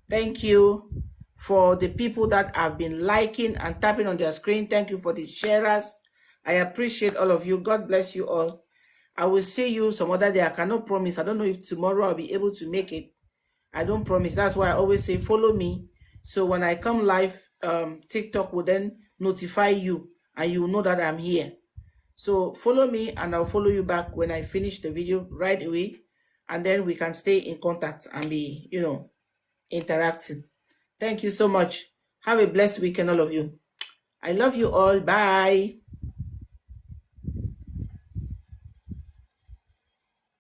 Thank you for the people that have been liking and tapping on their screen. Thank you for the sharers. I appreciate all of you. God bless you all. I will see you some other day. I cannot promise. I don't know if tomorrow I'll be able to make it. I don't promise. That's why I always say follow me. So when I come live, TikTok will then notify you and you will know that I'm here. So follow me and I'll follow you back when I finish the video right away. And then we can stay in contact and be, you know, interacting. Thank you so much. Have a blessed weekend, all of you. I love you all. Bye.